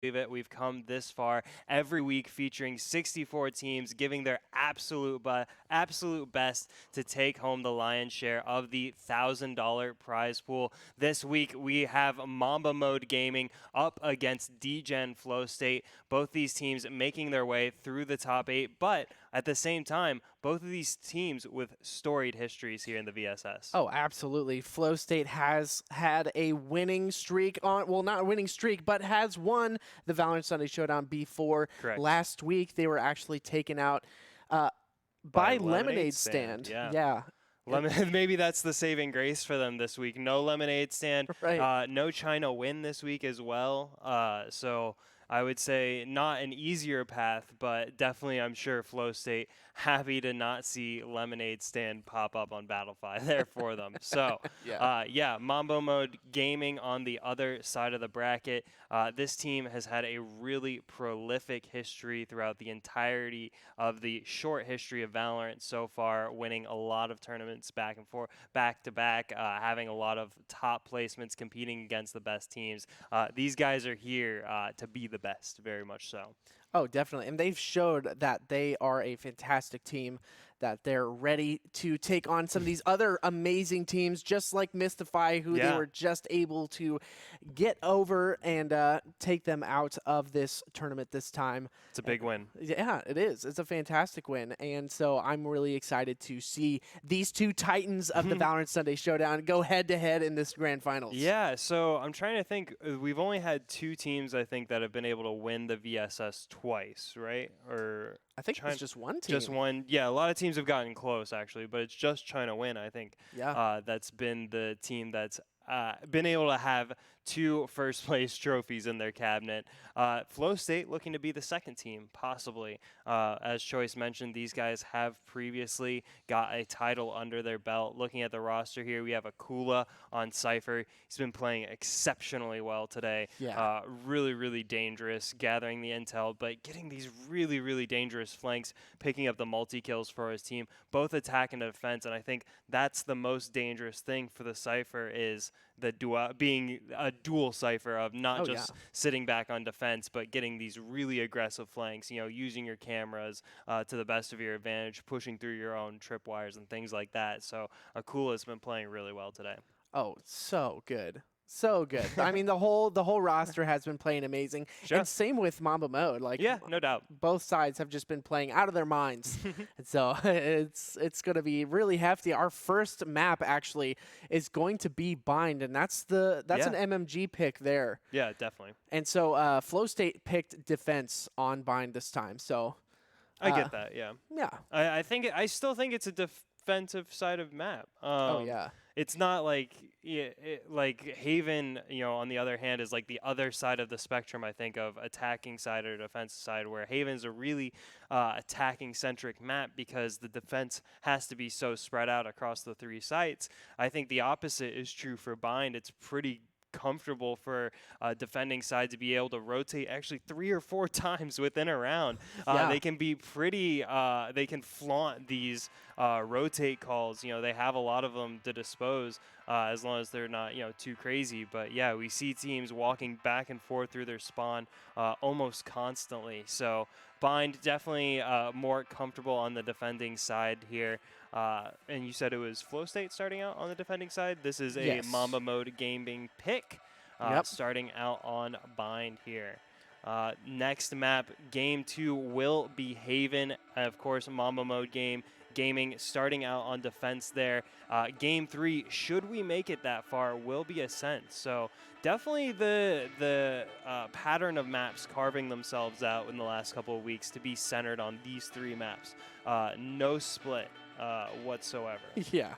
believe it. We've come this far every week featuring 64 teams giving their absolute best to take home the lion's share of the $1,000 prize pool. This week we have Mamba Mode Gaming up against Dgen Flow State. Both these teams making their way through the top 8, but at the same time, both of these teams with storied histories here in the VSS. Oh, absolutely. Flow State has had a winning streak on, well, not a winning streak, but has won the Valorant Sunday Showdown before. Correct. Last week, they were actually taken out by Lemonade Stand. Yeah. Maybe that's the saving grace for them this week. No Lemonade Stand, Right. no China win this week as well. So I would say not an easier path, but definitely I'm sure Flow State happy to not see Lemonade Stand pop up on Battlefy there for them. So yeah, Mambo Mode Gaming on the other side of the bracket. This team has had a really prolific history throughout the entirety of the short history of Valorant so far, winning a lot of tournaments back and forth, back to back, having a lot of top placements, competing against the best teams. These guys are here to be the best, very much so. Oh, definitely. And they've showed that they are a fantastic team, that they're ready to take on some of these other amazing teams, just like Mystify, who they were just able to get over and take them out of this tournament this time. It's a big win. Yeah, it is. It's a fantastic win. And so I'm really excited to see these two titans of the Valorant Sunday Showdown go head-to-head in this grand finals. Yeah, so I'm trying to think. We've only had two teams, I think, that have been able to win the VSS twice, right? Or I think it's just one team. Just one. Yeah, a lot of teams have gotten close, actually, but it's just China Win, I think. Yeah. That's been the team that's been able to have two first-place trophies in their cabinet. Flow State looking to be the second team, possibly. As Choice mentioned, these guys have previously got a title under their belt. Looking at the roster here, we have Akula on Cypher. He's been playing exceptionally well today. Yeah. Really, really dangerous, gathering the intel, but getting these really, really dangerous flanks, picking up the multi-kills for his team, both attack and defense, and I think that's the most dangerous thing for the Cypher is the being a dual Cypher of not just sitting back on defense, but getting these really aggressive flanks, using your cameras to the best of your advantage, pushing through your own tripwires and things like that. So Akula's been playing really well today. Oh, so good. So good. I mean, the whole roster has been playing amazing. Sure. And same with Mamba Mode. Yeah, no doubt. Both sides have just been playing out of their minds. And so it's going to be really hefty. Our first map actually is going to be Bind, and that's an MMG pick there. Yeah, definitely. And so Flow State picked defense on Bind this time. So I get that. Yeah. Yeah. I still think it's a defensive side of map. Oh yeah. It's not like like Haven, on the other hand, is like the other side of the spectrum, I think, of attacking side or defensive side, where Haven's a really attacking-centric map because the defense has to be so spread out across the three sites. I think the opposite is true for Bind. It's pretty comfortable for defending side to be able to rotate actually 3 or 4 times within a round. They can be pretty, they can flaunt these rotate calls. They have a lot of them to dispose as long as they're not, too crazy. But yeah, we see teams walking back and forth through their spawn almost constantly. So Bind definitely more comfortable on the defending side here. And you said it was Flow State starting out on the defending side. This is a Mamba Mode Gaming pick starting out on Bind here. Next map, Game 2 will be Haven. Of course, Mamba Mode Gaming starting out on defense there. Game 3, should we make it that far, will be Ascent. So definitely the pattern of maps carving themselves out in the last couple of weeks to be centered on these 3 maps. No split whatsoever. Yeah.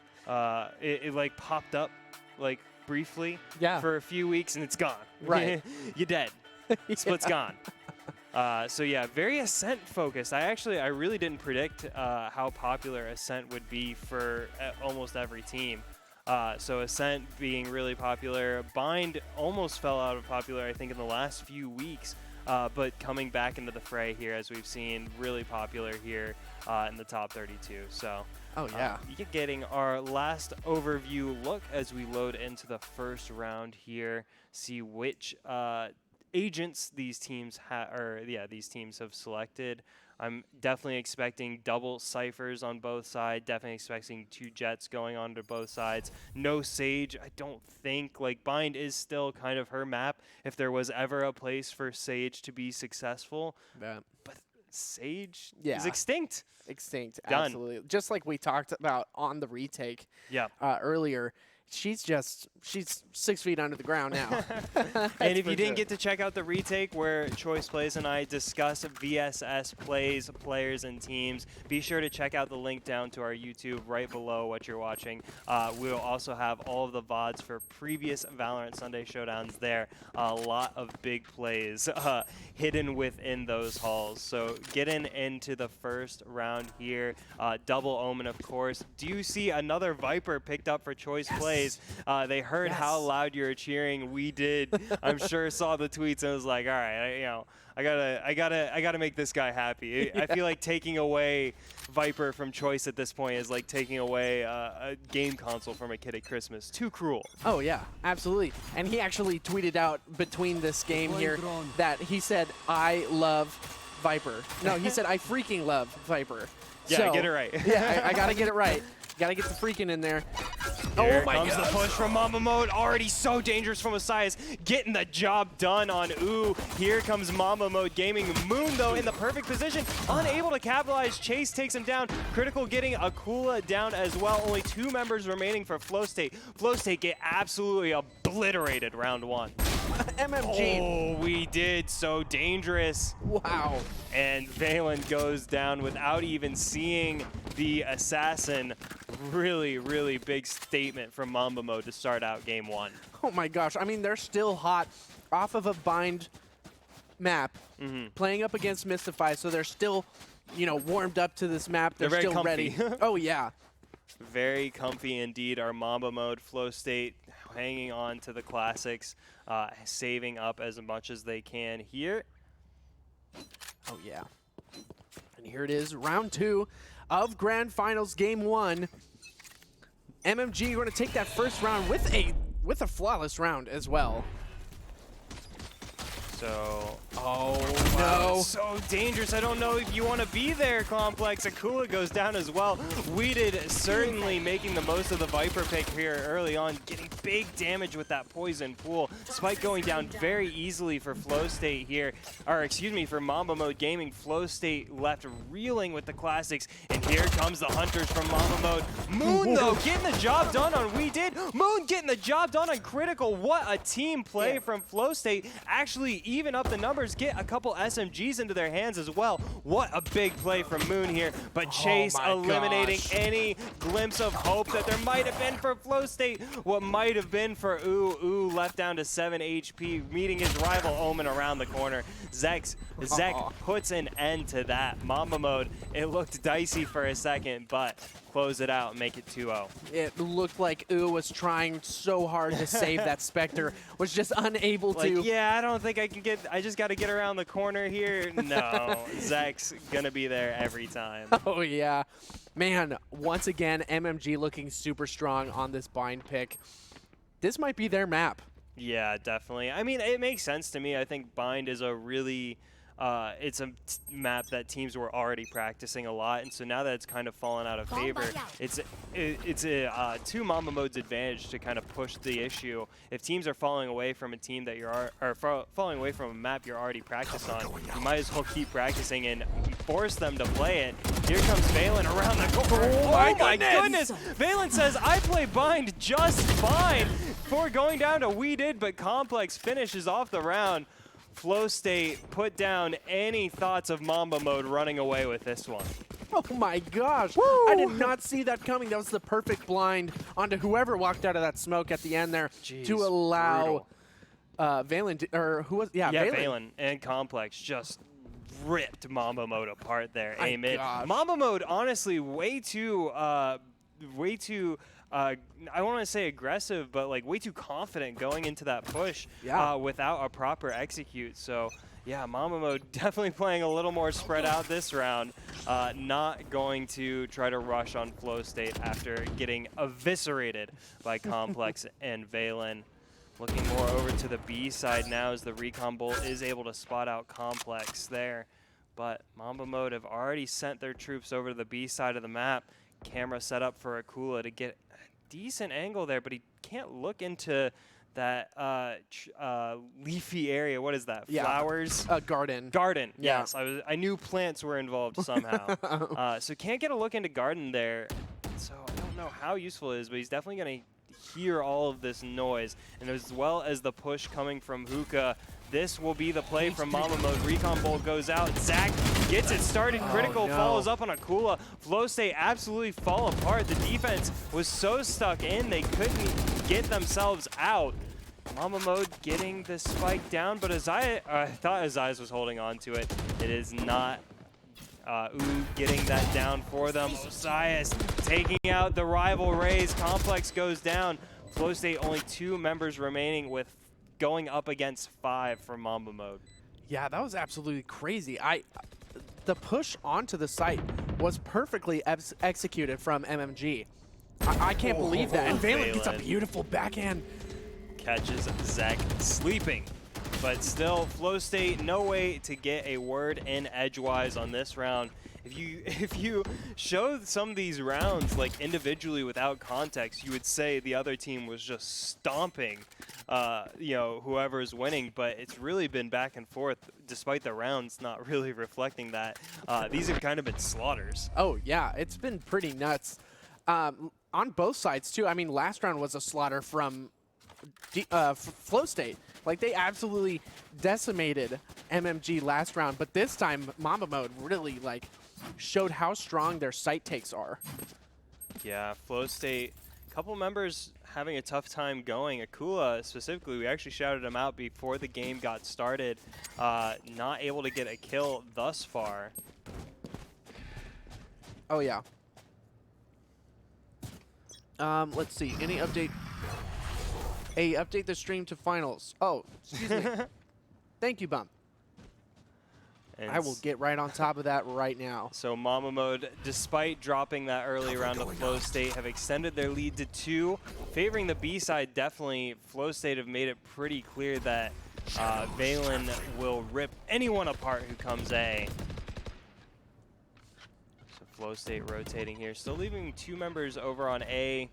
It like popped up like briefly for a few weeks and it's gone. Right. You're dead. Split's gone. So yeah, very Ascent focused. I really didn't predict how popular Ascent would be for almost every team. So Ascent being really popular. Bind almost fell out of popular, I think, in the last few weeks. But coming back into the fray here, as we've seen, really popular here in the top 32. So you're getting our last overview look as we load into the first round here. See which agents these teams these teams have selected. I'm definitely expecting double ciphers on both sides. Definitely expecting 2 jets going on to both sides. No Sage. I don't think, like, Bind is still kind of her map. If there was ever a place for Sage to be successful, Yeah. but Sage Yeah. is extinct. Extinct, Done. absolutely. Just like we talked about on the retake earlier. She's 6 feet under the ground now. And if you didn't get to check out the retake where Choice Plays and I discuss VSS plays, players, and teams, be sure to check out the link down to our YouTube right below what you're watching. We'll also have all of the VODs for previous Valorant Sunday Showdowns there. A lot of big plays hidden within those halls. So getting into the first round here, double Omen, of course. Do you see another Viper picked up for Choice Plays? They heard how loud you were cheering. We did. I'm sure saw the tweets and was like, all right, I gotta make this guy happy. I feel like taking away Viper from Choice at this point is like taking away a game console from a kid at Christmas. Too cruel. Oh yeah, absolutely. And he actually tweeted out between this game here that he said, "I love Viper." No, he said, "I freaking love Viper." Yeah, so, get it right. Yeah, I gotta get it right. Gotta get the freaking in there. Here oh my comes gosh. the push from Mamba Mode. Already so dangerous from Osias. Getting the job done on Ooh. Here comes Mamba Mode Gaming. Moon, though, in the perfect position. Unable to capitalize. Chase takes him down. Critical getting Akula down as well. Only 2 members remaining for Flow State. Flow State get absolutely obliterated round 1. MMG. Oh, we did. So dangerous. Wow. And Valen goes down without even seeing the assassin. Really, really big statement from Mamba Mode to start out game 1. Oh my gosh. I mean, they're still hot off of a bind map, playing up against Mystify, so they're still, warmed up to this map. They're very still comfy. ready. Oh, yeah. Very comfy indeed. Our Mamba Mode Flow State hanging on to the classics, saving up as much as they can here. Oh, yeah. And here it is, round 2 of Grand Finals, game 1. MMG going to take that first round with a flawless round as well. So, no. So dangerous. I don't know if you want to be there, Complex. Akula goes down as well. Weeded certainly making the most of the Viper pick here early on, getting big damage with that poison pool. Spike going down very easily for Flow State here, or excuse me, for Mamba Mode Gaming. Flow State left reeling with the classics, and here comes the Hunters from Mamba Mode. Moon, though, getting the job done on We Did. Moon getting the job done on Critical. What a team play from Flow State. Actually, even up the numbers, get a couple SMGs into their hands as well. What a big play from Moon here, but Chase eliminating any glimpse of hope that there might have been for Flow State. What might have been for Ooh left down to 7 HP, meeting his rival Omen around the corner. Zek puts an end to that. Mamba Mode, it looked dicey for a second, but close it out and make it 2-0. It looked like was trying so hard to save that Spectre, was just unable to. Yeah, I don't think I can I just got to get around the corner here. No, Zek's going to be there every time. Oh, yeah. Man, once again, MMG looking super strong on this bind pick. This might be their map. Yeah, definitely. I mean, it makes sense to me. I think bind is a really... it's a map that teams were already practicing a lot, and so now that it's kind of fallen out of favor, it's a to Mamba Mode's advantage to kind of push the issue. If teams are falling away from a team that falling away from a map you're already practiced on, you might as well keep practicing and force them to play it. Here comes Valen around the corner. Oh my goodness! Valen says, I play bind just fine before going down to We Did, but Complex finishes off the round. Flow State put down any thoughts of Mamba Mode running away with this one. Oh my gosh. Woo! I did not see that coming. That was the perfect blind onto whoever walked out of that smoke at the end there. Jeez, to allow Valen, or who was, Valen and Complex just ripped Mamba Mode apart there. Amen. Gosh. Mamba Mode, honestly, way too I want to say aggressive, but like way too confident going into that push without a proper execute. So yeah, Mamba Mode definitely playing a little more spread out this round. Not going to try to rush on Flow State after getting eviscerated by Complex and Valen. Looking more over to the B side now as the Recon Bolt is able to spot out Complex there. But Mamba Mode have already sent their troops over to the B side of the map. Camera set up for Akula to get a decent angle there, but he can't look into that leafy area. What is that? Yeah. Flowers? Garden. Garden, Yeah. yes. I knew plants were involved somehow. So can't get a look into garden there. So I don't know how useful it is, but he's definitely going to hear all of this noise. And as well as the push coming from Hookah, this will be the play from Mamba Mode. Recon Bolt goes out. Zach gets it started. Critical follows up on Akula. Flow State absolutely fall apart. The defense was so stuck in, they couldn't get themselves out. Mamba Mode getting the spike down, but I thought Azai's was holding on to it. It is not. Getting that down for them. Osias taking out the rival Rays. Complex goes down. Flow State only 2 members remaining with going up against 5 from Mamba Mode. Yeah, that was absolutely crazy. The push onto the site was perfectly executed from MMG. I can't believe that. And Valent gets a beautiful backhand. Catches Zach sleeping. But still, Flow State, no way to get a word in edgewise on this round. If you show some of these rounds like individually without context, you would say the other team was just stomping, whoever is winning. But it's really been back and forth, despite the rounds not really reflecting that. These have kind of been slaughters. Oh yeah, it's been pretty nuts on both sides too. I mean, last round was a slaughter from Flow State. Like, they absolutely decimated MMG last round, but this time Mamba Mode really like showed how strong their site takes are. Yeah, Flow State, a couple members having a tough time going. Akula specifically, we actually shouted him out before the game got started. Not able to get a kill thus far. Oh yeah. Let's see, any update? Hey, update the stream to finals. Oh, excuse me. Thank you, Bump. And I will get right on top of that right now. So Mamba Mode, despite dropping that early round of Flow State, have extended their lead to 2. Favoring the B side, definitely, Flow State have made it pretty clear that Valen will rip anyone apart who comes A. So Flow State rotating here, still leaving 2 members over on A.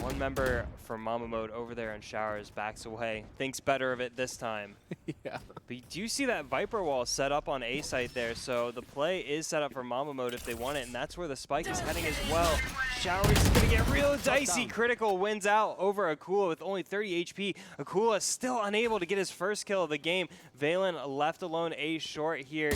1 member from Mamba Mode over there in showers, backs away, thinks better of it this time. Yeah. But you do see that Viper wall set up on A site there, so the play is set up for Mamba Mode if they want it, and that's where the spike is heading as well. Showers is going to get real dicey. Critical wins out over Akula with only 30 HP. Akula still unable to get his first kill of the game. Valen left alone A short here.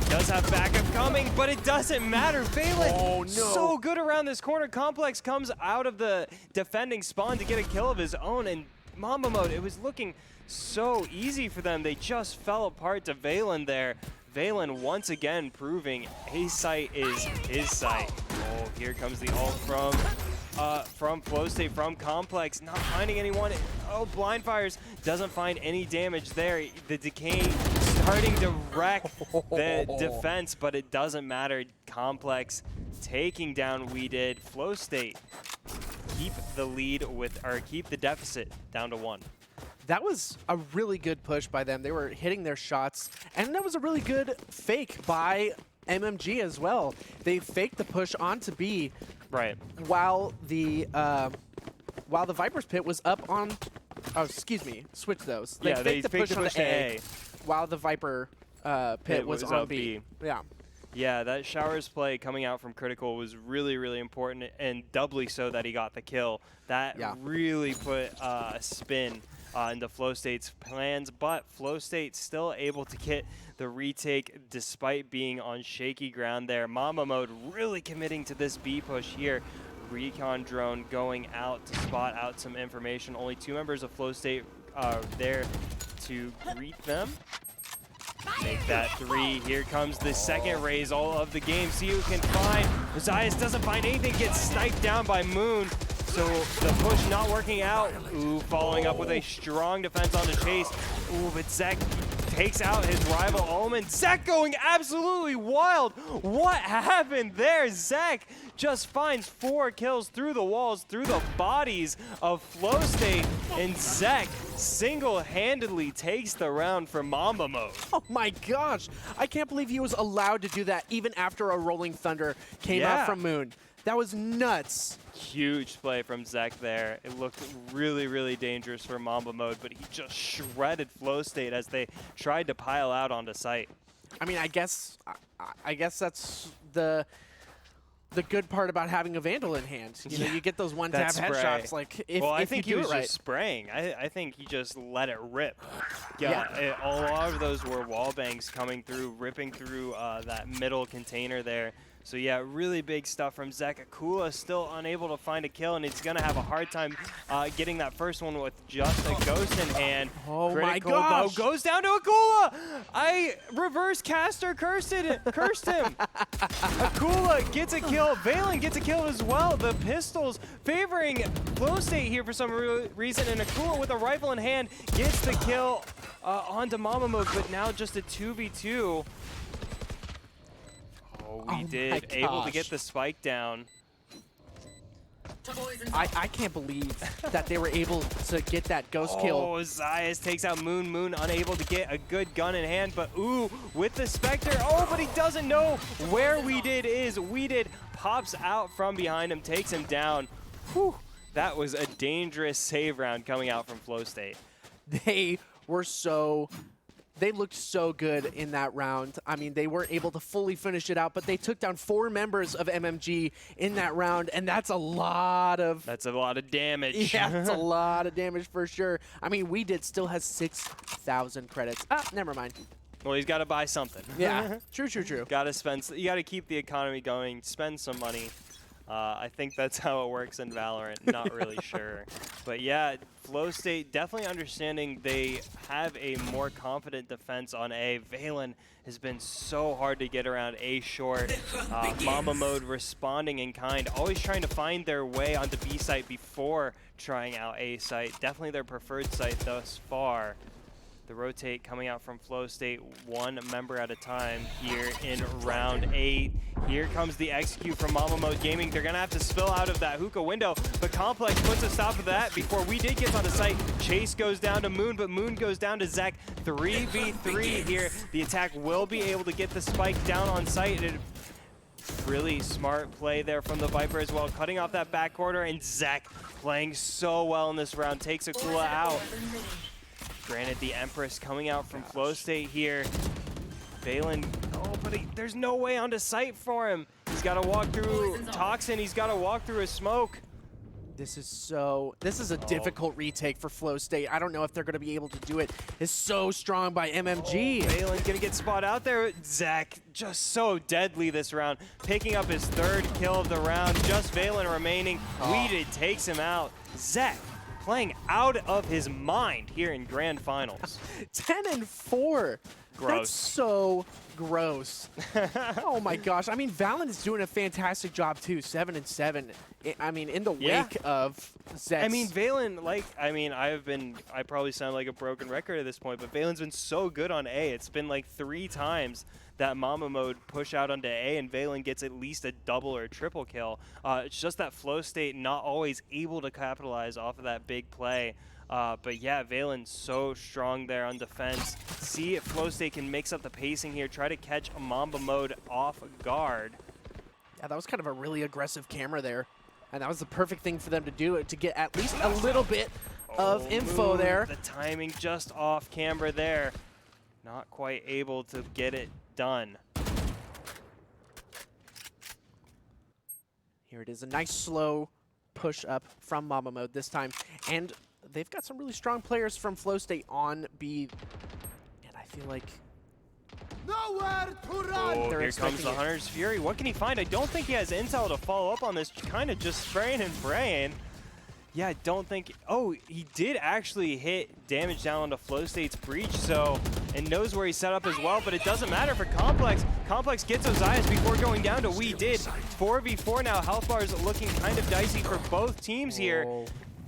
Does have backup coming, but it doesn't matter. Valen so good around this corner. Complex comes out of the defending spawn to get a kill of his own, and Mamba Mode, it was looking so easy for them. They just fell apart to Valen there. Valen once again proving his site is his site. Oh, here comes the ult from Flow State, from Complex, not finding anyone. Oh, blind fires, doesn't find any damage there. The decay starting to wreck the defense, but it doesn't matter. Complex taking down We Did. Flow State keep the lead keep the deficit down to 1. That was a really good push by them. They were hitting their shots, and that was a really good fake by MMG as well. They faked the push onto B, right, while the Viper's pit was up on. Oh, excuse me. Switch those. They faked the push onto A, while the Viper pit was on B. Yeah. Yeah, that Showers play coming out from Critical was really, really important, and doubly so that he got the kill. That really put a spin into Flow State's plans, but Flow State still able to get the retake despite being on shaky ground there. Mamba Mode really committing to this B push here. Recon drone going out to spot out some information. Only 2 members of Flow State there to greet them. Make that 3. Here comes the second raise all of the game. See who can find. Osias doesn't find anything, gets sniped down by Moon. So the push not working out. Ooh, following up with a strong defense on the chase. Ooh, but Zek takes out his rival Omen. Zek going absolutely wild. What happened there? Zek just finds 4 kills through the walls, through the bodies of Flow State, and Zek single-handedly takes the round for Mamba mode. Oh my gosh, I can't believe he was allowed to do that even after a Rolling Thunder came out from Moon. That was nuts. Huge play from Zek there. It looked really, really dangerous for Mamba mode, but he just shredded Flow State as they tried to pile out onto site. I mean, I guess that's the good part about having a Vandal in hand. You know, you get those one-tap headshots. Like, I think he was just spraying. I think he just let it rip. Yeah. A lot of those were wall bangs coming through, ripping through that middle container there. So yeah, really big stuff from Zek. Akula still unable to find a kill, and he's gonna have a hard time getting that first one with just a ghost in hand. Oh Critical my gosh! Bow goes down to Akula. I reverse caster cursed him. Akula gets a kill. Valen gets a kill as well. The pistols favoring Flow State here for some reason, and Akula with a rifle in hand gets the kill onto Mamba mode, but now just a 2v2. We did, able to get the spike down. I can't believe that they were able to get that ghost kill. Oh, Zayas takes out Moon. Moon unable to get a good gun in hand, but ooh, with the Spectre. Oh, but he doesn't know where Weedid is. Weedid pops out from behind him, takes him down. Whew, that was a dangerous save round coming out from Flow State. They looked so good in that round. I mean, they weren't able to fully finish it out, but they took down 4 members of MMG in that round, and that's a lot of... That's a lot of damage. Yeah, that's a lot of damage for sure. I mean, Weedid still has 6,000 credits. Ah, never mind. Well, he's got to buy something. Yeah, true. Got to spend. You got to keep the economy going. Spend some money. I think that's how it works in Valorant. Not really sure. But yeah, Flow State definitely understanding they have a more confident defense on A. Valen has been so hard to get around A short. Mamba mode responding in kind, always trying to find their way onto B site before trying out A site. Definitely their preferred site thus far. The rotate coming out from Flow State, 1 member at a time here in round 8. Here comes the execute from Mamba Mode Gaming. They're gonna have to spill out of that hookah window, but Complex puts a stop to that before Weedid gets on the site. Chase goes down to Moon, but Moon goes down to Zek. 3v3 here. The attack will be able to get the spike down on site. Really smart play there from the Viper as well, cutting off that back quarter, and Zek playing so well in this round, takes Akula out. Granted, the Empress coming out from Flow State here. Valen, but there's no way onto site for him. He's got to walk through Toxin. He's got to walk through a smoke. This is a difficult retake for Flow State. I don't know if they're going to be able to do it. It's so strong by MMG. Valen going to get spot out there. Zek just so deadly this round. Picking up his 3rd kill of the round. Just Valen remaining. Weedid takes him out. Zek playing out of his mind here in Grand Finals. 10-4. Gross. That's so gross. Oh my gosh. I mean, Valen is doing a fantastic job too. 7-7. I mean, in the wake of Zek's. I mean, Valen, I probably sound like a broken record at this point, but Valen's been so good on A. It's been like 3 times that Mamba mode push out onto A, and Valen gets at least a double or a triple kill. It's just that Flow State not always able to capitalize off of that big play. But yeah, Valen's so strong there on defense. See if Flow State can mix up the pacing here, try to catch a Mamba mode off guard. Yeah, that was kind of a really aggressive camera there. And that was the perfect thing for them to do, to get at least a little bit of info there. The timing just off camera there. Not quite able to get it done. Here it is, a nice slow push up from Mamba mode this time. And they've got some really strong players from Flow State on B. And I feel like... Nowhere to run! Oh, here comes the Hunter's Fury. What can he find? I don't think he has intel to follow up on this. Kind of just spraying and praying. Yeah, I don't think... Oh, he did actually hit damage down onto Flow State's breach, so... And knows where he's set up as well, but it doesn't matter for Complex. Complex gets Osias before going down to Weedid. 4v4 now. Health bars looking kind of dicey for both teams here.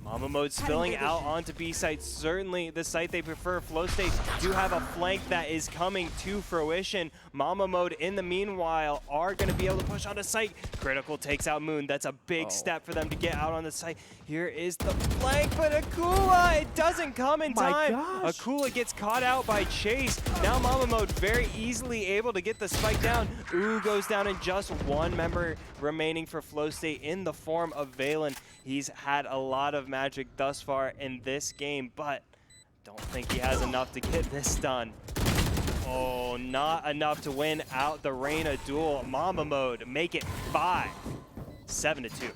Mamba Mode spilling out onto B site. Certainly the site they prefer. Flow State do have a flank that is coming to fruition. Mamba Mode in the meanwhile are going to be able to push onto site. Critical takes out Moon. That's a big step for them to get out on the site. Here is the flank, but Akula, it doesn't come in time. Akula gets caught out by Chase. Now Mamba Mode very easily able to get the spike down. Ooh goes down, and just one member remaining for Flow State in the form of Valen. He's had a lot of magic thus far in this game, but don't think he has enough to get this done. Oh, not enough to win out the Reyna duel. Mamba Mode make it 7-2.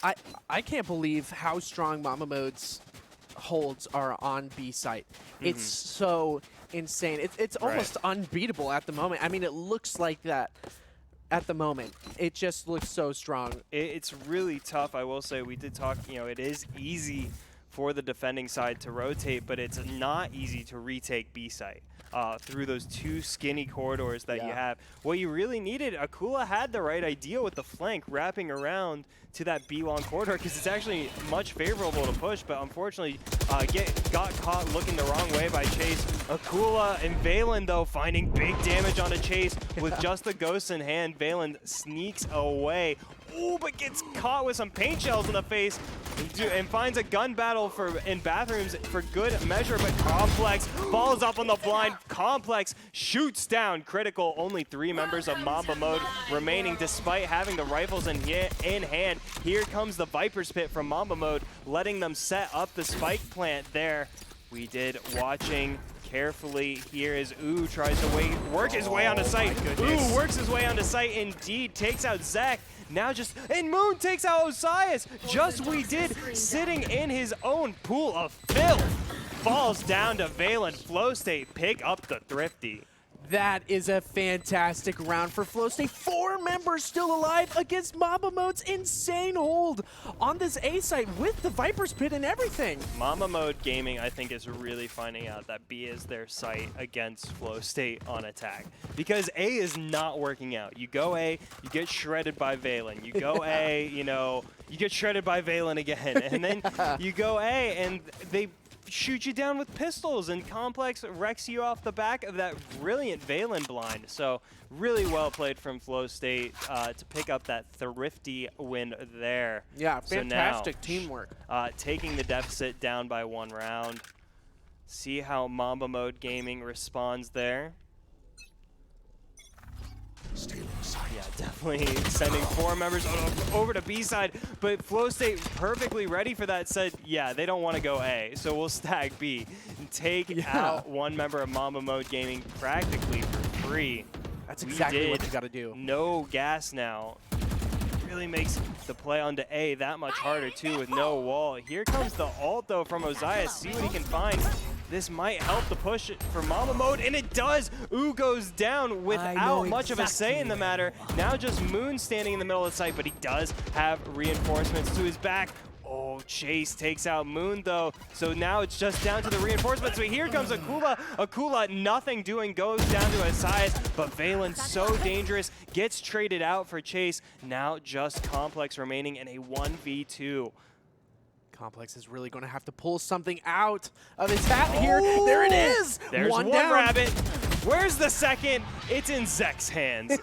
I can't believe how strong Mamba Mode's holds are on B site. It's so insane. It's almost unbeatable at the moment. I mean, it looks like that at the moment. It just looks so strong. It's really tough. I will say, we did talk, you know, it is easy for the defending side to rotate, but it's not easy to retake B site through those two skinny corridors that you have. What you really needed, Akula had the right idea with the flank wrapping around to that B long corridor, because it's actually much favorable to push, but unfortunately got caught looking the wrong way by Chase. Akula and Valen, though, finding big damage on a Chase with just the ghosts in hand. Valen sneaks away. Ooh, but gets caught with some paint shells in the face and finds a gun battle in bathrooms for good measure, but Complex falls up on the blind. Complex shoots down Critical. Only 3 members of Mamba Mode remaining despite having the rifles in hand. Here comes the Viper's Pit from Mamba Mode, letting them set up the spike plant there. We did watching carefully. Here is Ooh tries to work his way onto site. Ooh works his way onto site indeed, takes out Zach. Now and Moon takes out Osias. Just we did, sitting in his own pool of filth. Falls down to Valen. Flow State pick up the Thrifty. That is a fantastic round for Flow State. 4 members still alive against Mamba Mode's insane hold on this A site with the Viper's Pit and everything. Mamba Mode Gaming, I think, is really finding out that B is their site against Flow State on attack. Because A is not working out. You go A, you get shredded by Valen. You go A, you know, you get shredded by Valen again. And then you go A, and they shoot you down with pistols, and Complex wrecks you off the back of that brilliant Valen blind. So really well played from Flow State to pick up that thrifty win there. Yeah, fantastic teamwork. Taking the deficit down by 1 round. See how Mamba Mode Gaming responds there. Yeah, definitely sending 4 members over to B side, but Flow State perfectly ready for that. Said, yeah, they don't want to go A, so we'll stack B and take out 1 member of Mamba Mode Gaming practically for free. That's exactly what you got to do. No gas now. Really makes the play onto A that much harder too with no wall. Here comes the ult though from Osias. See what he can find. This might help the push for Mamba Mode, and it does. Ooh goes down without much of a say in the matter. Now just Moon standing in the middle of the site, but he does have reinforcements to his back. Oh, Chase takes out Moon though, so now it's just down to the reinforcements. But here comes Akula. Akula, nothing doing, goes down to Osias, but Valen so dangerous, gets traded out for Chase. Now just Complex remaining in a 1v2. Complex is really going to have to pull something out of his hat here. There it is. There's one down. rabbit. Where's the second? It's in Zek's hands.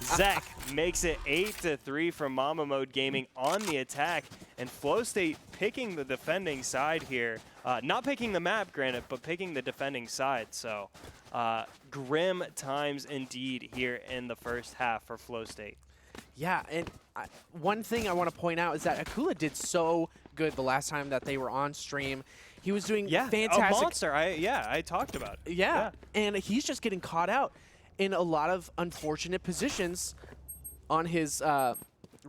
Zek makes it 8-3 from Mamba Mode Gaming on the attack, and Flow State picking the defending side here. Not picking the map, granted, but picking the defending side. So grim times indeed here in the first half for Flow State. Yeah, and one thing I want to point out is that Akula did so good the last time that they were on stream. He was doing fantastic. A monster. I talked about it. Yeah, and he's just getting caught out in a lot of unfortunate positions on his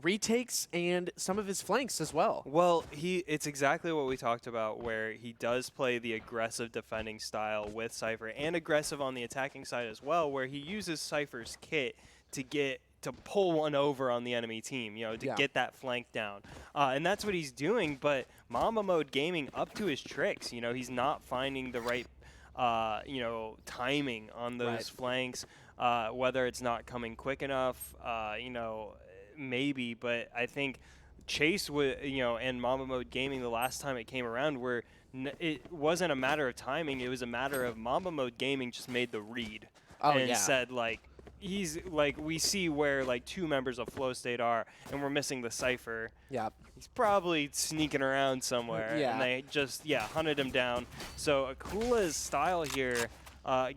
retakes and some of his flanks as well. Well, it's exactly what we talked about, where he does play the aggressive defending style with Cypher and aggressive on the attacking side as well, where he uses Cypher's kit to pull one over on the enemy team, you know, to get that flank down. And that's what he's doing, but Mamba Mode Gaming up to his tricks. You know, he's not finding the right, you know, timing on those flanks, whether it's not coming quick enough, you know, maybe, but I think Chase and Mamba Mode Gaming the last time it came around, where it wasn't a matter of timing, it was a matter of Mamba Mode Gaming just made the read and said like, he's like, we see where like 2 members of Flow State are, and we're missing the Cypher. Yep. He's probably sneaking around somewhere, and they just hunted him down. So Akula's style here,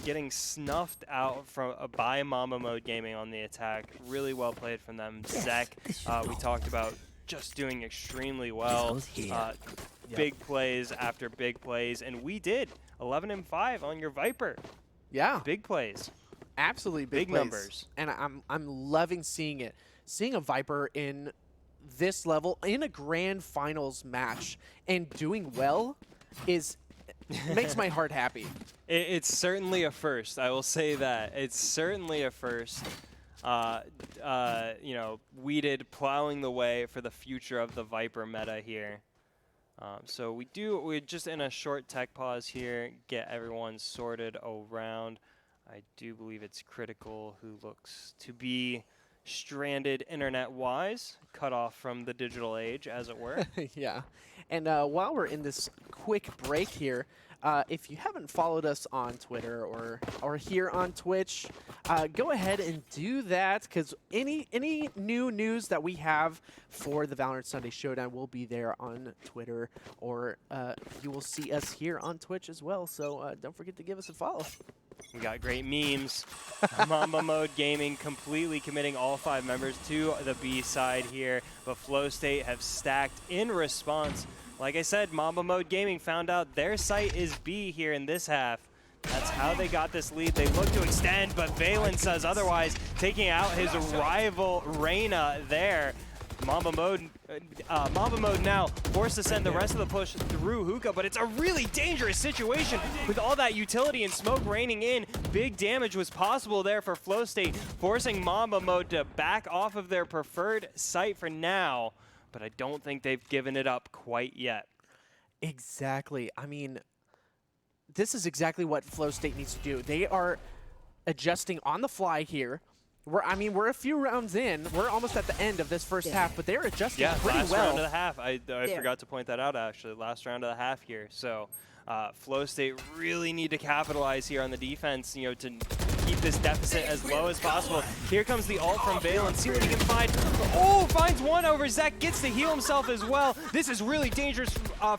getting snuffed out by Mamba Mode Gaming on the attack. Really well played from them. Zek, we talked about just doing extremely well. Big plays after big plays, and we did 11 and 5 on your Viper. Yeah. Big plays. Absolutely big plays. Numbers. And I'm loving seeing it. Seeing a Viper in this level in a grand finals match and doing well makes my heart happy. It's certainly a first. I will say that. It's certainly a first. Weeded plowing the way for the future of the Viper meta here. So we're just in a short tech pause here, get everyone sorted around. I do believe it's Critical who looks to be stranded internet-wise, cut off from the digital age, as it were. Yeah. And while we're in this quick break here, if you haven't followed us on Twitter or here on Twitch, go ahead and do that, because any new news that we have for the Valorant Sunday Showdown will be there on Twitter, or you will see us here on Twitch as well. So don't forget to give us a follow. We got great memes. Mamba Mode Gaming completely committing all 5 members to the B side here, but Flow State have stacked in response. Like I said, Mamba Mode Gaming found out their site is B here in this half. That's how they got this lead. They look to extend, but Valen says otherwise, taking out his rival Reyna there. Mamba Mode now forced to send the rest of the push through Hookah, but it's a really dangerous situation with all that utility and smoke raining in. Big damage was possible there for Flow State, forcing Mamba Mode to back off of their preferred site for now, but I don't think they've given it up quite yet. Exactly. I mean, this is exactly what Flow State needs to do. They are adjusting on the fly here. We're a few rounds in. We're almost at the end of this first half, but they're adjusting pretty well. Last round of the half. I forgot to point that out, actually. Last round of the half here. So Flow State really need to capitalize here on the defense, to keep this deficit as low as possible. Here comes the ult from Valen. See what he can find. Oh, finds one over. Zek gets to heal himself as well. This is really dangerous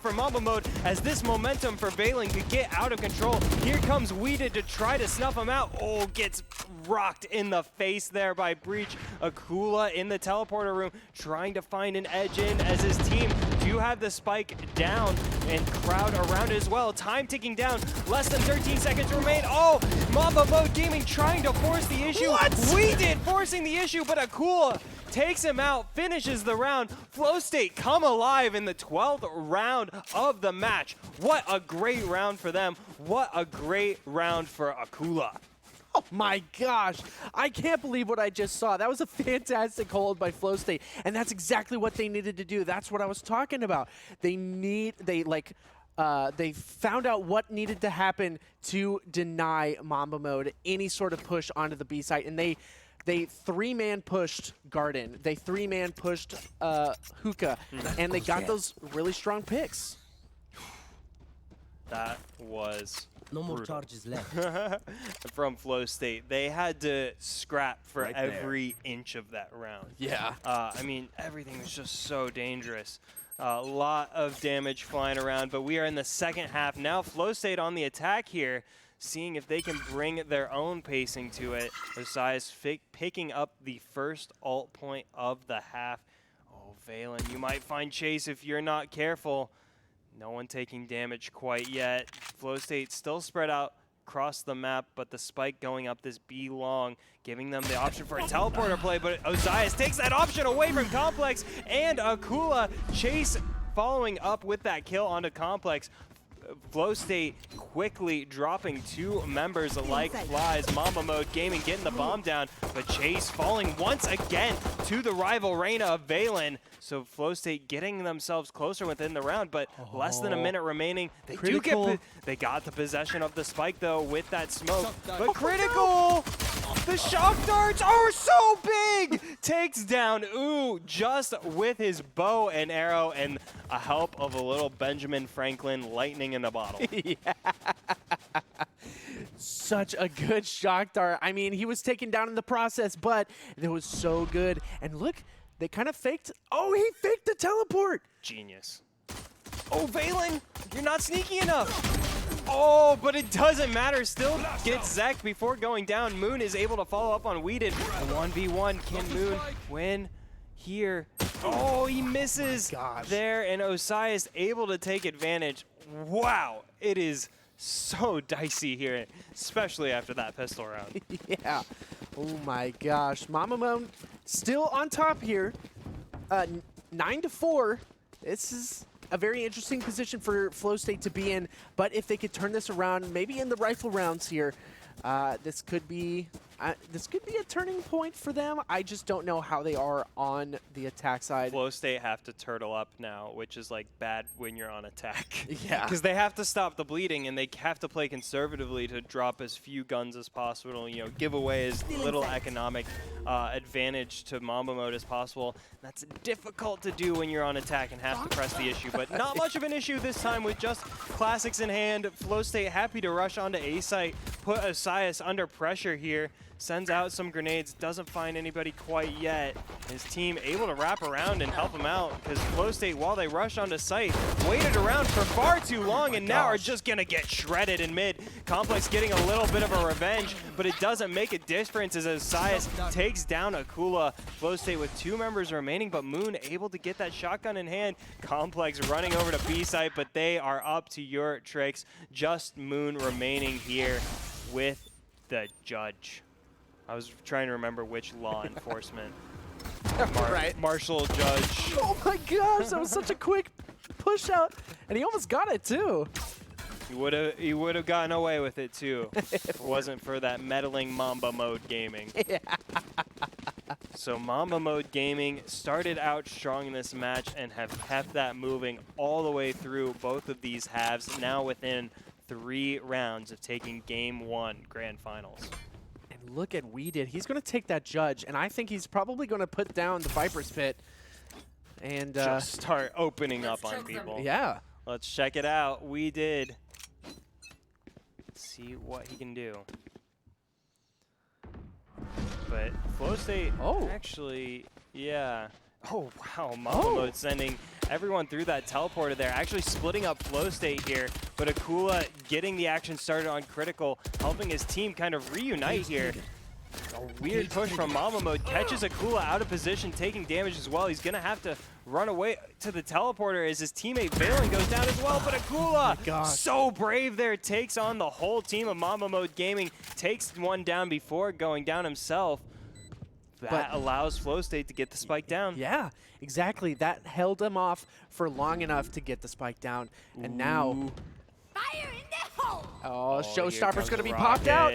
for Mamba Mode, as this momentum for Valen could get out of control. Here comes Weeded to try to snuff him out. Oh, gets rocked in the face there by Breach. Akula in the teleporter room trying to find an edge in, as his team do have the spike down and crowd around it as well. Time ticking down. Less than 13 seconds remain. Oh, Mamba Mode Gaming trying to force the issue. What? Weeded forcing the issue, but Akula takes him out, finishes the round. Flow State come alive in the 12th round of the match. What a great round for them. What a great round for Akula. Oh my gosh, I can't believe what I just saw. That was a fantastic hold by Flow State, and that's exactly what they needed to do. That's what I was talking about. They found out what needed to happen to deny Mamba Mode any sort of push onto the B site, and they 3-man pushed Garden. They 3-man pushed Hookah, and they got those really strong picks. That was no more brutal. charges left. From Flow State. They had to scrap for every inch of that round. Yeah. I mean, everything was just so dangerous. A lot of damage flying around, but we are in the second half. Now Flow State on the attack here, seeing if they can bring their own pacing to it. Osiris picking up the first ult point of the half. Oh, Valen, you might find Chase if you're not careful. No one taking damage quite yet. Flow State still spread out across the map, but the spike going up this B long, giving them the option for a teleporter play, but Osiris takes that option away from Complex, and Akula Chase following up with that kill onto Complex. Flow State quickly dropping 2 members like flies. Mamba Mode Gaming getting the bomb down, but Chase falling once again to the rival Reyna of Valen. So Flow State getting themselves closer within the round, but less than a minute remaining. They got the possession of the spike though with that smoke. But Critical! The shock darts are so big! Takes down just with his bow and arrow and a help of a little Benjamin Franklin lightning in a bottle. Yeah. Such a good shock dart. I mean, he was taken down in the process, but it was so good. And look, they kind of faked. Oh, he faked the teleport. Genius. Oh, Valen, you're not sneaky enough. Oh, but it doesn't matter. Still gets Zek before going down. Moon is able to follow up on Weeded. 1v1. Can Moon win here? Oh, he misses there, and Osai is able to take advantage. Wow, it is so dicey here, especially after that pistol round. Yeah. Oh my gosh. Mamba still on top here. 9-4. This is a very interesting position for Flow State to be in, but if they could turn this around, maybe in the rifle rounds here, this could be a turning point for them. I just don't know how they are on the attack side. Flow State have to turtle up now, which is like bad when you're on attack. Yeah. Because they have to stop the bleeding and they have to play conservatively to drop as few guns as possible, you know, give away as little economic advantage to Mamba mode as possible. That's difficult to do when you're on attack and have to press the issue, but not much of an issue this time with just classics in hand. Flow State happy to rush onto A site, put Osias under pressure here. Sends out some grenades, doesn't find anybody quite yet. His team able to wrap around and help him out because Flow State, while they rush onto site, waited around for far too long and now are just gonna get shredded in mid. Complex getting a little bit of a revenge, but it doesn't make a difference as Osias takes down Akula. Flow State with 2 members remaining, but Moon able to get that shotgun in hand. Complex running over to B site, but they are up to your tricks. Just Moon remaining here with the judge. I was trying to remember which law enforcement. Marshal judge. Oh my gosh, that was such a quick push out, and he almost got it too. He would have gotten away with it too if it wasn't for that meddling Mamba mode gaming. Yeah. So Mamba mode gaming started out strong in this match and have kept that moving all the way through both of these halves, now within 3 rounds of taking Game 1 Grand Finals. Look at Weeded. He's going to take that judge, and I think he's probably going to put down the Viper's Pit and just start opening up on people. Yeah. Let's check it out. Weeded. Let's see what he can do. But Flow State actually, yeah. Oh, wow. Mamba mode sending everyone through that teleporter there. Actually splitting up Flow State here. But Akula getting the action started on Critical, helping his team kind of reunite here. A weird push from Mamba mode. Catches Akula out of position, taking damage as well. He's going to have to run away to the teleporter as his teammate Valen goes down as well. But Akula, so brave there, takes on the whole team of Mamba mode gaming. Takes one down before going down himself. That allows Flow State to get the spike down. Yeah, exactly. That held him off for long enough to get the spike down. And now... Fire in the hole! Oh, Showstopper's going to be popped out.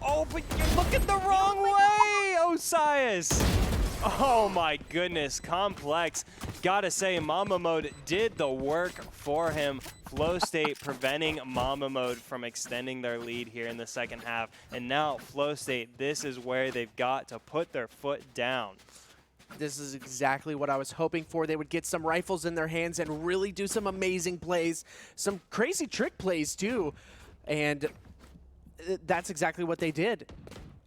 Oh, but you're looking the wrong way, Osias. Oh my goodness, Complex. Gotta say, Mamba mode did the work for him. Flow State preventing Mamba mode from extending their lead here in the second half. And now Flow State, this is where they've got to put their foot down. This is exactly what I was hoping for. They would get some rifles in their hands and really do some amazing plays, some crazy trick plays too. And that's exactly what they did.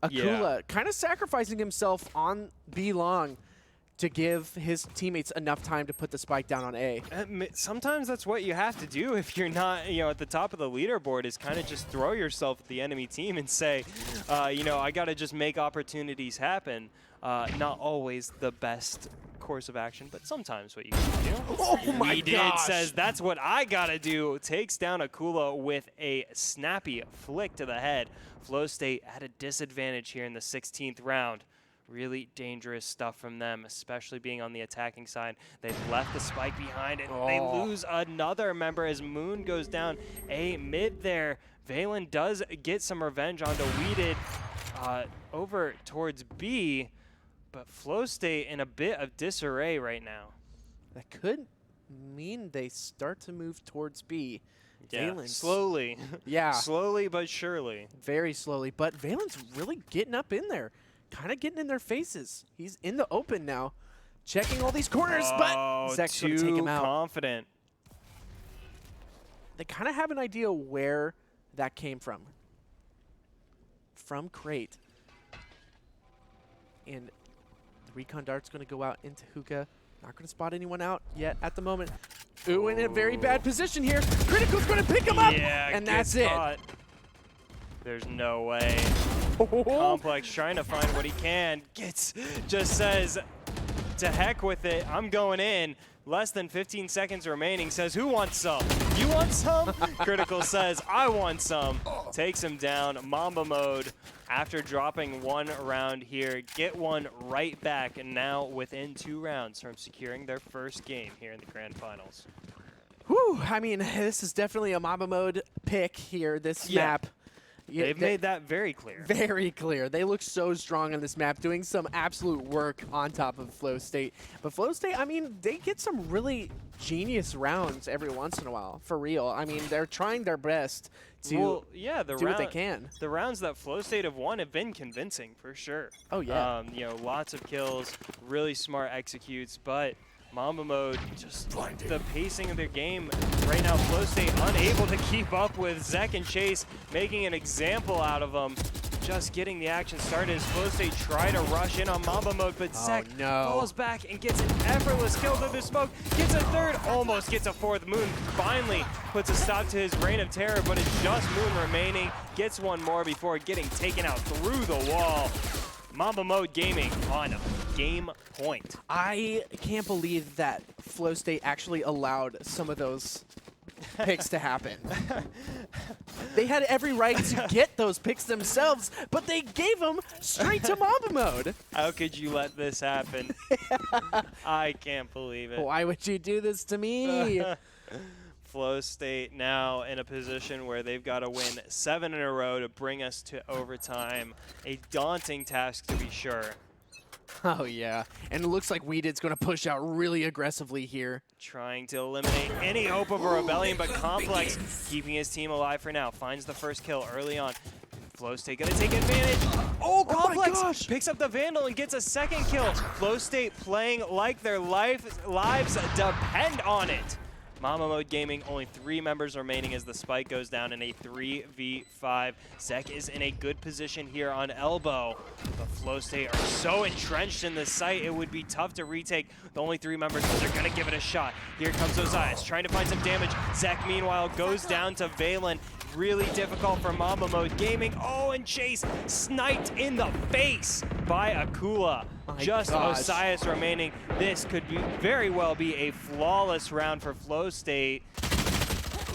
Akula kind of sacrificing himself on B long to give his teammates enough time to put the spike down on A. Sometimes that's what you have to do if you're not, at the top of the leaderboard, is kind of just throw yourself at the enemy team and say, I got to just make opportunities happen. Not always the best course of action, but sometimes what you can do. Oh my gosh! Says that's what I gotta do. Takes down Akula with a snappy flick to the head. Flow State at a disadvantage here in the 16th round. Really dangerous stuff from them, especially being on the attacking side. They've left the spike behind, and they lose another member as Moon goes down A mid there. Valen does get some revenge onto Weeded over towards B. But Flow State in a bit of disarray right now. That could mean they start to move towards B. Yeah, Valence. slowly. Yeah. Slowly but surely. Very slowly, but Valence really getting up in there. Kind of getting in their faces. He's in the open now. Checking all these corners, but Zek's going to take him out. Too confident. They kind of have an idea where that came from. From Crate. And the Recon Dart's going to go out into Hookah. Not going to spot anyone out yet at the moment. Ooh, in a very bad position here. Critical's going to pick him up, Yeah, and that's it. Caught. There's no way. Oh. Complex trying to find what he can. Just says, to heck with it. I'm going in. Less than 15 seconds remaining. Says, who wants some? You want some? Critical says, I want some. Takes him down. Mamba mode. After dropping one round here, get one right back, and now within 2 rounds from securing their first game here in the Grand Finals. Whew, I mean, this is definitely a Mamba mode pick here, this map. Yeah, they've made that very clear. Very clear. They look so strong on this map, doing some absolute work on top of Flow State. But Flow State, I mean, they get some really genius rounds every once in a while, for real. I mean, they're trying their best to do what they can. The rounds that Flow State have won have been convincing, for sure. Oh, yeah. You know, lots of kills, really smart executes, but Mamba mode, just the pacing of their game right now, Flow State unable to keep up with Zek and Chase, making an example out of them. Just getting the action started as Flow State try to rush in on Mamba mode, but Zek falls back and gets an effortless kill through the smoke, gets a third, almost gets a fourth. Moon finally puts a stop to his reign of terror, but it's just Moon remaining, gets one more before getting taken out through the wall. Mamba mode gaming on game point. I can't believe that Flow State actually allowed some of those picks to happen. They had every right to get those picks themselves, but they gave them straight to Mamba mode. How could you let this happen? I can't believe it. Why would you do this to me? Flow State now in a position where they've got to win 7 in a row to bring us to overtime. A daunting task, to be sure. Oh, yeah. And it looks like Weeded's going to push out really aggressively here. Trying to eliminate any hope of a rebellion, but Complex keeping his team alive for now. Finds the first kill early on. Flow State gonna take advantage. Oh, Complex picks up the Vandal and gets a second kill. Flow State playing like their lives depend on it. Mamba mode gaming, only 3 members remaining as the spike goes down in a 3v5. Zek is in a good position here on elbow. The Flow State are so entrenched in the site, it would be tough to retake the only 3 members, but they're gonna give it a shot. Here comes Osias, trying to find some damage. Zek, meanwhile, goes down to Valen. Really difficult for Mamba mode gaming. Oh, and Chase sniped in the face by Akula. Just Osias remaining. This could be very well be a flawless round for Flow State.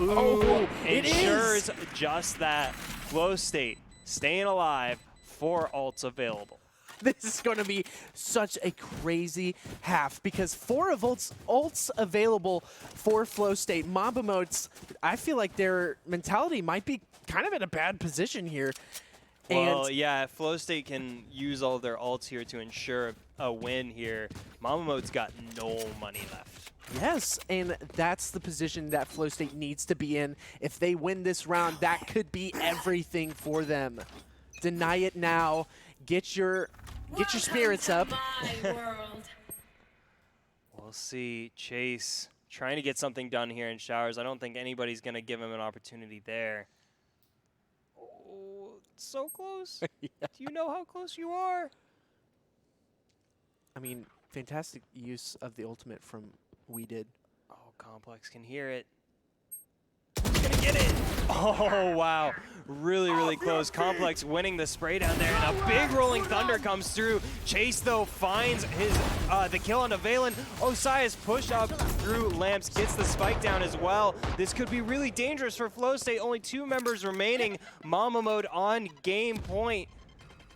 Ooh, ensures just that. Flow State staying alive, 4 ults available. This is going to be such a crazy half because 4 of ults available for Flow State. Mamba modes, I feel like their mentality might be kind of in a bad position here. Well, yeah, Flow State can use all of their ults here to ensure a win here. Mamba mode's got no money left. Yes, and that's the position that Flow State needs to be in. If they win this round, that could be everything for them. Deny it now. Get your spirits up. We'll see. Chase trying to get something done here in Showers. I don't think anybody's going to give him an opportunity there. Oh, so close. Yeah. Do you know how close you are? I mean, fantastic use of the ultimate from Weeded. Oh, Complex can hear it. He's going to get it. Oh, wow. Really close. Complex winning the spray down there, and a big rolling thunder comes through. Chase, though, finds his the kill on Valen. Osias pushed up through Lamps, gets the spike down as well. This could be really dangerous for Flow State. Only 2 members remaining. Mamba mode on game point.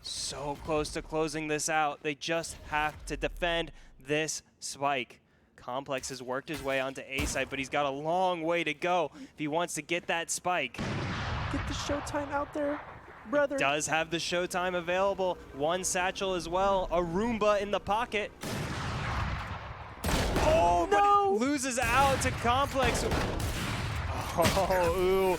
So close to closing this out. They just have to defend this spike. Complex has worked his way onto A side, but he's got a long way to go if he wants to get that spike. Get the showtime out there, brother. Does have the showtime available. 1 satchel as well. A Roomba in the pocket. Oh, no! But loses out to Complex. Oh, ooh.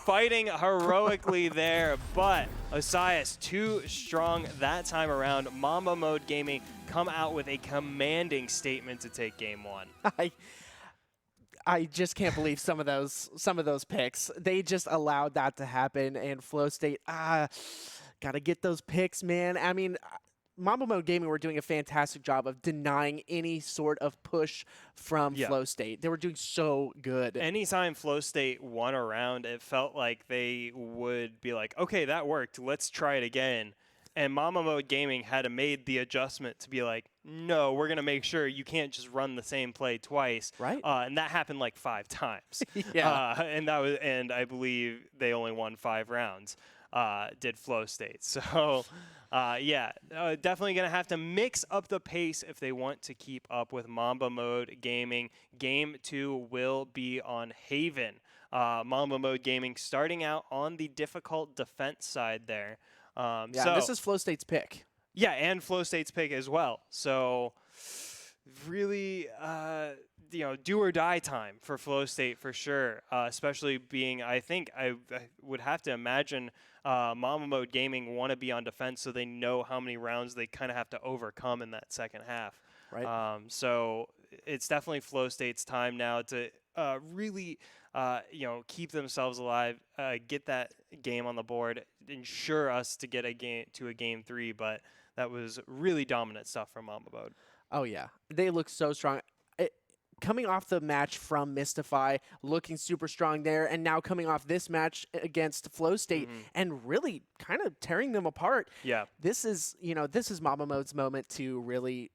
Fighting heroically there, but Osias too strong that time around. Mamba Mode Gaming come out with a commanding statement to take game 1. I just can't believe some of those picks. They just allowed that to happen, and Flow State, gotta get those picks, man. I mean, Mamba Mode Gaming were doing a fantastic job of denying any sort of push from Flow State. They were doing so good. Anytime Flow State won a round, it felt like they would be like, okay, that worked. Let's try it again. And Mamba Mode Gaming had to made the adjustment to be like, no, we're going to make sure you can't just run the same play twice. Right. And that happened like 5 times. Yeah. And I believe they only won 5 rounds. Did Flow State. So, definitely going to have to mix up the pace if they want to keep up with Mamba Mode Gaming. Game 2 will be on Haven. Mamba Mode Gaming starting out on the difficult defense side there. So this is Flow State's pick. Yeah, and Flow State's pick as well. So, really, do or die time for Flow State for sure. Especially being, I think I would have to imagine Mamba Mode Gaming want to be on defense, so they know how many rounds they kind of have to overcome in that second half. Right. So it's definitely Flow State's time now to really, keep themselves alive, get that game on the board, ensure us to get a game 3. But that was really dominant stuff from Mamba Mode. Oh yeah, they look so strong. Coming off the match from Mystify, looking super strong there, and now coming off this match against Flow State and really kind of tearing them apart. Yeah. This is Mamba Mode's moment to really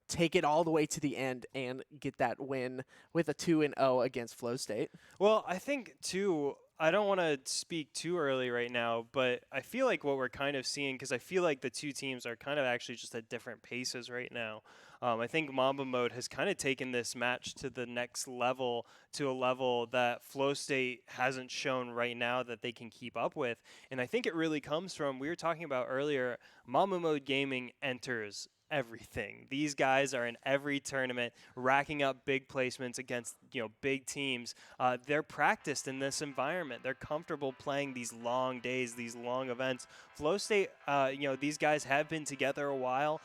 take it all the way to the end and get that win with a 2-0 against Flow State. Well, I think too, I don't want to speak too early right now, but I feel like what we're kind of seeing, because I feel like the two teams are kind of actually just at different paces right now. I think Mamba Mode has kind of taken this match to the next level, to a level that Flow State hasn't shown right now that they can keep up with. And I think it really comes from, we were talking about earlier, Mamba Mode Gaming enters everything. These guys are in every tournament, racking up big placements against big teams. They're practiced in this environment. They're comfortable playing these long days, these long events. Flow State, these guys have been together a while.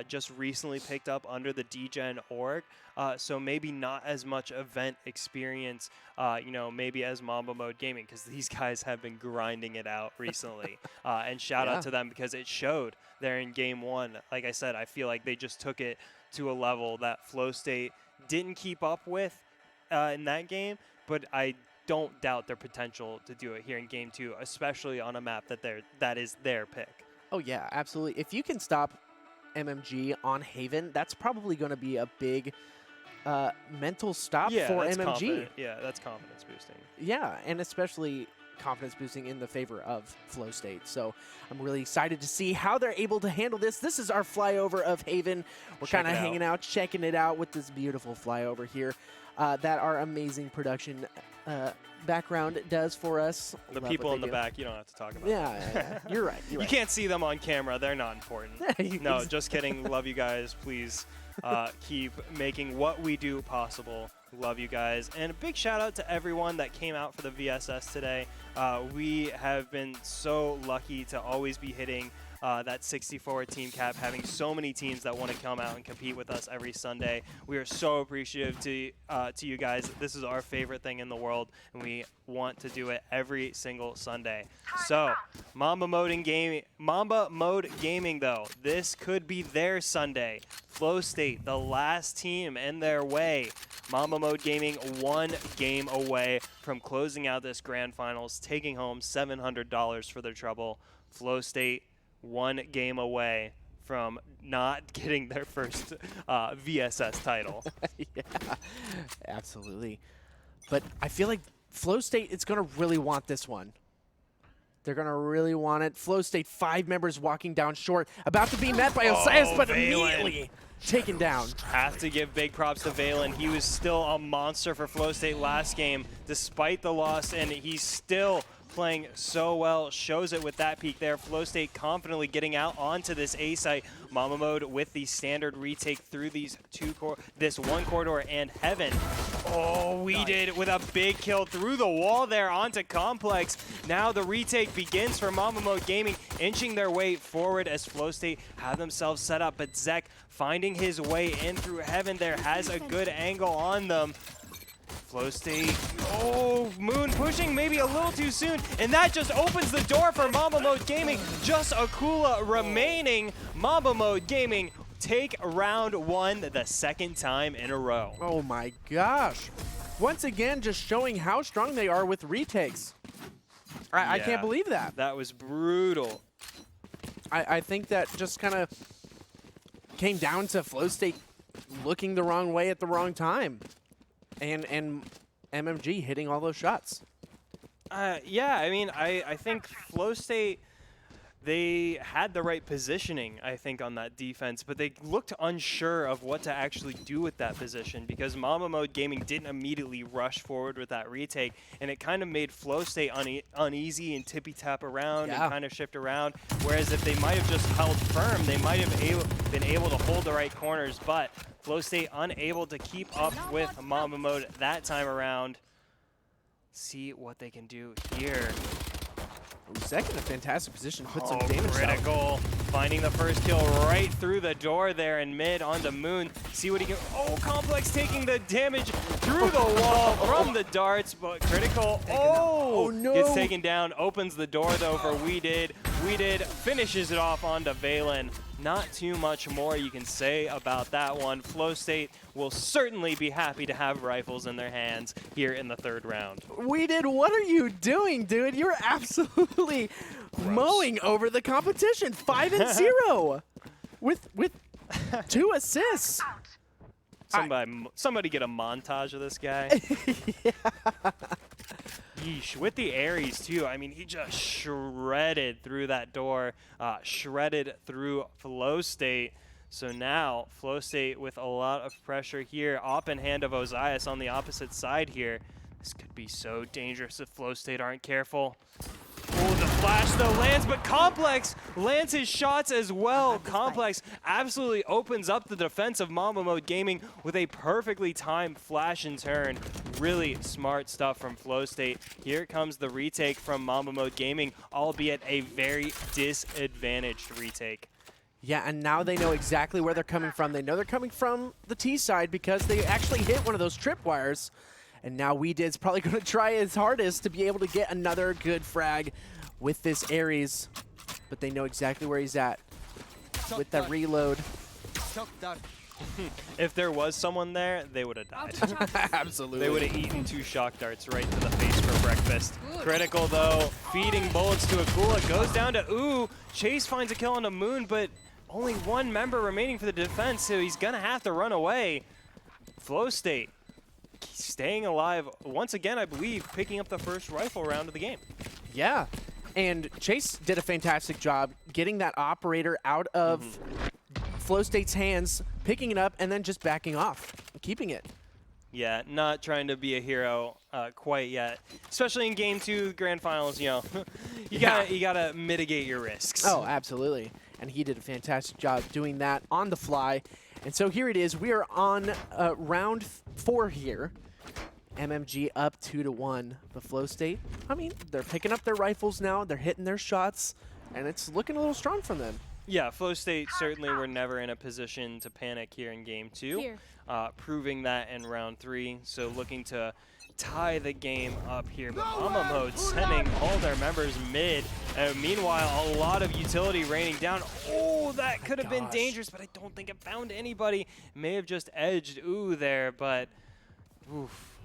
Just recently picked up under the Dgen org. So maybe not as much event experience, maybe as Mamba Mode Gaming, because these guys have been grinding it out recently. And shout out to them, because it showed there in game 1. Like I said, I feel like they just took it to a level that Flow State didn't keep up with in that game, but I don't doubt their potential to do it here in game 2, especially on a map that is their pick. Oh yeah, absolutely. If you can stop MMG on Haven, that's probably going to be a big mental stop for MMG. Yeah, that's confidence boosting. Yeah, and especially confidence boosting in the favor of Flow State. So I'm really excited to see how they're able to handle this. This is our flyover of Haven. We're kind of hanging out, checking it out with this beautiful flyover here that our amazing production background does for us. The people in the back, you don't have to talk about. Yeah, you're right. You can't see them on camera. They're not important. No, just kidding. Love you guys. Please keep making what we do possible. Love you guys. And a big shout out to everyone that came out for the VSS today. We have been so lucky to always be hitting that 64 team cap, having so many teams that want to come out and compete with us every Sunday. We are so appreciative to you guys. This is our favorite thing in the world, and we want to do it every single Sunday. So, Mamba Mode Gaming, though, this could be their Sunday. Flow State, the last team in their way. Mamba Mode Gaming 1 game away from closing out this grand finals, taking home $700 for their trouble. Flow State 1 game away from not getting their first VSS title. Yeah, absolutely. But I feel like Flow State is going to really want this one. They're going to really want it. Flow State, 5 members walking down short, about to be met by Osias, but immediately taken down. Have to give big props to Valen. He was still a monster for Flow State last game, despite the loss, and he's still playing so well. Shows it with that peak there. Flow State confidently getting out onto this A site. Mamba Mode with the standard retake through these this one corridor and Heaven. Oh, we did with a big kill through the wall there onto Complex. Now the retake begins for Mamba Mode Gaming, inching their way forward as Flow State have themselves set up. But Zek finding his way in through heaven there has a good angle on them. Flow State, oh, Moon pushing maybe a little too soon, and that just opens the door for Mamba Mode Gaming. Just Akula remaining. Mamba Mode Gaming take round 1 the second time in a row. Oh my gosh. Once again, just showing how strong they are with retakes. I can't believe that. That was brutal. I think that just kind of came down to Flow State looking the wrong way at the wrong time. And MMG hitting all those shots. Yeah, I mean, I think Flow State, they had the right positioning, I think, on that defense, but they looked unsure of what to actually do with that position because Mamba Mode Gaming didn't immediately rush forward with that retake, and it kind of made Flow State uneasy and tippy-tap around and kind of shift around, whereas if they might have just held firm, they might have been able to hold the right corners, but Flow State unable to keep up with Mamba Mode that time around. See what they can do here. Zek in a fantastic position, put some damage critical. out. Finding the first kill right through the door there in mid onto Moon. See what he can. Oh, Complex taking the damage through the wall from the darts, but critical. Oh, no. Gets taken down. Opens the door though for We Did. We Did finishes it off onto Valen. Not too much more you can say about that one. Flow State will certainly be happy to have rifles in their hands here in the third round. We Did, what are you doing, dude? You're absolutely mowing over the competition. 5-0 with 2 assists. Somebody get a montage of this guy. Yeah. Yeesh. With the Ares, too. I mean, he just shredded through that door, shredded through Flow State. So now, Flow State with a lot of pressure here. Op in hand of Ozias on the opposite side here. This could be so dangerous if Flow State aren't careful. Oh, the flash, though, lands, but Complex lands his shots as well. Complex absolutely opens up the defense of Mamba Mode Gaming with a perfectly timed flash and turn. Really smart stuff from Flow State. Here comes the retake from Mamba Mode Gaming, albeit a very disadvantaged retake. Yeah, and now they know exactly where they're coming from. They know they're coming from the T side because they actually hit one of those tripwires. And now We Did's probably going to try his hardest to be able to get another good frag with this Ares. But they know exactly where he's at with that reload. If there was someone there, they would have died. Absolutely. They would have eaten 2 shock darts right to the face for breakfast. Critical, though. Feeding bullets to Akula. Goes down to Ooh. Chase finds a kill on the Moon, but only 1 member remaining for the defense, so he's going to have to run away. Flow State staying alive once again, I believe, picking up the first rifle round of the game. Yeah, and Chase did a fantastic job getting that operator out of Flow State's hands, picking it up, and then just backing off, keeping it. Yeah, not trying to be a hero quite yet, especially in Game 2 Grand Finals. You know, you gotta mitigate your risks. Oh, absolutely, and he did a fantastic job doing that on the fly. And so here it is. We are on round 4 here. MMG up 2-1. The Flow State, I mean, they're picking up their rifles now. They're hitting their shots, and it's looking a little strong from them. Yeah, Flow State certainly were never in a position to panic here in Game 2, proving that in round 3. So looking to tie the game up here. But Mamba Mode sending all their members mid. Meanwhile, a lot of utility raining down. Oh, that could have been dangerous, but I don't think it found anybody. May have just edged Ooh there, but oof.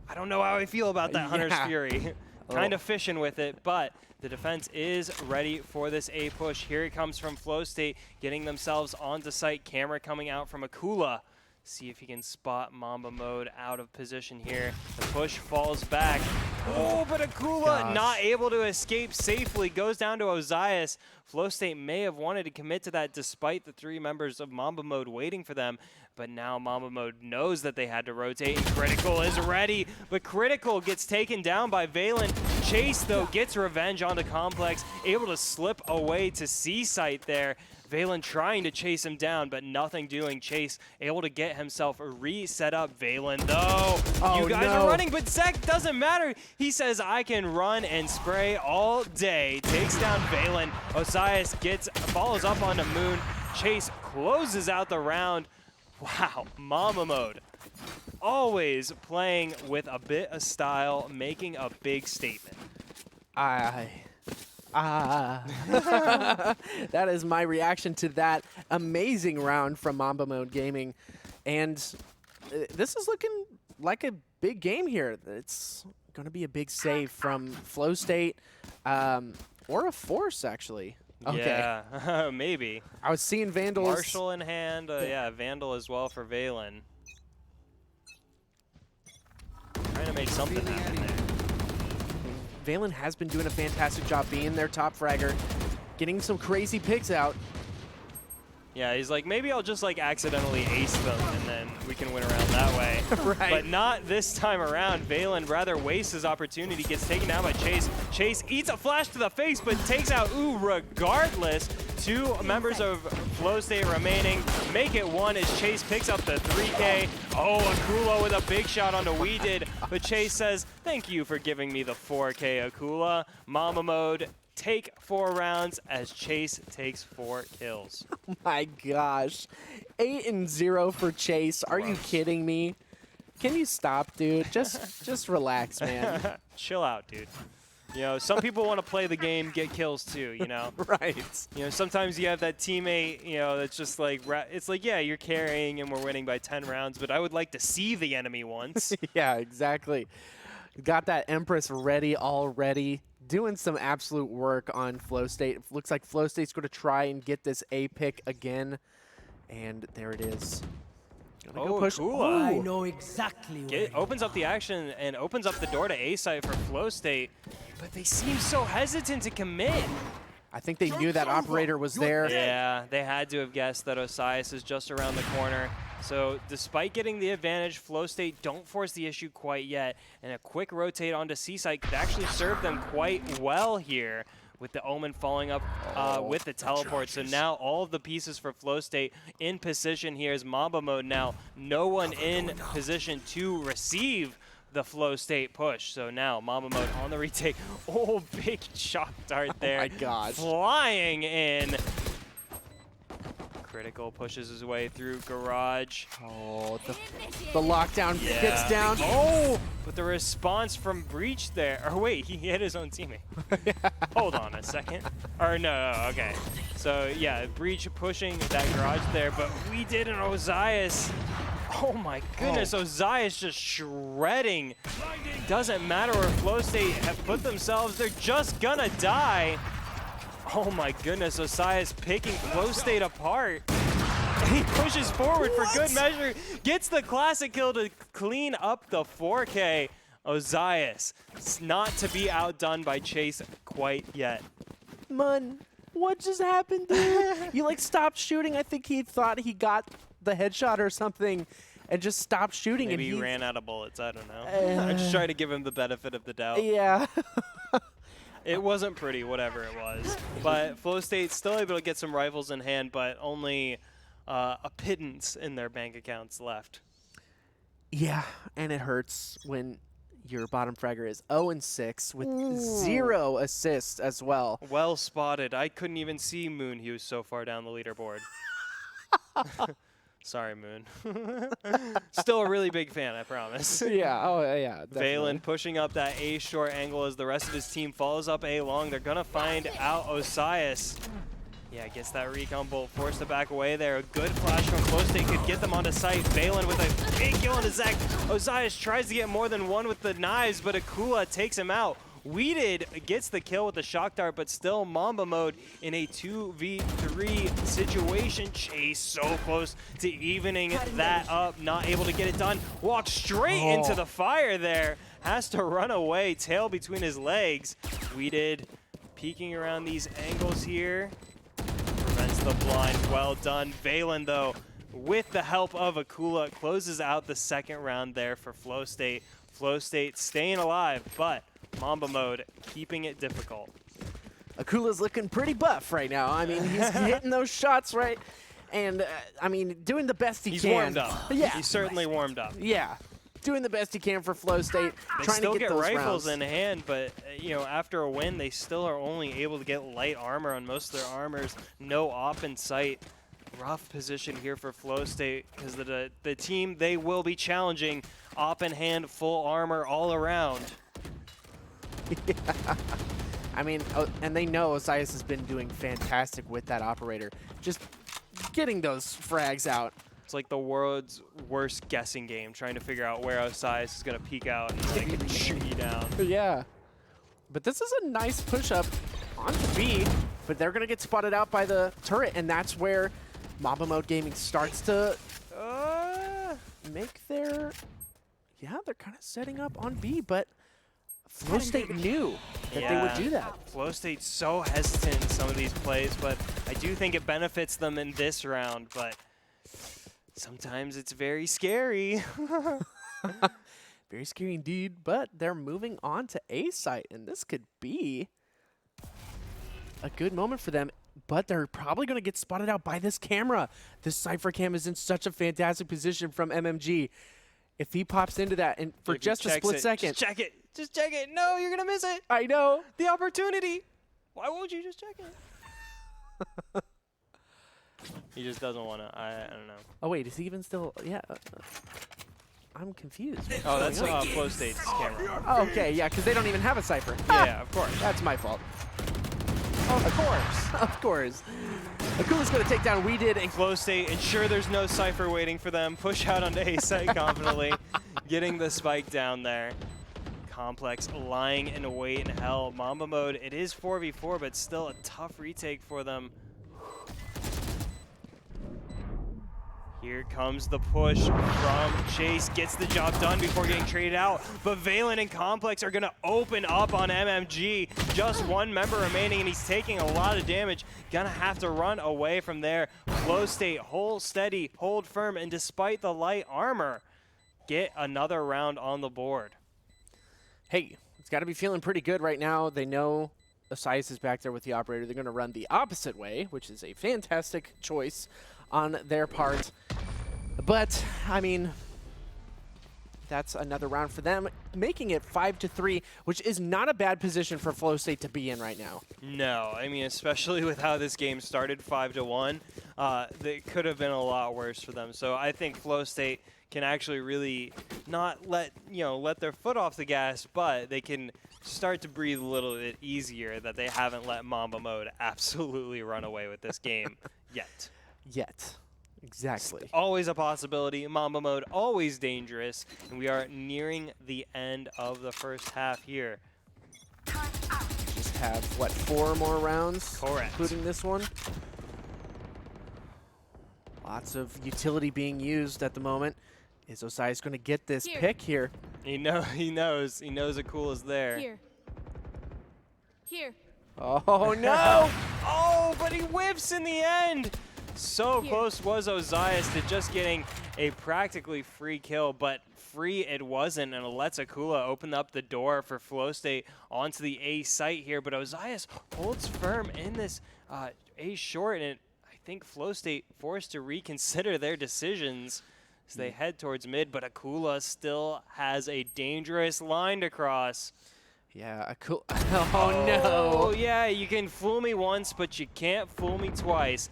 I don't know how I feel about that Hunter's Fury. Kind of fishing with it, but the defense is ready for this A push. Here it comes from Flow State, getting themselves onto site. Camera coming out from Akula. See if he can spot Mamba Mode out of position here. The push falls back. Oh, but Akula not able to escape safely. Goes down to Ozias. Flow State may have wanted to commit to that despite the 3 members of Mamba Mode waiting for them. But now Mamba Mode knows that they had to rotate, and Critical is ready. But Critical gets taken down by Valen. Chase, though, gets revenge on the Complex, able to slip away to C-Site there. Valen trying to chase him down, but nothing doing. Chase able to get himself reset up. Valen, though, you guys are running, but Zach doesn't matter. He says, I can run and spray all day. Takes down Valen. Osias follows up onto Moon. Chase closes out the round. Wow, Mamba mode. Always playing with a bit of style, making a big statement. That is my reaction to that amazing round from Mamba Mode Gaming. And this is looking like a big game here. It's going to be a big save from Flow State or a Force, actually. Okay. Yeah, maybe. I was seeing Vandals. Marshall in hand. Yeah, Vandal as well for Valen. Trying to make something happen there. Valen has been doing a fantastic job being their top fragger, getting some crazy picks out. Yeah, he's like, maybe I'll just like accidentally ace them and then we can win around that way. Right. But not this time around. Valen rather wastes his opportunity, gets taken down by Chase. Chase eats a flash to the face, but takes out Ooh regardless. 2 members of Flow State remaining. Make it 1 as Chase picks up the 3K. Oh, Akula with a big shot onto We Did. But Chase says, thank you for giving me the 4K, Akula. Mamba mode. Take 4 rounds as Chase takes 4 kills. Oh my gosh. 8-0 for Chase. Are you kidding me? Can you stop, dude? Just relax, man. Chill out, dude. You know, some people want to play the game, get kills too, you know? Right. You know, sometimes you have that teammate, you know, that's just like, it's like, yeah, you're carrying and we're winning by 10 rounds, but I would like to see the enemy once. Yeah, exactly. Got that Empress ready already. Doing some absolute work on Flow State. It looks like Flow State's going to try and get this A pick again. And there it is. Gonna go push. Cool. I know exactly where Opens up the action and opens up the door to A site for Flow State, but they seem so hesitant to commit. I think they knew that operator was there. Yeah, they had to have guessed that Osias is just around the corner. So despite getting the advantage, Flow State don't force the issue quite yet, and a quick rotate onto C-Site could actually serve them quite well here, with the Omen falling up with the teleport. So now all of the pieces for Flow State in position here is Mamba mode now. No one in position to receive the Flow State push. So now Mamba mode on the retake. Oh, big shock dart there. Oh my gosh. Flying in. Critical pushes his way through Garage. Oh, the lockdown gets down. Oh, but the response from Breach there. Or wait, he hit his own teammate. Hold on a second. Or no, okay. So yeah, Breach pushing that Garage there, but We Did an Osias. Oh my goodness, Osias just shredding. Doesn't matter where Flow State have put themselves, they're just gonna die. Oh my goodness, Osias picking Flow State apart. He pushes forward for good measure, gets the classic kill to clean up the 4K. Osias, not to be outdone by Chase quite yet. Man, what just happened, dude? You like stopped shooting. I think he thought he got the headshot or something and just stopped shooting. Maybe and he ran out of bullets, I don't know. I'm just trying to give him the benefit of the doubt. Yeah. It wasn't pretty, whatever it was. But Flow State's still able to get some rifles in hand, but only a pittance in their bank accounts left. Yeah, and it hurts when your bottom fragger is 0-6 with 0 assists as well. Well spotted. I couldn't even see Moon. He was so far down the leaderboard. Sorry, Moon. Still a really big fan, I promise. Yeah, oh yeah, definitely. Valen pushing up that A short angle as the rest of his team follows up A long. They're going to find out Osias. Yeah, gets that recon bolt, forced to back away there. A good flash from Flow State could get them onto site. Valen with a big kill on his Zach. Osias tries to get more than one with the knives, but Akula takes him out. Weeded gets the kill with the shock dart, but still Mamba mode in a 2v3 situation. Chase so close to evening that up, not able to get it done. Walks straight into the fire there. Has to run away, tail between his legs. Weeded peeking around these angles here. Prevents the blind, well done. Valen though, with the help of Akula, closes out the second round there for Flow State. Flow State staying alive, but Mamba mode keeping it difficult. Akula's looking pretty buff right now. I mean, he's hitting those shots right, and I mean, doing the best he can. He's warmed up. Yeah, He's certainly warmed up. Yeah, doing the best he can for Flow State. They trying still to get get those rifles rounds in hand, but you know, after a win, they still are only able to get light armor on most of their armors. No op in sight. Rough position here for Flow State because the team they will be challenging, op in hand, full armor all around. Yeah. I mean, and they know Osias has been doing fantastic with that operator, just getting those frags out. It's like the world's worst guessing game, trying to figure out where Osias is going to peek out and like, shoot you down. Yeah. But this is a nice push-up onto B, but they're going to get spotted out by the turret, and that's where Mamba Mode Gaming starts to make their... Yeah, they're kind of setting up on B, but Flow State knew that they would do that. Flow State's so hesitant in some of these plays, but I do think it benefits them in this round, but sometimes it's very scary. Very scary indeed, but they're moving on to A site, and this could be a good moment for them, but they're probably going to get spotted out by this camera. This Cypher cam is in such a fantastic position from MMG. If he pops into that and for just a split second. Just check it. Just check it. No, you're going to miss it. I know. The opportunity. Why won't you just check it? He just doesn't want to. I don't know. Oh, wait. Is he even still? Yeah. I'm confused. Oh, that's Flow State's camera. Oh, okay. Yeah, because they don't even have a Cypher. Yeah, of course. That's my fault. Of course. Of course. Akula's going to take down We Did. And Flow State, ensure there's no Cypher waiting for them. Push out onto A site confidently. Getting the spike down there. Complex lying in wait in hell. Mamba Mode, it is 4v4, but still a tough retake for them. Here comes the push from Chase. Gets the job done before getting traded out. But Valen and Complex are going to open up on MMG. Just one member remaining, and he's taking a lot of damage. Gonna have to run away from there. Flow State, hold steady, hold firm, and despite the light armor, get another round on the board. Hey, it's got to be feeling pretty good right now. They know Osias is back there with the operator. They're going to run the opposite way, which is a fantastic choice on their part. But, I mean, that's another round for them, making it 5-3, which is not a bad position for Flow State to be in right now. No, I mean, especially with how this game started 5-1, it could have been a lot worse for them. So I think Flow State can actually really not let their foot off the gas, but they can start to breathe a little bit easier that they haven't let Mamba Mode absolutely run away with this game yet. Yet. Exactly. It's always a possibility. Mamba Mode, always dangerous. And we are nearing the end of the first half here. Just have, what, 4 more rounds? Correct. Including this one? Lots of utility being used at the moment. Is Osias going to get this pick here? He knows. He knows Akula's there. Here. Oh, no! Oh, but he whiffs in the end. So close was Osias to just getting a practically free kill, but free it wasn't, and it lets Akula open up the door for Flow State onto the A site here, but Osias holds firm in this A short, and I think Flow State forced to reconsider their decisions as they head towards mid, but Akula still has a dangerous line to cross. Yeah, Akula. Oh, no. Oh, yeah, you can fool me once, but you can't fool me twice.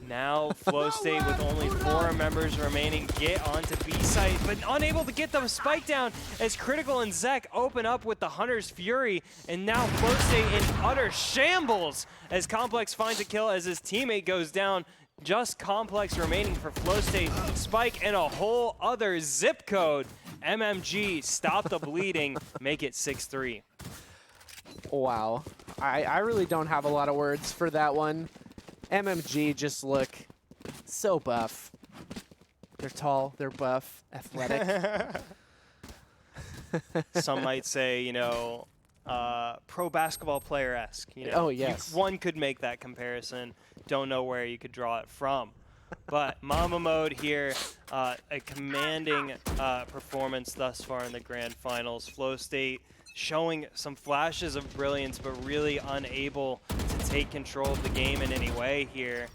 Now Flow State with only 4 members remaining get onto B site, but unable to get the spike down as Critical and Zek open up with the Hunter's Fury, and now Flow State in utter shambles as Complex finds a kill as his teammate goes down. Just Complex remaining for Flow State. Spike and a whole other zip code. MMG, stop the bleeding, make it 6-3. Wow. I really don't have a lot of words for that one. MMG just look so buff. They're tall, they're buff, athletic. Some might say, pro basketball player-esque. Oh, yes. One could make that comparison. Don't know where you could draw it from. But Mamba Mode here, a commanding performance thus far in the grand finals. Flow State showing some flashes of brilliance, but really unable to take control of the game in any way here.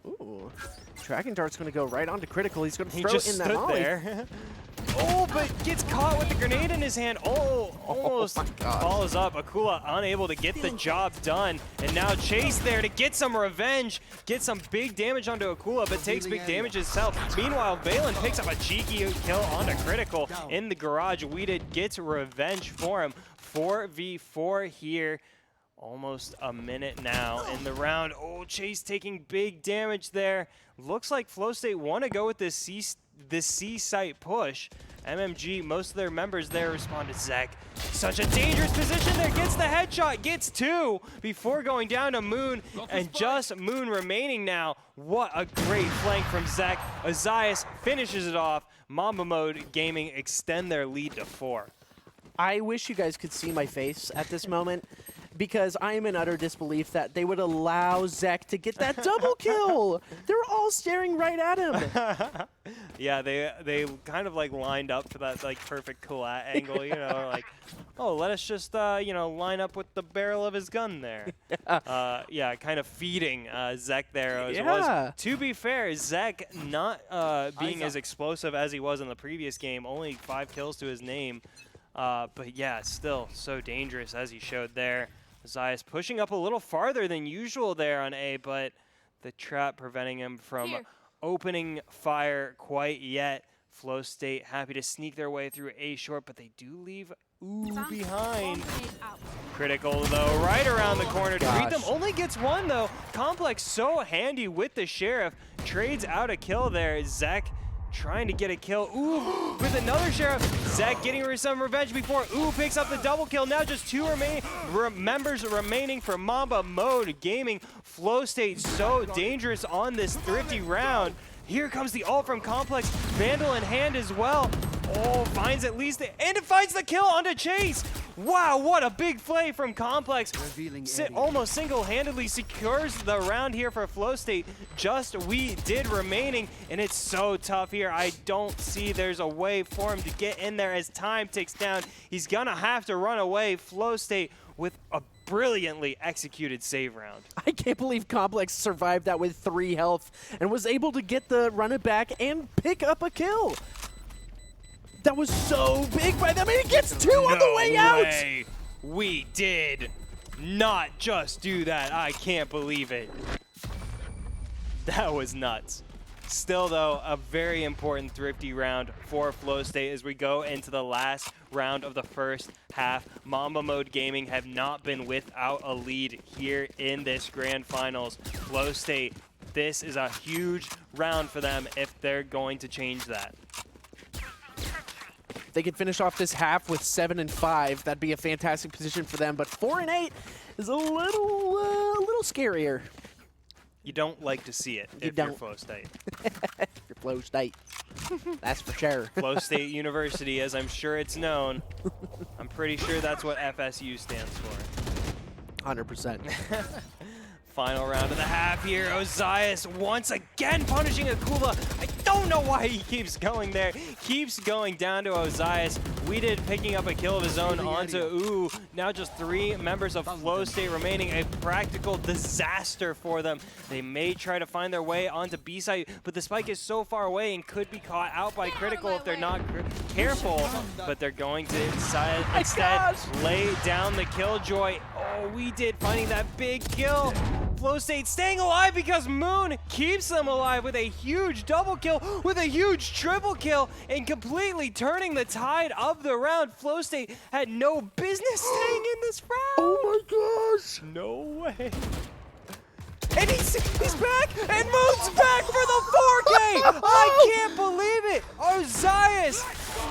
Ooh. Tracking Dart's going to go right onto Critical. He's going to throw just in that stood molly. there. Oh, but gets caught with the grenade in his hand. Oh, almost follows up. Akula unable to get the job done. And now Chase there to get some revenge, get some big damage onto Akula, but takes big damage himself. Meanwhile, Valen picks up a cheeky kill onto Critical in the garage. Weeded gets revenge for him. 4v4 here. Almost a minute now in the round. Oh, Chase taking big damage there. Looks like Flow State want to go with this C site push. MMG, most of their members there respond to Zek. Such a dangerous position there. Gets the headshot, gets two before going down to Moon, and just Moon remaining now. What a great flank from Zek. Ozias finishes it off. Mamba Mode Gaming extend their lead to 4. I wish you guys could see my face at this moment, because I am in utter disbelief that they would allow Zek to get that double kill. They're all staring right at him. Yeah, they kind of like lined up for that like perfect collat angle, you know, like, oh, let us just you know, line up with the barrel of his gun there. Yeah, kind of feeding Zek there as it was. To be fair, Zek not being as explosive as he was in the previous game, only 5 kills to his name. But yeah, still so dangerous as he showed there. Zayas pushing up a little farther than usual there on A, but the trap preventing him from opening fire quite yet. Flow State happy to sneak their way through A short, but they do leave behind. Critical though, right around the corner to greet them. Only gets one though. Complex so handy with the Sheriff. Trades out a kill there. Zek trying to get a kill. Ooh, with another Sheriff. Zek getting some revenge before Ooh picks up the double kill. Now just 2 members remaining for Mamba Mode Gaming. Flow State so dangerous on this thrifty round. Here comes the ult from Complex. Vandal in hand as well. Oh, finds at least and it finds the kill onto Chase. Wow, what a big play from Complex. Almost single-handedly secures the round here for Flow State. Just we did remaining, and it's so tough here. I don't see there's a way for him to get in there as time ticks down. He's gonna have to run away. Flow State with a brilliantly executed save round. I can't believe Complex survived that with 3 health and was able to get the run it back and pick up a kill. That was so big by them, and he gets 2 on the way out! We did not just do that. I can't believe it. That was nuts. Still, though, a very important thrifty round for Flow State as we go into the last round of the first half. Mamba Mode Gaming have not been without a lead here in this grand finals. Flow State, this is a huge round for them if they're going to change that. They could finish off this half with 7 and 5. That'd be a fantastic position for them. But 4 and 8 is a little scarier. You don't like to see it if you're Flow State. You're Flow State. That's for sure. Flow State University, as I'm sure it's known. I'm pretty sure that's what FSU stands for. 100%. Final round of the half here. Ozias once again punishing Akula. I don't know why he keeps going there. Keeps going down to Ozias. Weeded picking up a kill of his own onto Ooh. Now just 3 members of Flow State remaining. A practical disaster for them. They may try to find their way onto B site, but the spike is so far away and could be caught out by Critical if they're not careful. But they're going to instead lay down the Killjoy. Oh, Weeded finding that big kill. Flow State staying alive because Moon keeps them alive with a huge double kill, with a huge triple kill, and completely turning the tide of the round. Flow State had no business staying in this round. Oh my gosh. No way. And he's back, and Moon's back for the 4K! I can't believe it! Ozias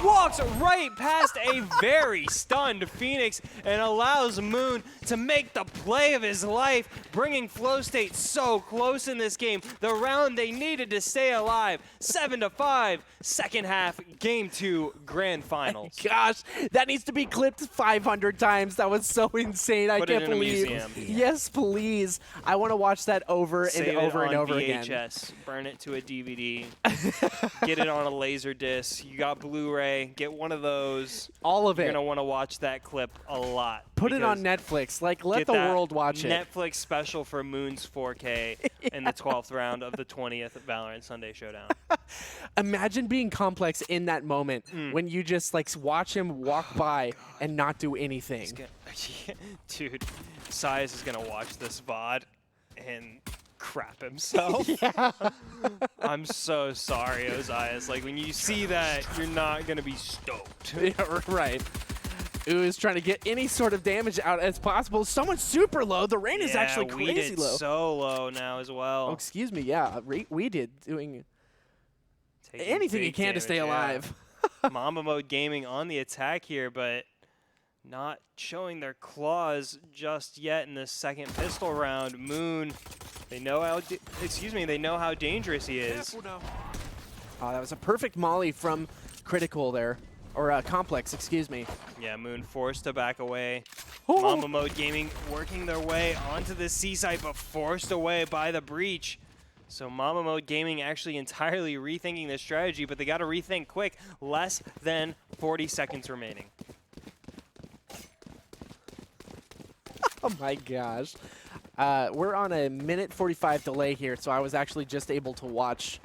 walks right past a very stunned Phoenix and allows Moon to make the play of his life, bringing Flow State so close in this game. The round they needed to stay alive. 7-5, second half, game 2, grand finals. Gosh, that needs to be clipped 500 times. That was so insane. I can't believe. Yes, please. I want to watch that over and over and over again. VHS, burn it to a DVD, get it on a laser disc. You got Blu-ray, get get one of those, all of it. You're going to want to watch that clip a lot. Put it on Netflix. Like, let get the that world watch it. Netflix special for Moon's 4K in the 12th round of the 20th Valorant Sunday Showdown. Imagine being Complex in that moment when you just like watch him walk by and not do anything. Dude, Sias is going to watch this VOD and crap himself. Yeah. I'm so sorry, Ozias. Like, when you see that, you're not going to be stoked. Yeah, right. Ooh is trying to get any sort of damage out as possible. Someone's super low. The rain is actually crazy low. So low now as well. Oh, excuse me. Yeah, we did doing anything he can to stay alive. Mamba Mode Gaming on the attack here, but not showing their claws just yet in this second pistol round. Moon, they know how dangerous he is. Oh, that was a perfect molly from Critical there, or Complex, excuse me. Yeah, Moon forced to back away. Oh. Mamba Mode Gaming working their way onto the C site, but forced away by the breach. So Mamba Mode Gaming actually entirely rethinking this strategy, but they got to rethink quick. Less than 40 seconds remaining. Oh my gosh. We're on a minute 45 delay here, so I was actually just able to watch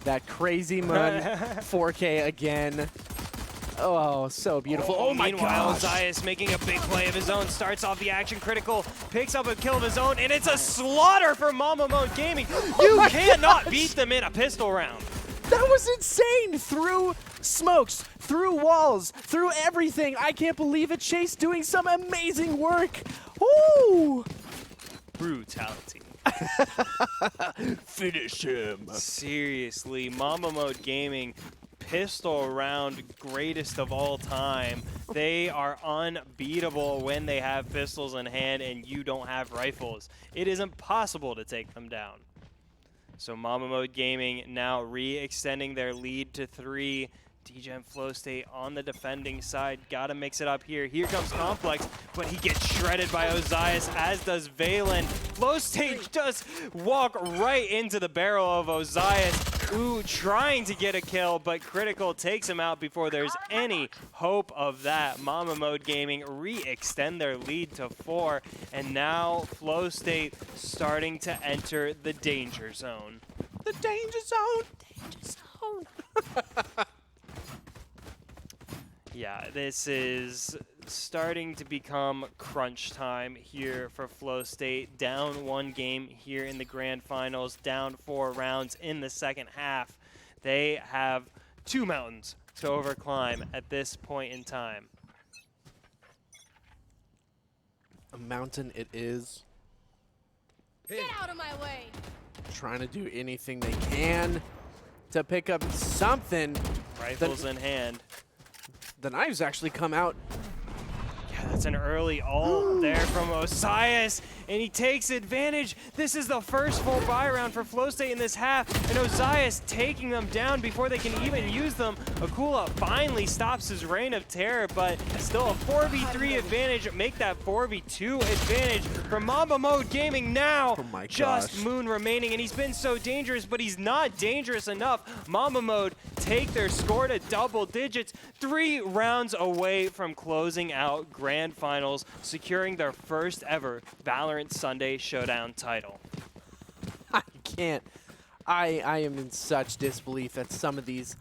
that crazy Moon 4K again. Oh, so beautiful. Oh my meanwhile, gosh. Zias making a big play of his own, starts off the action Critical, picks up a kill of his own, and it's a slaughter for Mamba Mode Gaming. You cannot beat them in a pistol round. That was insane. Through smokes, through walls, through everything. I can't believe it. Chase doing some amazing work. Ooh. Brutality. Finish him. Seriously, Mamba Mode Gaming, pistol round greatest of all time. They are unbeatable when they have pistols in hand and you don't have rifles. It is impossible to take them down. So Mamba Mode Gaming now re-extending their lead to 3. Dgen Flow State on the defending side. Gotta mix it up here. Here comes Complex, but he gets shredded by Ozias, as does Valen. Flow State does walk right into the barrel of Ozias. Ooh, trying to get a kill, but Critical takes him out before there's any hope of that. Mamba Mode Gaming re-extend their lead to 4, and now Flow State starting to enter the danger zone. The danger zone. Danger zone. Yeah, this is starting to become crunch time here for Flow State. Down 1 game here in the grand finals, down 4 rounds in the second half. They have 2 mountains to overclimb at this point in time. A mountain it is. Get out of my way! Trying to do anything they can to pick up something. Rifles in hand. The knives actually come out. Yeah, that's an early ult there from Ozias, and he takes advantage. This is the first full buy round for Flow State in this half, and Ozias taking them down before they can even use them. Akula finally stops his reign of terror, but still a 4v3 advantage. Make that 4v2 advantage for Mamba Mode Gaming now. Oh my just gosh. Moon remaining, and he's been so dangerous, but he's not dangerous enough. Mamba Mode take their score to double digits, 3 rounds away from closing out grand finals, securing their first ever Valorant Sunday Showdown title. I can't. I am in such disbelief at some of these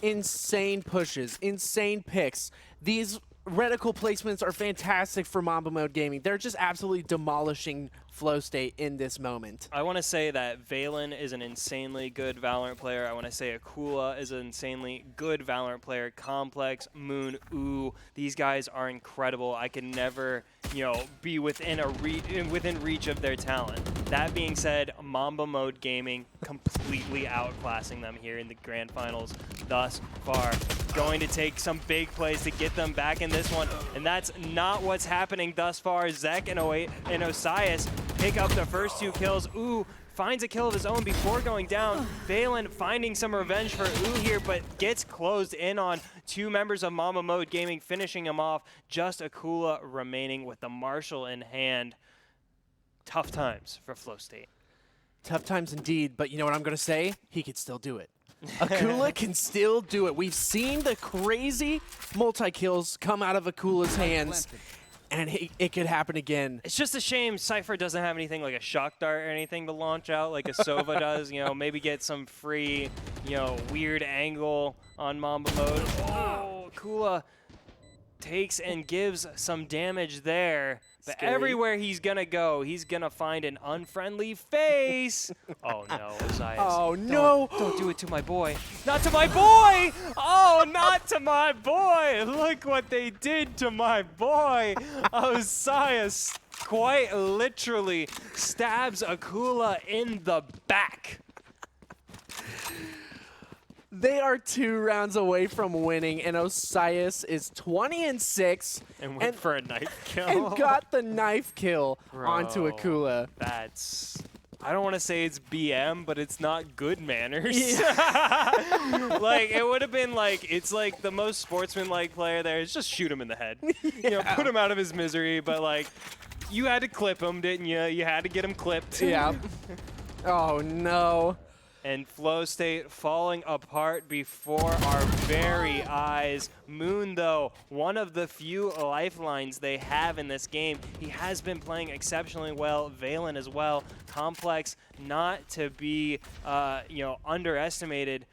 insane pushes, insane picks. These reticle placements are fantastic for Mamba Mode Gaming. They're just absolutely demolishing Flow State in this moment. I want to say that Valen is an insanely good Valorant player. I want to say Akula is an insanely good Valorant player. Complex, Moon, Ooh, these guys are incredible. I can never, be within reach of their talent. That being said, Mamba Mode Gaming completely outclassing them here in the grand finals thus far. Going to take some big plays to get them back in this one, and that's not what's happening thus far. Zek and Osias pick up the first 2 kills. Ooh finds a kill of his own before going down. Valen finding some revenge for Ooh here, but gets closed in on 2 members of Mamba Mode Gaming, finishing him off. Just Akula remaining with the Marshall in hand. Tough times for Flow State. Tough times indeed, but you know what I'm going to say? He could still do it. Akula can still do it. We've seen the crazy multi-kills come out of Akula's hands, and it could happen again. It's just a shame Cypher doesn't have anything like a shock dart or anything to launch out like a Sova does. You know, maybe get some free, you know, weird angle on Mamba mode. Oh, Akula takes and gives some damage there. But Scary. everywhere he's gonna go, he's gonna find an unfriendly face. Oh no, Osias. Oh no! Don't do it to my boy. Not to my boy! Oh, not to my boy! Look what they did to my boy. Osias quite literally stabs Akula in the back. They are 2 rounds away from winning, and Osias is 20-6 And went for a knife kill. and got the knife kill Bro, onto Akula. That's... I don't want to say it's BM, but it's not good manners. Like, it would have been like, it's like the most sportsman-like player there is just shoot him in the head. You know, put him out of his misery, but like, you had to clip him, didn't you? You had to get him clipped. Yeah. Oh no. And Flow State falling apart before our very eyes. Moon, though, one of the few lifelines they have in this game. He has been playing exceptionally well. Valen as well. Complex, not to be, you know, underestimated,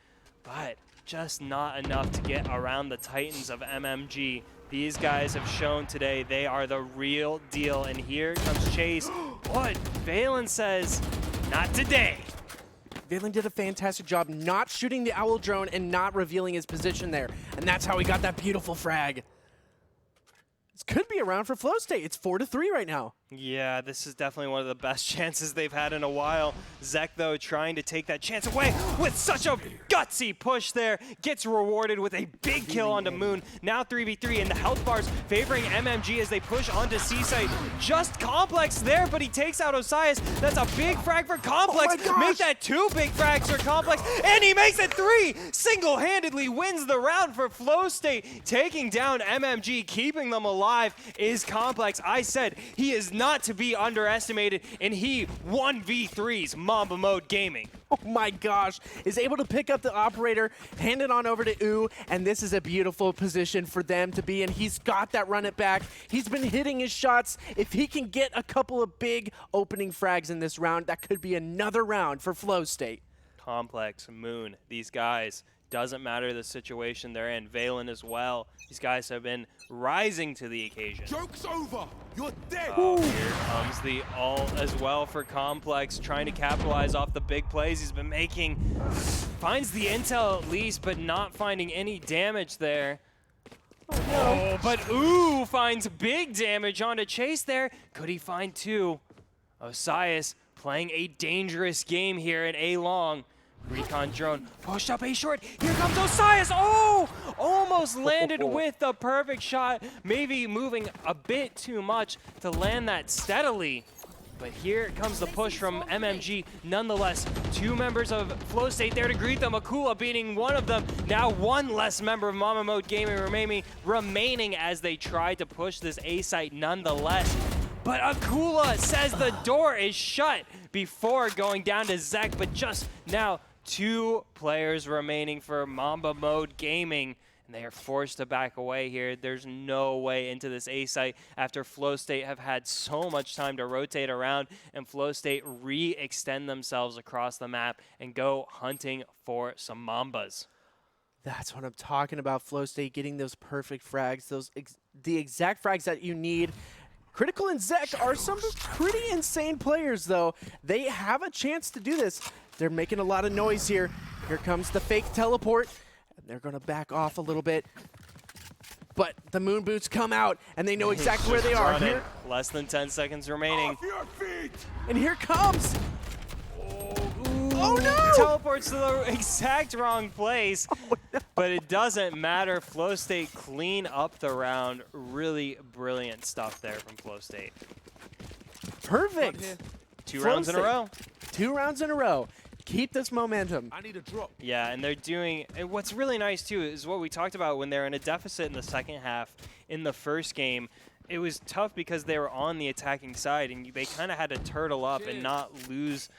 but just not enough to get around the Titans of MMG. These guys have shown today they are the real deal. And here comes Chase. What? Valen says, not today. Valen did a fantastic job not shooting the Owl drone and not revealing his position there. And that's how he got that beautiful frag. This could be a round for Flow State. It's 4-3 right now. Yeah, this is definitely one of the best chances they've had in a while. Zek, though, trying to take that chance away with such a gutsy push there. Gets rewarded with a big kill onto Moon. Now 3v3, and the health bars favoring MMG as they push onto C-Site. Just Complex there, but he takes out Osias. That's a big frag for Complex. Oh Make that 2 big frags for Complex, and he makes it 3! Single-handedly wins the round for Flow State. Taking down MMG, keeping them alive is Complex. I said he is not to be underestimated, and he 1v3s Mamba Mode Gaming. Oh my gosh. Is able to pick up the operator, hand it on over to Oo, and this is a beautiful position for them to be in. He's got that run it back. He's been hitting his shots. If he can get a couple of big opening frags in this round, that could be another round for Flow State. Complex, Moon, these guys, doesn't matter the situation they're in. Valen as well. These guys have been rising to the occasion. Joke's over. You're dead. Oh, here comes the ult as well for Complex, trying to capitalize off the big plays he's been making. Finds the intel at least, but not finding any damage there. Oh, but Ooh finds big damage onto Chase there. Could he find 2? Osias playing a dangerous game here in A long. Recon drone pushed up A short. Here comes Osias. Oh, almost landed with the perfect shot. Maybe moving a bit too much to land that steadily. But here comes the push from MMG. Nonetheless, 2 members of Flow State there to greet them. Akula beating one of them. Now 1 less member of Mamba Mode Gaming remaining as they try to push this A site nonetheless. But Akula says the door is shut before going down to Zek, but just now 2 players remaining for Mamba Mode Gaming, and they are forced to back away here. There's no way into this A site after Flow State have had so much time to rotate around, and Flow State re-extend themselves across the map and go hunting for some Mambas. That's what I'm talking about, Flow State getting those perfect frags, the exact frags that you need. Critical and Zek are some pretty insane players, though. They have a chance to do this. They're making a lot of noise here. Here comes the fake teleport, and they're going to back off a little bit. But the moon boots come out, and they know exactly where they are. Here, less than 10 seconds remaining. Off your feet. and here comes. Oh no! Teleports to the exact wrong place, but it doesn't matter. Flow State clean up the round. Really brilliant stuff there from Flow State. Perfect. 2 Flow rounds in a State. row. 2 rounds in a row. Keep this momentum. I need a drop. Yeah, and they're doing, and what's really nice too is what we talked about when they're in a deficit in the second half. In the first game, it was tough because they were on the attacking side and they kind of had to turtle up and not lose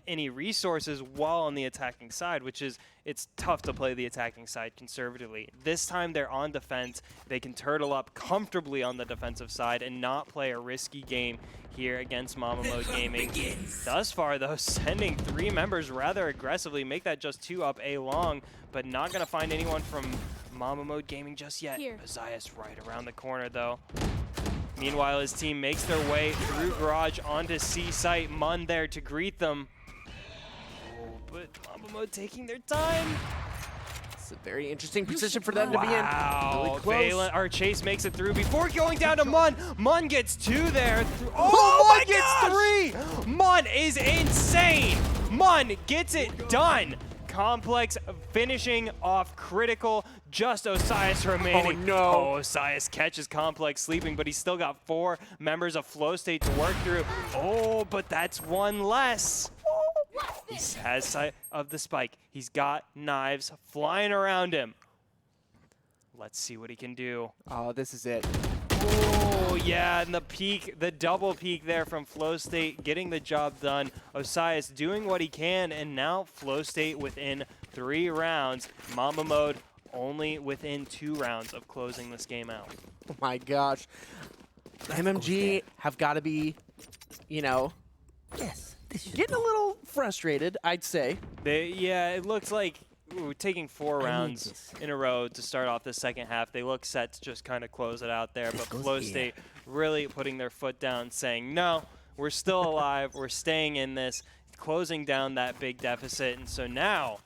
any resources while on the attacking side, which is, it's tough to play the attacking side conservatively. This time they're on defense. They can turtle up comfortably on the defensive side and not play a risky game here against Mamba Mode Gaming. Thus far, though, sending 3 members rather aggressively, make that just 2 up A long, but not going to find anyone from Mamba Mode Gaming just yet. Ozias right around the corner, though. Meanwhile, his team makes their way through Garage onto C site. Mun there to greet them. Oh, but Mamba Mode taking their time. It's a very interesting position for them to be in. Wow, really close. Our Chase makes it through before going down to Mun. Mun gets 2 there. Oh, Mun gets 3! Mun is insane! Mun gets it done! Complex finishing off critical, just Ozias remaining. Oh no. Oh, Ozias catches Complex sleeping, but he's still got 4 members of Flow State to work through. Oh, but that's 1 less. He has sight of the spike. He's got knives flying around him. Let's see what he can do. Oh, this is it. Oh, yeah, and the peak, the double peak there from Flow State, getting the job done. Ozias doing what he can, and now Flow State within 3 rounds. Mamba Mode only within 2 rounds of closing this game out. Oh my gosh. MMG have got to be, you know, getting a little frustrated, I'd say. Yeah, it looks like taking 4 rounds in a row to start off the second half. They look set to just kind of close it out there, but Flow State really putting their foot down, saying, no, we're still alive, we're staying in this, closing down that big deficit. And so now,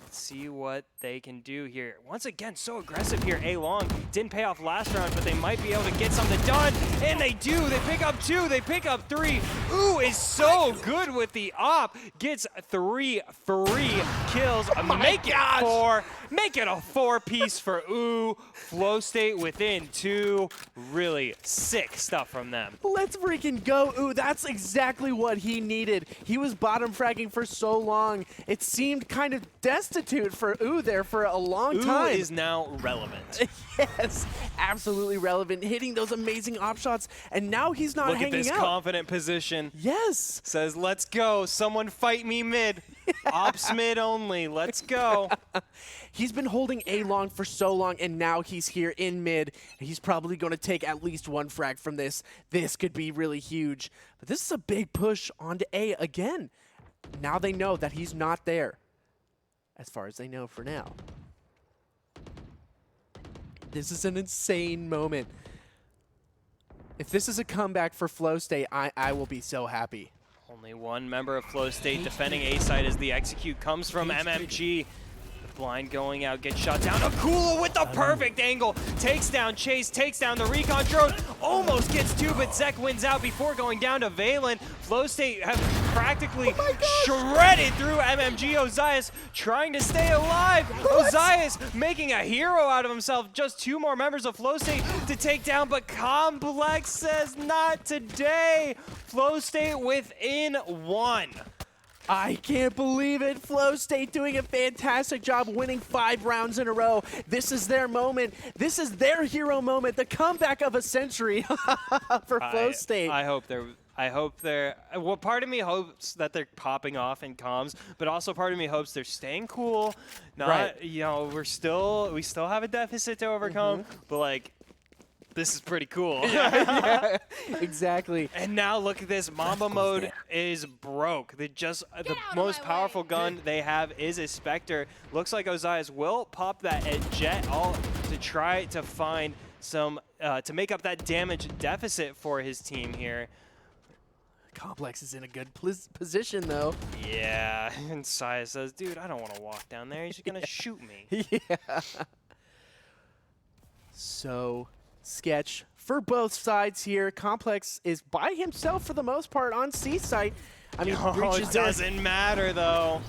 let's see what they can do here. Once again, so aggressive here. A-Long didn't pay off last round, but they might be able to get something done, and they do. They pick up 2, they pick up 3. Ooh is so good with the op. Gets 3 free kills. Make it 4. Make it a 4-piece for Ooh. Flow State within 2. Really sick stuff from them. Let's freaking go, Ooh. That's exactly what he needed. He was bottom fragging for so long. It seemed kind of destitute for Ooh there for a long time. Ooh is now relevant. Yes, absolutely relevant. Hitting those amazing op shots, and now he's not hanging out. Look at this confident position. Yes. Says, let's go. Someone fight me mid. Ops mid only. Let's go. He's been holding A-Long for so long, and now he's here in mid. He's probably going to take at least 1 frag from this. This could be really huge. But this is a big push onto A again. Now they know that he's not there, as far as they know for now. This is an insane moment. If this is a comeback for Flow State, I will be so happy. Only 1 member of Flow State defending A side as the execute comes from MMG. The blind going out, gets shot down. Akula with the perfect angle. Takes down Chase, takes down the recon drone. Almost gets 2, but Zek wins out before going down to Valen. Flow State have practically shredded through MMG. Ozias trying to stay alive. Ozias making a hero out of himself. Just 2 more members of Flow State to take down, but Complex says not today. Flow State within 1. I can't believe it. Flow State doing a fantastic job winning 5 rounds in a row. This is their moment. This is their hero moment. The comeback of a century for Flow State. I hope they're, well, part of me hopes that they're popping off in comms, but also part of me hopes they're staying cool. Not, you know, we still have a deficit to overcome, but like, this is pretty cool. Yeah, exactly. And now look at this. Mamba Mode is broke. The most powerful gun they have is a Spectre. Looks like Ozias will pop that Jet all to try to find some, to make up that damage deficit for his team here. Complex is in a good position, though. Yeah, and Saya says, dude, I don't want to walk down there. He's just going to shoot me. Yeah. So, sketch for both sides here. Complex is by himself for the most part on C site. I mean, it doesn't matter, though.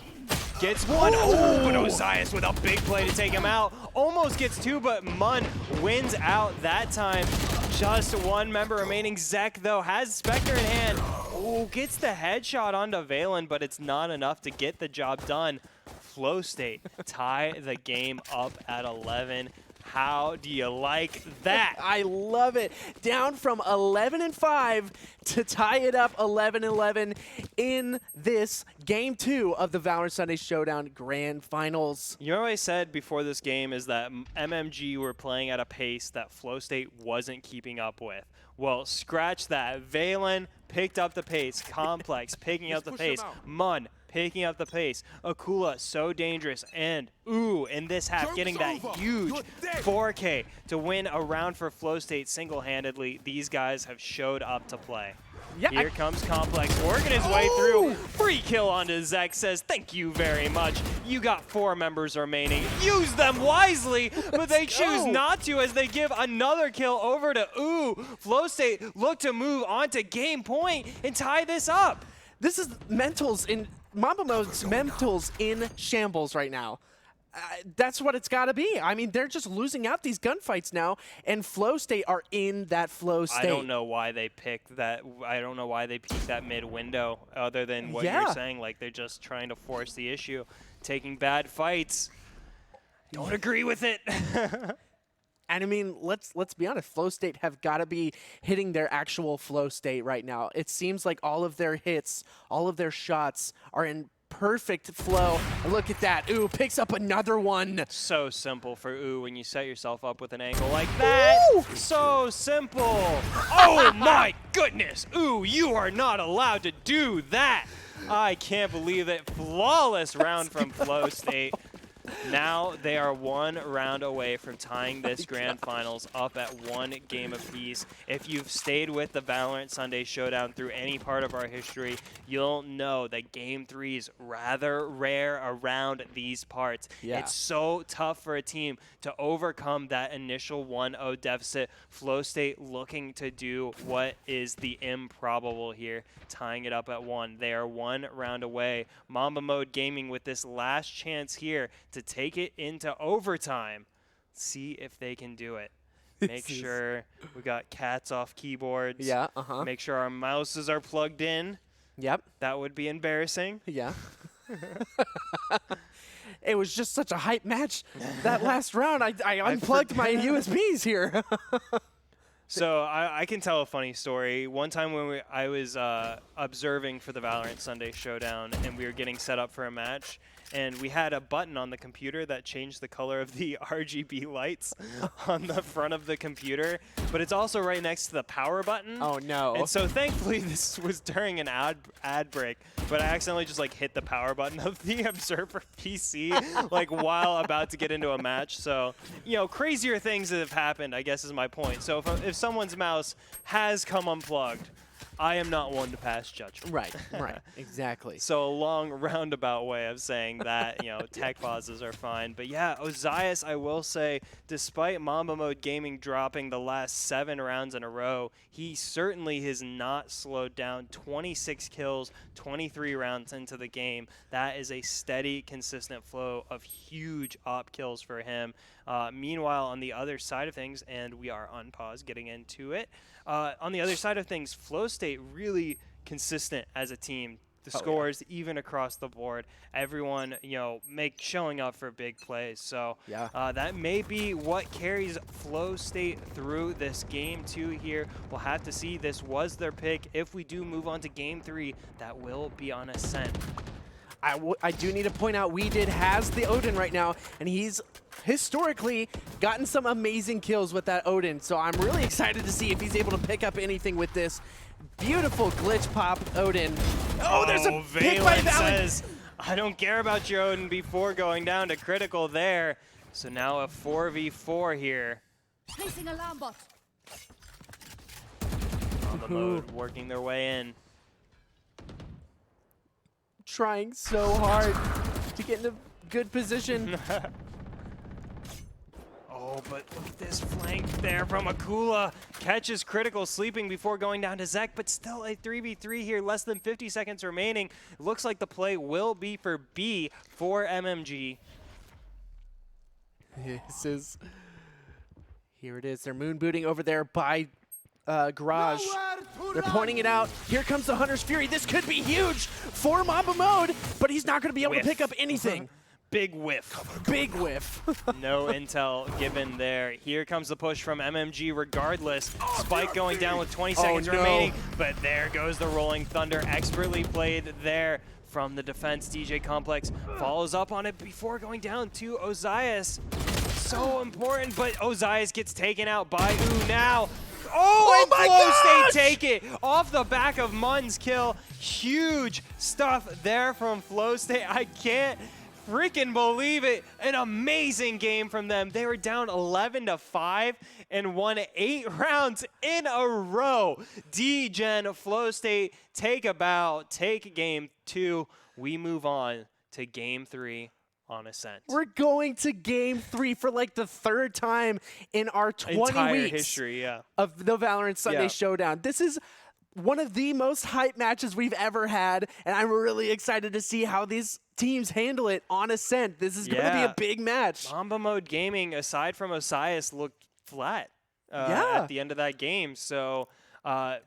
Gets 1. Oh, but Ozias with a big play to take him out. Almost gets 2, but Mun wins out that time. Just 1 member remaining. Zek, though, has Spectre in hand. Oh, gets the headshot onto Valen, but it's not enough to get the job done. Flow State tie the game up at 11. How do you like that? I love it. Down from 11-5 to tie it up 11-11 in this Game 2 of the Valorant Sunday Showdown Grand Finals. You know what I said before this game is that MMG were playing at a pace that Flow State wasn't keeping up with. Well, scratch that. Valen picked up the pace. Complex picking up the pace. Mun picking up the pace. Akula, so dangerous. And Ooh, in this half, getting that huge 4K to win a round for Flow State single-handedly. These guys have showed up to play. Yeah, Here comes Complex, working his way through. Free kill onto Zek, says, thank you very much. You got 4 members remaining. Use them wisely, but they choose not to as they give another kill over to Ooh. Flow State look to move on to game point and tie this up. This is mentals in Mamba mode's mentals in shambles right now. That's what it's got to be. I mean, they're just losing out these gunfights now, and Flow State are in that flow state. I don't know why they picked that. I don't know why they peeked that mid window, other than what you're saying. Like, they're just trying to force the issue, taking bad fights. Don't agree with it. And I mean, let's be honest. Flow State have got to be hitting their actual flow state right now. It seems like all of their hits, all of their shots are in perfect flow. Look at that. Ooh, picks up another one. So simple for Ooh when you set yourself up with an angle like that. Ooh. So simple. Oh my goodness. Ooh, you are not allowed to do that. I can't believe it. Flawless round from Flow State. Now they are 1 round away from tying this grand finals up at 1 game apiece. If you've stayed with the Valorant Sunday Showdown through any part of our history, you'll know that game 3 is rather rare around these parts. Yeah. It's so tough for a team to overcome that initial 1-0 deficit. Flow State looking to do what is the improbable here, tying it up at 1. They are 1 round away. Mamba Mode Gaming with this last chance here to take it into overtime. See if they can do it. Make sure we got cats off keyboards. Yeah, Make sure our mouses are plugged in. Yep. That would be embarrassing. Yeah. It was just such a hype match that last round. I unplugged my USBs here. So I can tell a funny story. One time when I was observing for the Valorant Sunday Showdown and we were getting set up for a match, and we had a button on the computer that changed the color of the RGB lights on the front of the computer, but it's also right next to the power button. Oh no. And so thankfully this was during an ad break, but I accidentally just like hit the power button of the Observer PC like while about to get into a match. So, you know, crazier things that have happened, I guess is my point. So if someone's mouse has come unplugged, I am not one to pass judgment. Right, exactly. So a long roundabout way of saying that, you know, tech pauses are fine. But yeah, Ozias, I will say, despite Mamba Mode Gaming dropping the last 7 rounds in a row, he certainly has not slowed down. 26 kills, 23 rounds into the game. That is a steady, consistent flow of huge op kills for him. Meanwhile, on the other side of things, and we are on pause getting into it, on the other side of things, Flow State really consistent as a team. The scores even across the board. Everyone, you know, showing up for big plays. So that may be what carries Flow State through this game 2 here. We'll have to see. This was their pick. If we do move on to game 3, that will be on Ascent. I do need to point out WeDid has the Odin right now, and he's historically gotten some amazing kills with that Odin. So I'm really excited to see if he's able to pick up anything with this beautiful glitch pop Odin. Oh, there's a pick by Valen. Says, I don't care about your Odin before going down to critical there. So now a 4v4 here. Placing alarm bot. On the mode, working their way in. Trying so hard to get in a good position. Oh, but look at this flank there from Akula. Catches critical, sleeping before going down to Zek, but still a 3v3 here, less than 50 seconds remaining. It looks like the play will be for B for MMG. Here it is. They're moon booting over there by Garage. They're pointing it out. Here comes the Hunter's Fury. This could be huge for Mamba Mode, but he's not going to be able to pick up anything. Big whiff. Big whiff. No intel given there. Here comes the push from MMG regardless. Spike going down with 20 seconds remaining, but there goes the Rolling Thunder. Expertly played there from the defense. DJ Complex follows up on it before going down to Ozias. So important, but Ozias gets taken out by now. Oh, and Flow State take it off the back of Mun's kill. Huge stuff there from Flow State. I can't freaking believe it. An amazing game from them. They were down 11-5 and won 8 rounds in a row. Dgen, Flow State take a bow, take game 2. We move on to game 3 on Ascent. We're going to game 3 for like the 3rd time in our 20 Entire weeks history, yeah. of the Valorant Sunday Showdown. This is one of the most hype matches we've ever had, and I'm really excited to see how these teams handle it on Ascent. This is going to be a big match. Mamba Mode Gaming, aside from Osiris, looked flat at the end of that game. So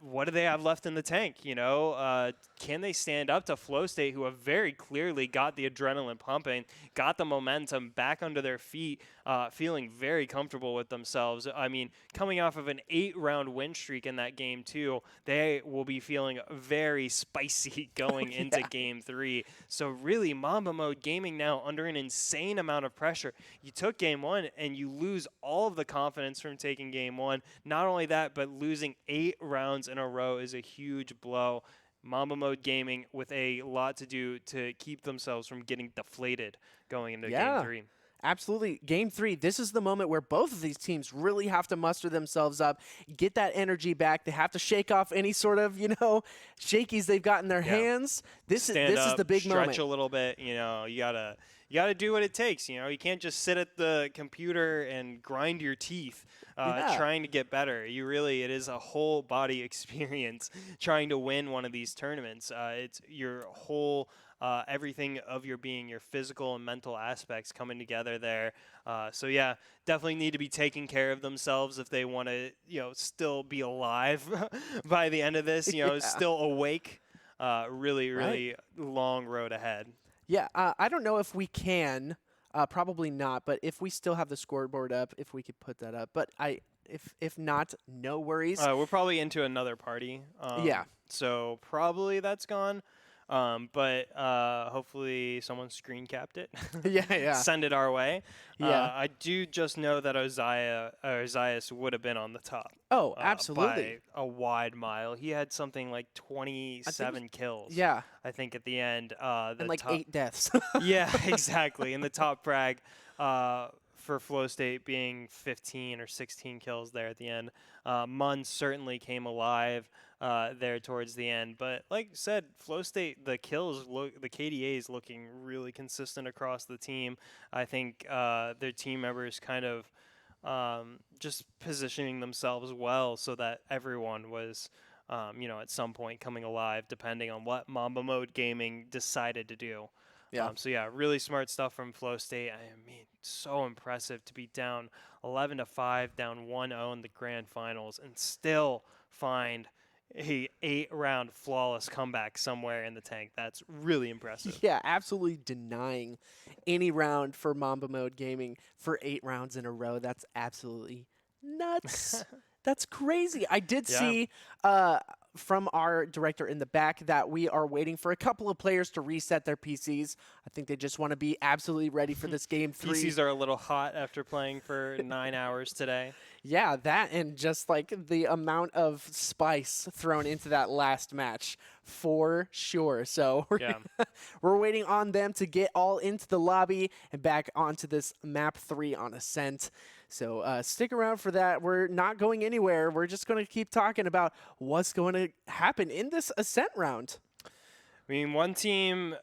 what do they have left in the tank? You know, can they stand up to Flow State, who have very clearly got the adrenaline pumping, got the momentum back under their feet, feeling very comfortable with themselves? I mean, coming off of an 8-round win streak in that game too, they will be feeling very spicy going into game 3. So really, Mamba Mode Gaming now under an insane amount of pressure. You took game 1 and you lose all of the confidence from taking game 1. Not only that, but losing 8 rounds in a row is a huge blow. Mamba Mode Gaming with a lot to do to keep themselves from getting deflated going into game 3. Absolutely. Game 3, this is the moment where both of these teams really have to muster themselves up, get that energy back. They have to shake off any sort of, shakies they've got in their hands. This is the big moment. Stretch a little bit, you gotta do what it takes. You can't just sit at the computer and grind your teeth trying to get better. It is a whole body experience trying to win one of these tournaments. It's your whole everything of your being, your physical and mental aspects coming together there. So yeah, definitely need to be taking care of themselves if they want to, still be alive by the end of this. Still awake. Really long road ahead. Yeah, I don't know if we can, probably not, but if we still have the scoreboard up, if we could put that up. But if not, no worries. We're probably into another party. So probably that's gone. But hopefully someone screen capped it. Send it our way. I do just know that Ozias would have been on the top. Oh, absolutely. By a wide mile. He had something like 27 kills. Yeah. I think at the end. And like 8 deaths. Yeah, exactly. And the top frag for Flow State being 15 or 16 kills there at the end. Mun certainly came alive there towards the end. But like I said, Flow State, the KDA is looking really consistent across the team. I think their team members kind of just positioning themselves well so that everyone was, at some point coming alive, depending on what Mamba Mode Gaming decided to do. So yeah, really smart stuff from Flow State. I mean, so impressive to be down 11-5, down 1-0 in the grand finals, and still find a 8-round flawless comeback somewhere in the tank. That's really impressive. Yeah, absolutely denying any round for Mamba Mode Gaming for 8 rounds in a row. That's absolutely nuts. That's crazy. I did see from our director in the back that we are waiting for a couple of players to reset their PCs. I think they just want to be absolutely ready for this game 3. PCs are a little hot after playing for 9 hours today. Yeah, that and just like the amount of spice thrown into that last match for sure. So we're waiting on them to get all into the lobby and back onto this map 3 on Ascent. So stick around for that. We're not going anywhere. We're just going to keep talking about what's going to happen in this Ascent round. I mean, one team,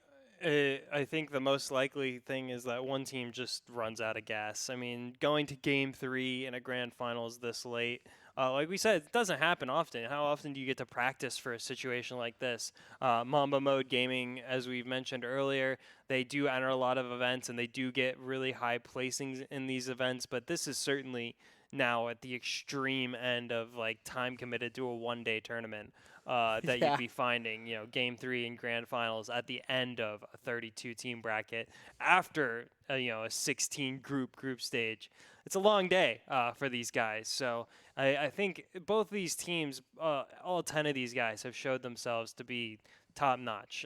I think the most likely thing is that one team just runs out of gas. I mean, going to game 3 in a grand finals this late, like we said, it doesn't happen often. How often do you get to practice for a situation like this? Mamba Mode Gaming, as we've mentioned earlier, they do enter a lot of events and they do get really high placings in these events, but this is certainly now at the extreme end of like time committed to a one-day tournament that Yeah. you'd be finding, game 3 in grand finals at the end of a 32 team bracket after a 16 group stage. It's a long day for these guys. So I think both these teams, all 10 of these guys have showed themselves to be top notch,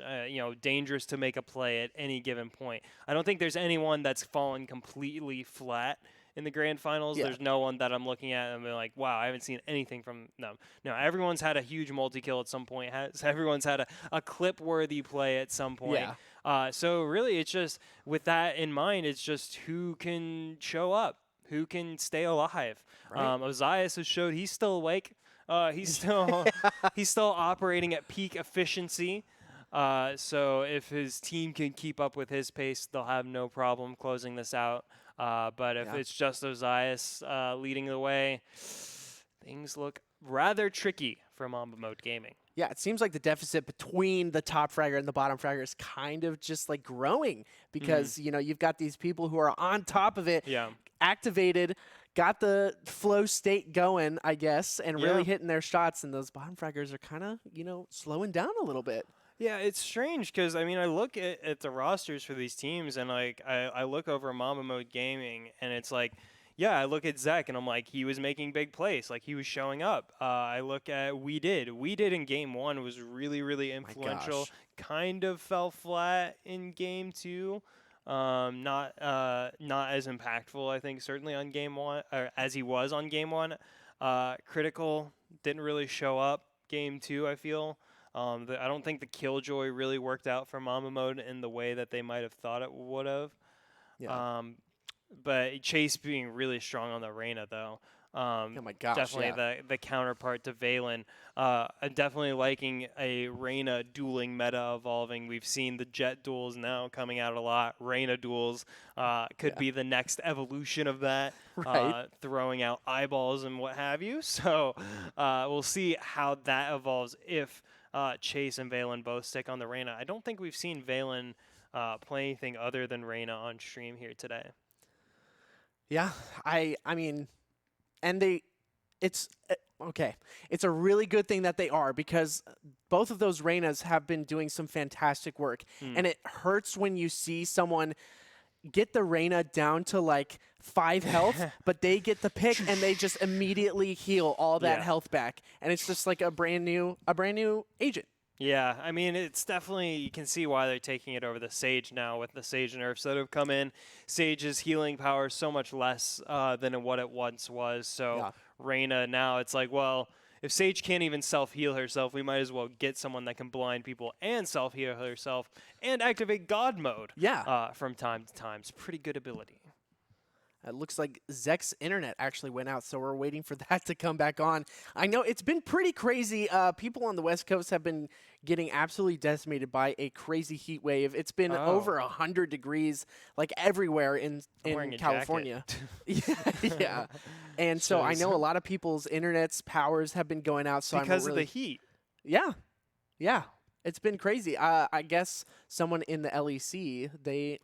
dangerous to make a play at any given point. I don't think there's anyone that's fallen completely flat in the grand finals. Yeah. There's no one that I'm looking at and I'm like, wow, I haven't seen anything from them. No, everyone's had a huge multi-kill at some point. Everyone's had a clip-worthy play at some point. Yeah. So really, it's just, with that in mind, it's just who can show up, who can stay alive. Right. Ozias has showed he's still awake. He's still he's still operating at peak efficiency. So if his team can keep up with his pace, they'll have no problem closing this out. But if it's just Ozias leading the way, things look rather tricky for Mamba Mode Gaming. Yeah, it seems like the deficit between the top fragger and the bottom fragger is kind of just like growing because, you've got these people who are on top of it, activated, got the flow state going, I guess, and really hitting their shots. And those bottom fraggers are kind of, slowing down a little bit. Yeah, it's strange because, I look at the rosters for these teams and, like, I look over Mamba Mode Gaming and it's like, yeah, I look at Zek and I'm like, he was making big plays. Like, he was showing up. I look at We Did in game 1 was really, really influential. Kind of fell flat in game 2. Not as impactful, I think, certainly on game 1, or as he was on game 1. Critical didn't really show up game 2, I feel. I don't think the Killjoy really worked out for Mamba Mode in the way that they might have thought it would have. Yeah. But Chase being really strong on the Reyna, though. Oh my gosh, definitely the counterpart to Valen. I'm definitely liking a Reyna dueling meta evolving. We've seen the Jet duels now coming out a lot. Reyna duels could be the next evolution of that, Right. throwing out eyeballs and what have you. So we'll see how that evolves if Chase and Valen both stick on the Reyna. I don't think we've seen Valen play anything other than Reyna on stream here today. Yeah, I mean, and it's okay. It's a really good thing that they are because both of those Reynas have been doing some fantastic work, and it hurts when you see someone get the Reyna down to like 5 health, but they get the pick and they just immediately heal all that health back, and it's just like a brand new agent. Yeah, it's definitely, you can see why they're taking it over the Sage now with the Sage nerfs that have come in. Sage's healing power is so much less than what it once was. So Reyna now, it's like, well, if Sage can't even self-heal herself, we might as well get someone that can blind people and self-heal herself and activate God mode from time to time. It's a pretty good ability. It looks like Zek's internet actually went out, so we're waiting for that to come back on. I know it's been pretty crazy. People on the West Coast have been getting absolutely decimated by a crazy heat wave. It's been over 100 degrees, like everywhere in California. Yeah. And so I know a lot of people's internet's powers have been going out. So because of the heat. Yeah. It's been crazy. I guess someone in the LEC,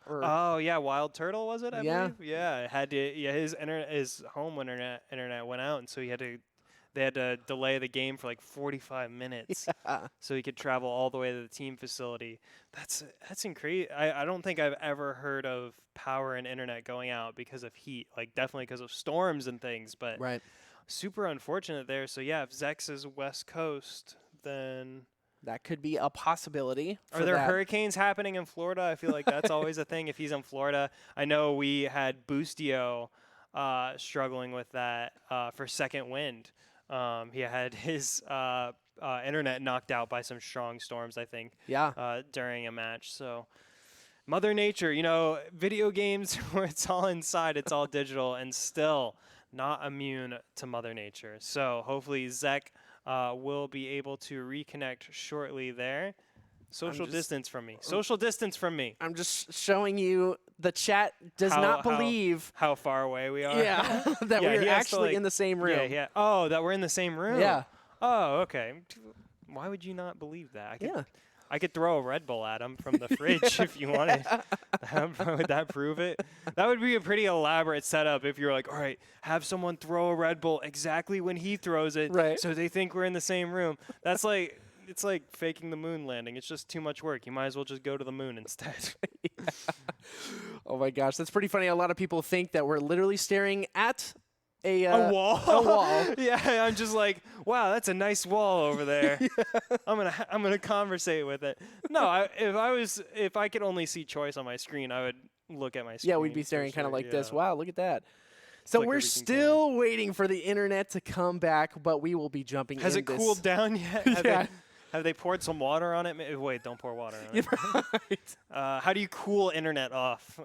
Wild Turtle, was it? I believe? Yeah, it had to. Yeah, his home internet went out, and so they had to delay the game for like 45 minutes, so he could travel all the way to the team facility. That's incredible. I don't think I've ever heard of power and internet going out because of heat. Like definitely because of storms and things, but super unfortunate there. So yeah, if Zex is West Coast, then that could be a possibility. Are there hurricanes happening in Florida? I feel like that's always a thing if he's in Florida. I know we had Boostio struggling with that for second wind. He had his internet knocked out by some strong storms, I think, during a match. So Mother Nature, video games where it's all inside, it's all digital, and still not immune to Mother Nature. So hopefully Zek will be able to reconnect shortly there. Social distance from me. I'm just showing you the chat does not believe how far away we are. Yeah, that we're actually in the same room. Yeah. Oh, that we're in the same room. Yeah. Oh, okay. Why would you not believe that? I could throw a Red Bull at him from the fridge if you wanted. Would that prove it? That would be a pretty elaborate setup if you're like, all right, have someone throw a Red Bull exactly when he throws it, Right. so they think we're in the same room. That's like, it's like faking the moon landing. It's just too much work. You might as well just go to the moon instead. Oh my gosh, that's pretty funny. A lot of people think that we're literally staring at a wall. A wall. Yeah, I'm just like, wow, that's a nice wall over there. I'm gonna conversate with it. No, if I could only see choice on my screen, I would look at my screen. Yeah, we'd be staring kind of like this. Wow, look at that. So Flick we're everything still waiting for the internet to come back, but we will be jumping Has in it this. cooled down yet? Yeah. Have they poured some water on it? Wait, don't pour water on it. Right. How do you cool internet off?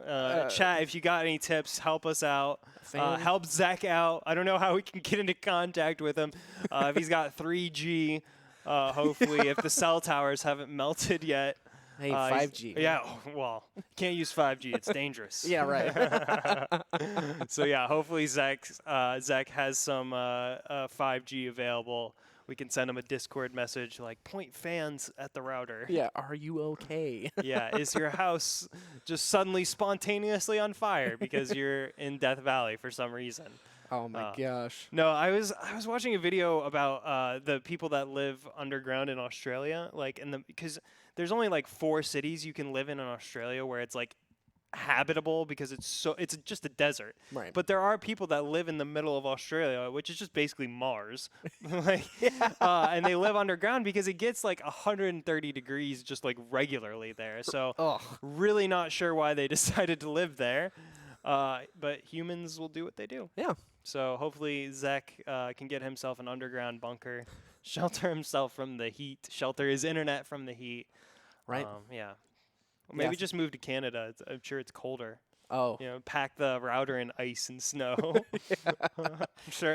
Chat, if you got any tips, help us out. Help Zach out. I don't know how we can get into contact with him. If he's got 3G, hopefully, if the cell towers haven't melted yet. Hey, 5G. Yeah, well, can't use 5G. It's dangerous. Yeah, right. So, yeah, hopefully Zach has some 5G available. We can send him a Discord message like, point fans at the router. Yeah, are you okay? Yeah, is your house just suddenly spontaneously on fire because you're in Death Valley for some reason? Oh my gosh. No, I was watching a video about the people that live underground in Australia, like because there's only like 4 cities you can live in Australia where it's like habitable because it's just a desert. Right. But there are people that live in the middle of Australia, which is just basically Mars. Like, and they live underground because it gets like 130 degrees just like regularly there. So really not sure why they decided to live there. But humans will do what they do. Yeah. So hopefully Zach can get himself an underground bunker, shelter himself from the heat, shelter his internet from the heat. Right. Yeah. Or maybe just move to Canada. I'm sure it's colder. Oh. You know, pack the router in ice and snow.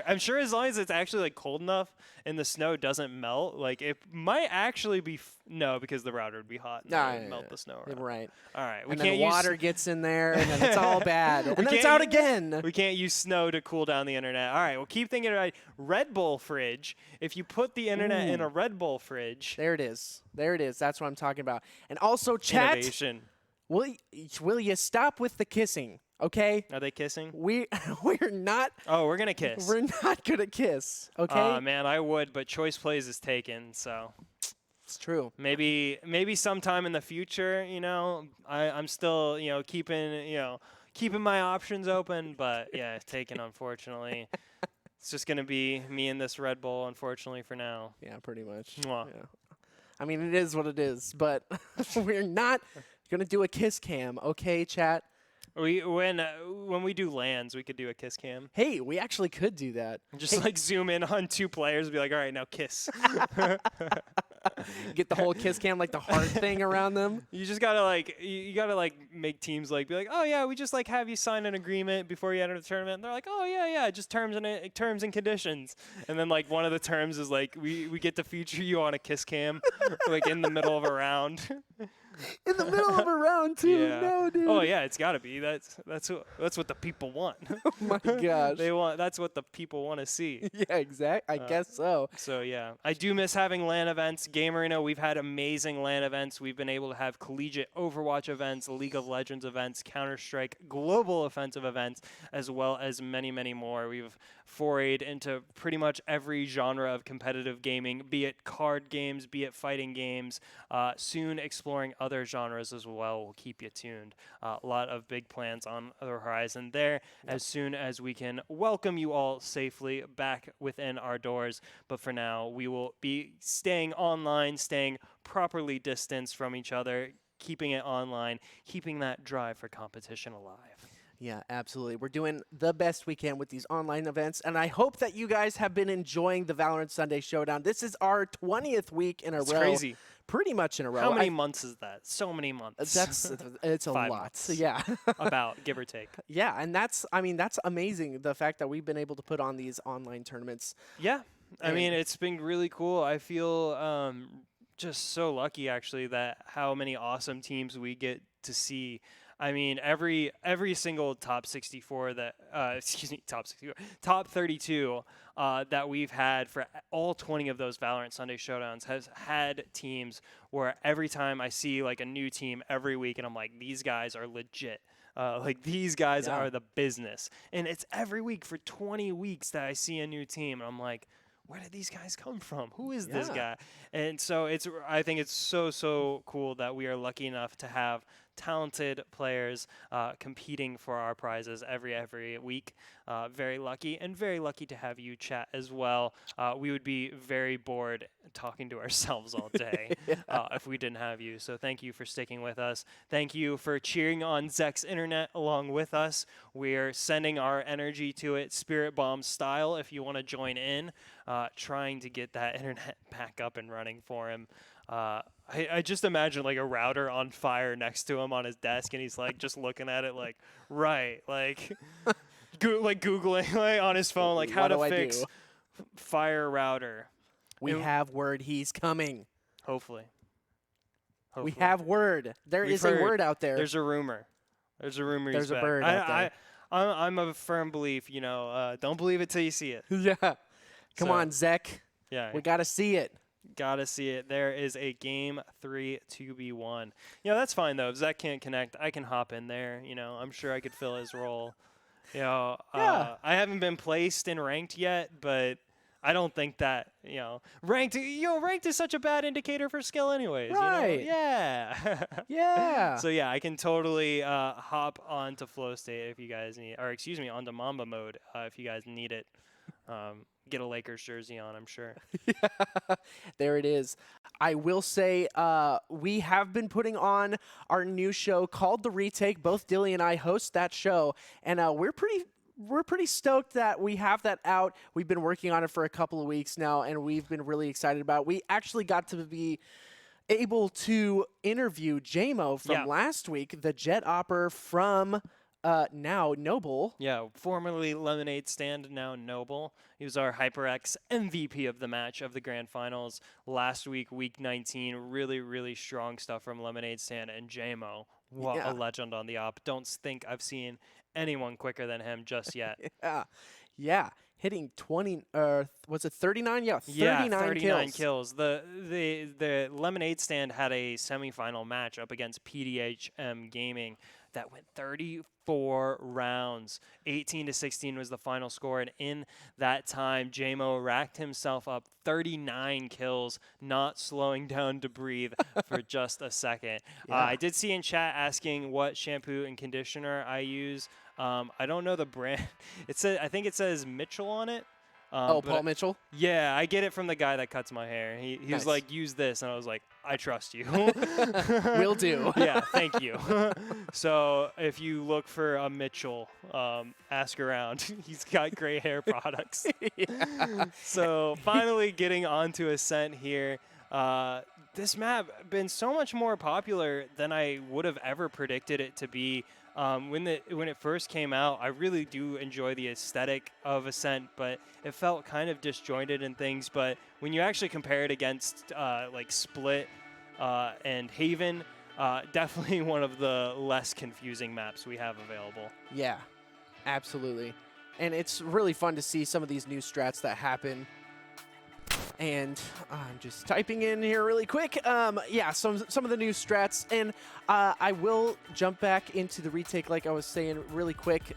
I'm sure as long as it's actually like cold enough and the snow doesn't melt, like it might actually be no, because the router would be hot and it would melt the snow around. Right. All right. And then water gets in there and then it's all bad. And then it's out again. We can't use snow to cool down the internet. All right. Well, keep thinking about Red Bull fridge. If you put the internet in a Red Bull fridge. There it is. There it is. That's what I'm talking about. And also, chat. Innovation. Will you stop with the kissing? Okay. Are they kissing? We're not. Oh, we're gonna kiss. We're not gonna kiss. Okay. Man, I would, but Choice Plays is taken, so. It's true. Maybe sometime in the future, you know, I'm still, you know, keeping my options open, but yeah, taken unfortunately. It's just gonna be me and this Red Bull, unfortunately, for now. Yeah, pretty much. Mwah. Yeah. I mean, it is what it is, but we're not gonna do a kiss cam, okay, chat? When we do lands, we could do a kiss cam. Hey, we actually could do that. Just like zoom in on 2 players and be like, all right, now kiss. Get the whole kiss cam, like the heart thing around them. You just gotta like make teams like be like, oh yeah, we just like have you sign an agreement before you enter the tournament. And they're like, oh yeah, just terms and conditions. And then like one of the terms is like we get to feature you on a kiss cam, like in the middle of a round. In the middle of a round too. Yeah. No, dude. Oh yeah, it's gotta be. That's what the people want. Oh my gosh. That's what the people want to see. Yeah, exactly. I guess so. So yeah, I do miss having LAN events. Game Arena, we've had amazing LAN events. We've been able to have collegiate Overwatch events, League of Legends events, Counter-Strike global offensive events, as well as many, many more. We've forayed into pretty much every genre of competitive gaming, be it card games, be it fighting games, soon exploring other genres as well. We'll keep you tuned. A lot of big plans on the horizon there as soon as we can welcome you all safely back within our doors. But for now, we will be staying online, staying properly distanced from each other, keeping it online, keeping that drive for competition alive. Yeah, absolutely. We're doing the best we can with these online events, and I hope that you guys have been enjoying the Valorant Sunday Showdown. This is our 20th week in a row. It's crazy. Pretty much in a row. How many months is that? So many months. It's a 5 lot. months. Yeah. About, give or take. Yeah, and that's amazing, the fact that we've been able to put on these online tournaments. Yeah. I mean, it's been really cool. I feel just so lucky, actually, that how many awesome teams we get to see. I mean, every single top 64 that excuse me, top 64, top 32 that we've had for all 20 of those Valorant Sunday Showdowns has had teams where every time I see like a new team every week, and I'm like, these guys are legit. Like these guys are the business, and it's every week for 20 weeks that I see a new team, and I'm like, where did these guys come from? Who is this guy? And so I think it's so cool that we are lucky enough to have talented players competing for our prizes every week. Very lucky, and very lucky to have you, chat, as well. We would be very bored talking to ourselves all day if we didn't have you. So thank you for sticking with us. Thank you for cheering on Zek's internet along with us. We're sending our energy to it, Spirit Bomb style, if you want to join in, trying to get that internet back up and running for him. I just imagine like a router on fire next to him on his desk, and he's like just looking at it like, right, like like Googling like on his phone, like how to fix fire router. We have word he's coming. Hopefully. We have word. There is a word out there. There's a rumor. There's a rumor. There's a bird out there. I'm of a firm belief, don't believe it till you see it. Yeah. Come on, Zek. Yeah. We got to see it. Gotta see it. There is a game 3 to be won. That's fine though. If Zek can't connect, I can hop in there. I'm sure I could fill his role. I haven't been placed in ranked yet, but I don't think that ranked is such a bad indicator for skill anyways. Right. Yeah. Yeah. So yeah, I can totally hop onto flow state if you guys need, or excuse me, onto Mamba mode if you guys need it. Get a Lakers jersey on, I'm sure. There it is. I will say we have been putting on our new show called The Retake. Both Dilly and I host that show, and we're pretty stoked that we have that out. We've been working on it for a couple of weeks now, and we've been really excited about it. We actually got to be able to interview JMO from last week, the jet opper from now Noble. Yeah, formerly Lemonade Stand, now Noble. He was our HyperX MVP of the match of the Grand Finals last week, week 19. Really strong stuff from Lemonade Stand and JMO. What a legend on the op. Don't think I've seen anyone quicker than him just yet. Yeah. Hitting 20, was it 39? Yeah, 39 kills. The Lemonade Stand had a semifinal match up against PDHM Gaming that went 34 rounds. 18-16 was the final score, and in that time, JMO racked himself up 39 kills, not slowing down to breathe for just a second. I did see in chat asking what shampoo and conditioner I use. I don't know the brand. I think it says Mitchell on it. Paul Mitchell? Yeah, I get it from the guy that cuts my hair. He was like, use this. And I was like, I trust you. Will do. Yeah, thank you. So if you look for a Mitchell, ask around. He's got gray hair products. So finally getting onto Ascent here. This map been so much more popular than I would have ever predicted it to be. When it first came out, I really do enjoy the aesthetic of Ascent, but it felt kind of disjointed and things. But when you actually compare it against like Split and Haven, definitely one of the less confusing maps we have available. Yeah, absolutely. And it's really fun to see some of these new strats that happen. And I'm just typing in here really quick. Yeah, some of the new strats. And I will jump back into the retake like I was saying really quick.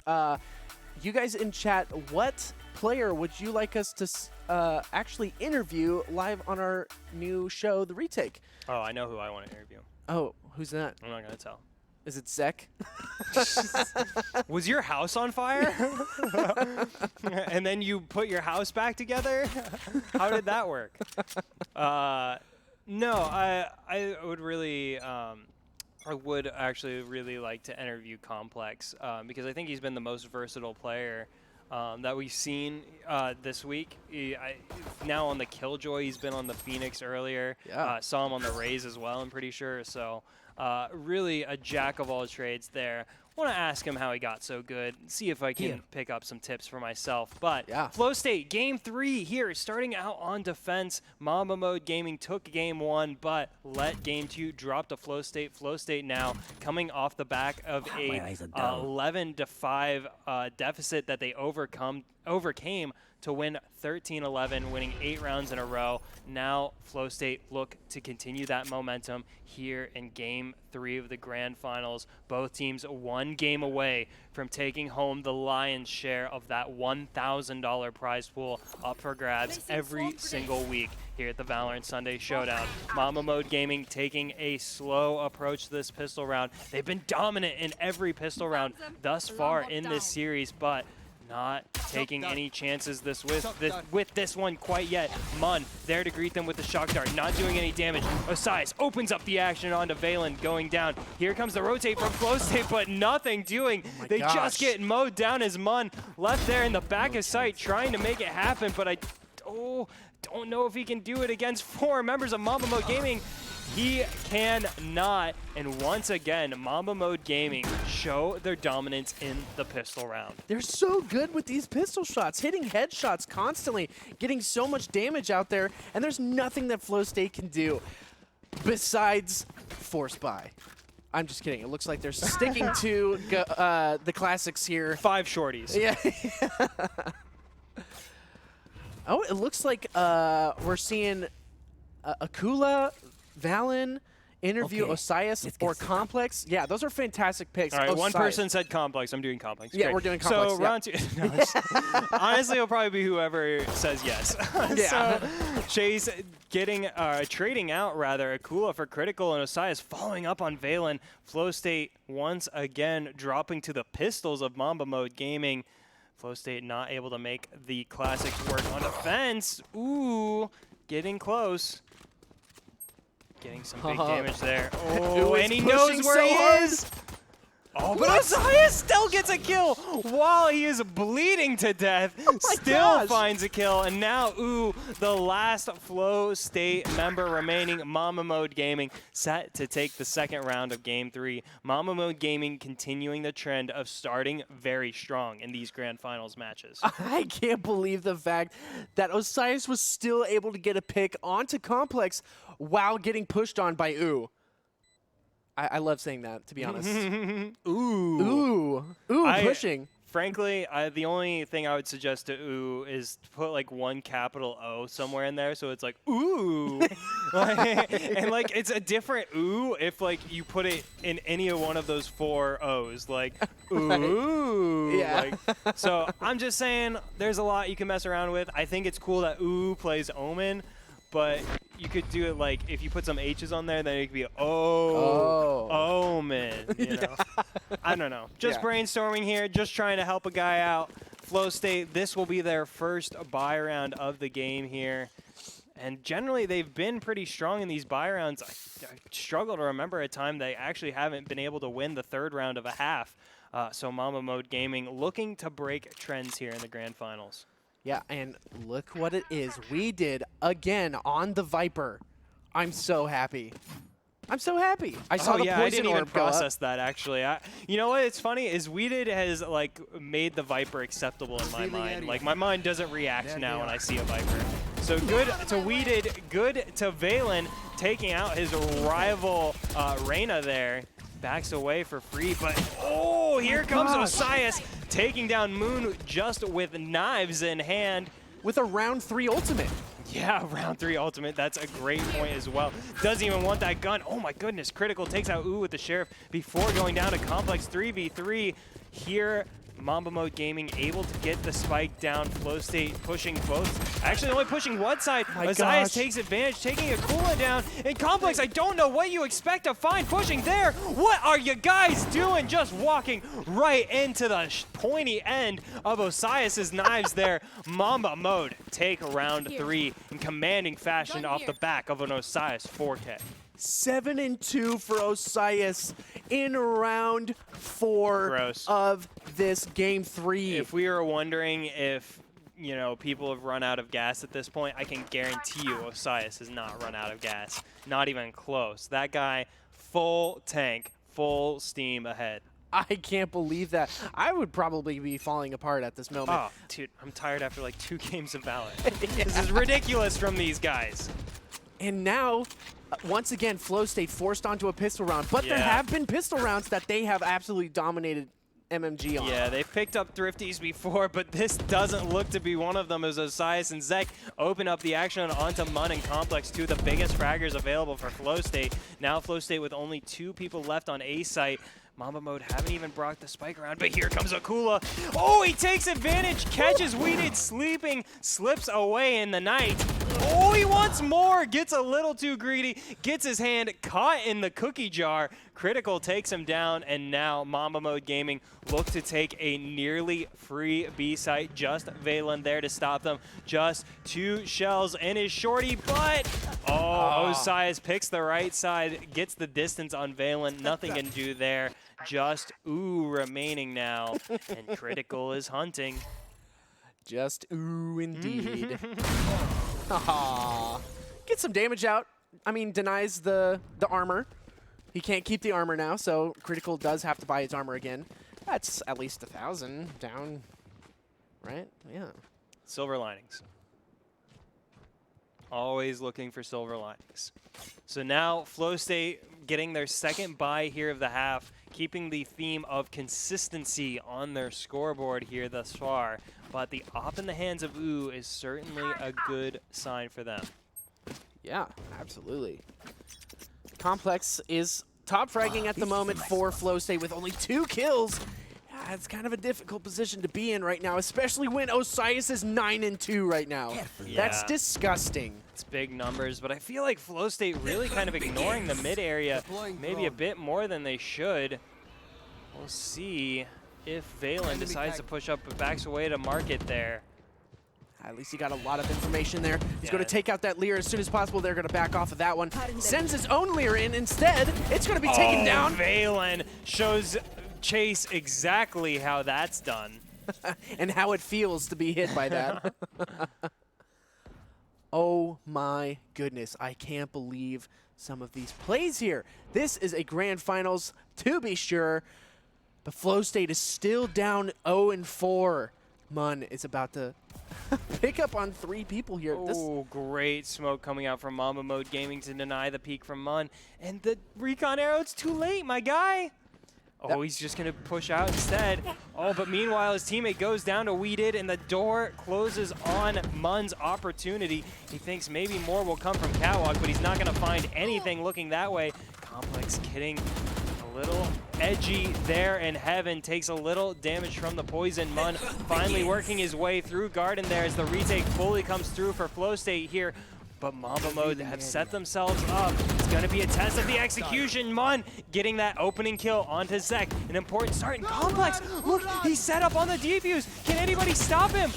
You guys in chat, what player would you like us to actually interview live on our new show, The Retake? Oh, I know who I want to interview. Oh, who's that? I'm not going to tell. Is it Zek? Was your house on fire? And then you put your house back together? How did that work? No, I would really, I would actually really like to interview Complex because I think he's been the most versatile player that we've seen this week. Now on the Killjoy, he's been on the Phoenix earlier. Yeah. Saw him on the Rays as well, I'm pretty sure. So really a jack of all trades there. want to ask him how he got so good, see if I can pick up some tips for myself. But yeah. Flow State, Game 3 here, starting out on defense. Mamba Mode Gaming took Game 1, but let Game 2 drop to Flow State. Flow State now coming off the back of a 11-5 deficit that they overcame to win 13-11, winning 8 rounds in a row. Now Flow State look to continue that momentum here in Game 3 of the Grand Finals. Both teams 1 game away from taking home the lion's share of that $1,000 prize pool up for grabs every single week here at the Valorant Sunday Showdown. Mamba Mode Gaming taking a slow approach to this pistol round. They've been dominant in every pistol round thus far in this series, but not taking any chances with this one quite yet. Mun there to greet them with the shock dart, not doing any damage. Osias opens up the action onto Valen, going down. Here comes the rotate from Flow State, but nothing doing. They just get mowed down as Mun left there in the back of sight, trying to make it happen, but I don't know if he can do it against 4 members of Mamba Mode Gaming. He cannot, and once again, Mamba Mode Gaming show their dominance in the pistol round. They're so good with these pistol shots, hitting headshots constantly, getting so much damage out there, and there's nothing that Flow State can do besides force buy. I'm just kidding. It looks like they're sticking to the classics here. 5 shorties. Yeah. Oh, it looks like we're seeing Akula, Valen, Interview, Osias, or Complex. Yeah, those are fantastic picks. All right, one Osias. person said Complex. I'm doing Complex. Yeah, Great. we're doing Complex. So round 2. No, honestly, it'll probably be whoever says yes. Yeah. So Chase trading out rather Akula for critical, and Osias following up on Valen. Flow State once again dropping to the pistols of Mamba Mode Gaming. Flow State not able to make the classics work on defense. Ooh, getting close. Getting some big damage there. Oh, and he knows where he is. Oh, but Osias still gets a kill while he is bleeding to death. Still finds a kill. And now, the last Flow State member remaining, Mamba Mode Gaming, set to take the second round of Game 3. Mamba Mode Gaming continuing the trend of starting very strong in these Grand Finals matches. I can't believe the fact that Osias was still able to get a pick onto Complex while getting pushed on by I love saying that, to be honest. Pushing. Frankly, the only thing I would suggest to is to put like one capital O somewhere in there, so it's like ooh, and like it's a different ooh if like you put it in any of one of those 4 O's, like ooh. Yeah. Like, so I'm just saying, there's a lot you can mess around with. I think it's cool that ooh plays Omen, but you could do it like if you put some H's on there, then it could be Omen. You know? I don't know. Just brainstorming here, just trying to help a guy out. Flow State, this will be their first buy round of the game here. And generally, they've been pretty strong in these buy rounds. I struggle to remember a time they actually haven't been able to win the 3rd round of a half. So Mamba Mode Gaming looking to break trends here in the Grand Finals. Yeah, and look what it is. We did again on the Viper. I'm so happy. I'm so happy. I saw the poison I didn't even orb go up. process that actually. You know what? It's funny is Weeded has like made the Viper acceptable in my mind. Like my mind doesn't react now when I see a Viper. So good to Weeded, good to Valen taking out his rival Reyna there. Backs away for free, but here comes Osias taking down Moon just with knives in hand. With a round 3 ultimate. Yeah, round 3 ultimate. That's a great point as well. Doesn't even want that gun. Oh my goodness, critical takes out with the Sheriff before going down to Complex 3v3. Here, Mamba Mode Gaming able to get the spike down. Flow State pushing both. Actually, only pushing one side. Osias takes advantage, taking a coolant down. In Complex, I don't know what you expect to find pushing there. What are you guys doing? Just walking right into the pointy end of Osias's knives there. Mamba Mode take round 3 in commanding fashion off the back of an Osias 4K. 7-2 for Osias in round 4 of this Game 3. If we were wondering if, you know, people have run out of gas at this point, I can guarantee you Osias has not run out of gas. Not even close. That guy, full tank, full steam ahead. I can't believe that. I would probably be falling apart at this moment. Oh, dude, I'm tired after like 2 games of Valorant. This is ridiculous from these guys. And now, once again, Flow State forced onto a pistol round. But there have been pistol rounds that they have absolutely dominated MMG on. Yeah, they've picked up Thrifties before, but this doesn't look to be one of them as Osias and Zek open up the action onto Mun and Complex, 2 of the biggest fraggers available for Flow State. Now Flow State with only 2 people left on A site. Mamba Mode haven't even brought the spike around, but here comes Akula. Oh, he takes advantage, catches Weeded sleeping, slips away in the night. Oh, he wants more, gets a little too greedy, gets his hand caught in the cookie jar. Critical takes him down, and now Mamba Mode Gaming look to take a nearly free B site. Just Valen there to stop them. Just 2 shells in his shorty, but Osias picks the right side, gets the distance on Valen. Nothing can do there. Just ooh remaining now, and Critical is hunting. Just ooh indeed. Get some damage out. I mean, denies the armor. He can't keep the armor now, so Critical does have to buy his armor again. That's at least 1,000 down, right? Yeah. Silver linings. Always looking for silver linings. So now Flow State getting their second buy here of the half, keeping the theme of consistency on their scoreboard here thus far. But the op in the hands of Ooh is certainly a good sign for them. Yeah, absolutely. Complex is top fragging at the moment for Flow State with only 2 kills. Yeah, it's kind of a difficult position to be in right now, especially when Osias is 9-2 right now. Yeah. That's disgusting. It's big numbers, but I feel like Flow State really kind of ignoring the mid area maybe a bit more than they should. We'll see if Valen decides to push up but backs away to market there. At least he got a lot of information there. He's going to take out that Lear as soon as possible. They're going to back off of that one. Sends his own Lear in instead. It's going to be taken down. Valen shows Chase exactly how that's done. And how it feels to be hit by that. Oh my goodness. I can't believe some of these plays here. This is a grand finals to be sure. But Flow State is still down 0-4. Mun is about to pick up on 3 people here. Oh, great smoke coming out from Mamba Mode Gaming to deny the peek from Mun. And the recon arrow, it's too late, my guy. Oh, he's just going to push out instead. Oh, but meanwhile, his teammate goes down to Weeded, and the door closes on Mun's opportunity. He thinks maybe more will come from Catwalk, but he's not going to find anything looking that way. Complex kidding. A little edgy there, and Heaven takes a little damage from the poison. Mun finally working his way through Garden there as the retake fully comes through for Flow State here. But Mamba Mode have set themselves up. It's going to be a test of the execution. Mun getting that opening kill onto Zek. An important start in Complex. Look, he's set up on the defuse. Can anybody stop him?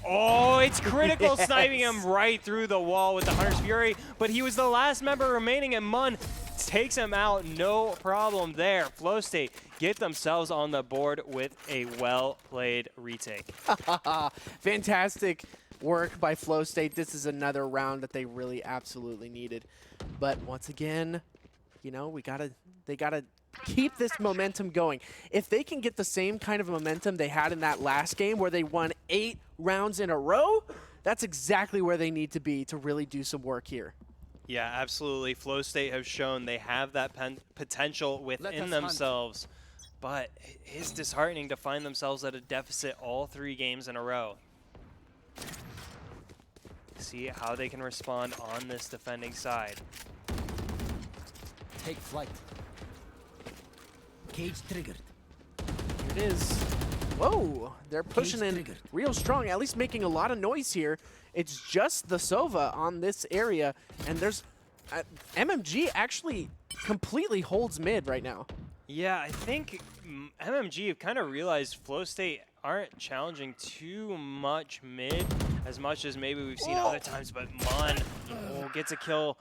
Oh, it's Critical sniping him right through the wall with the Hunter's Fury. But he was the last member remaining, and Mun takes him out, no problem there. Flow State get themselves on the board with a well-played retake. Fantastic work by Flow State. This is another round that they really absolutely needed. But once again, you know, they gotta keep this momentum going. If they can get the same kind of momentum they had in that last game where they won 8 rounds in a row, that's exactly where they need to be to really do some work here. Yeah, absolutely. Flow State have shown they have that potential within themselves, but it is disheartening to find themselves at a deficit all 3 games in a row. See how they can respond on this defending side. Take flight. Cage triggered. Here it is. Whoa, they're pushing in real strong, at least making a lot of noise here. It's just the Sova on this area, and there's MMG actually completely holds mid right now. Yeah, I think MMG have kind of realized Flow State aren't challenging too much mid as much as maybe we've seen other times, but Mun gets a kill.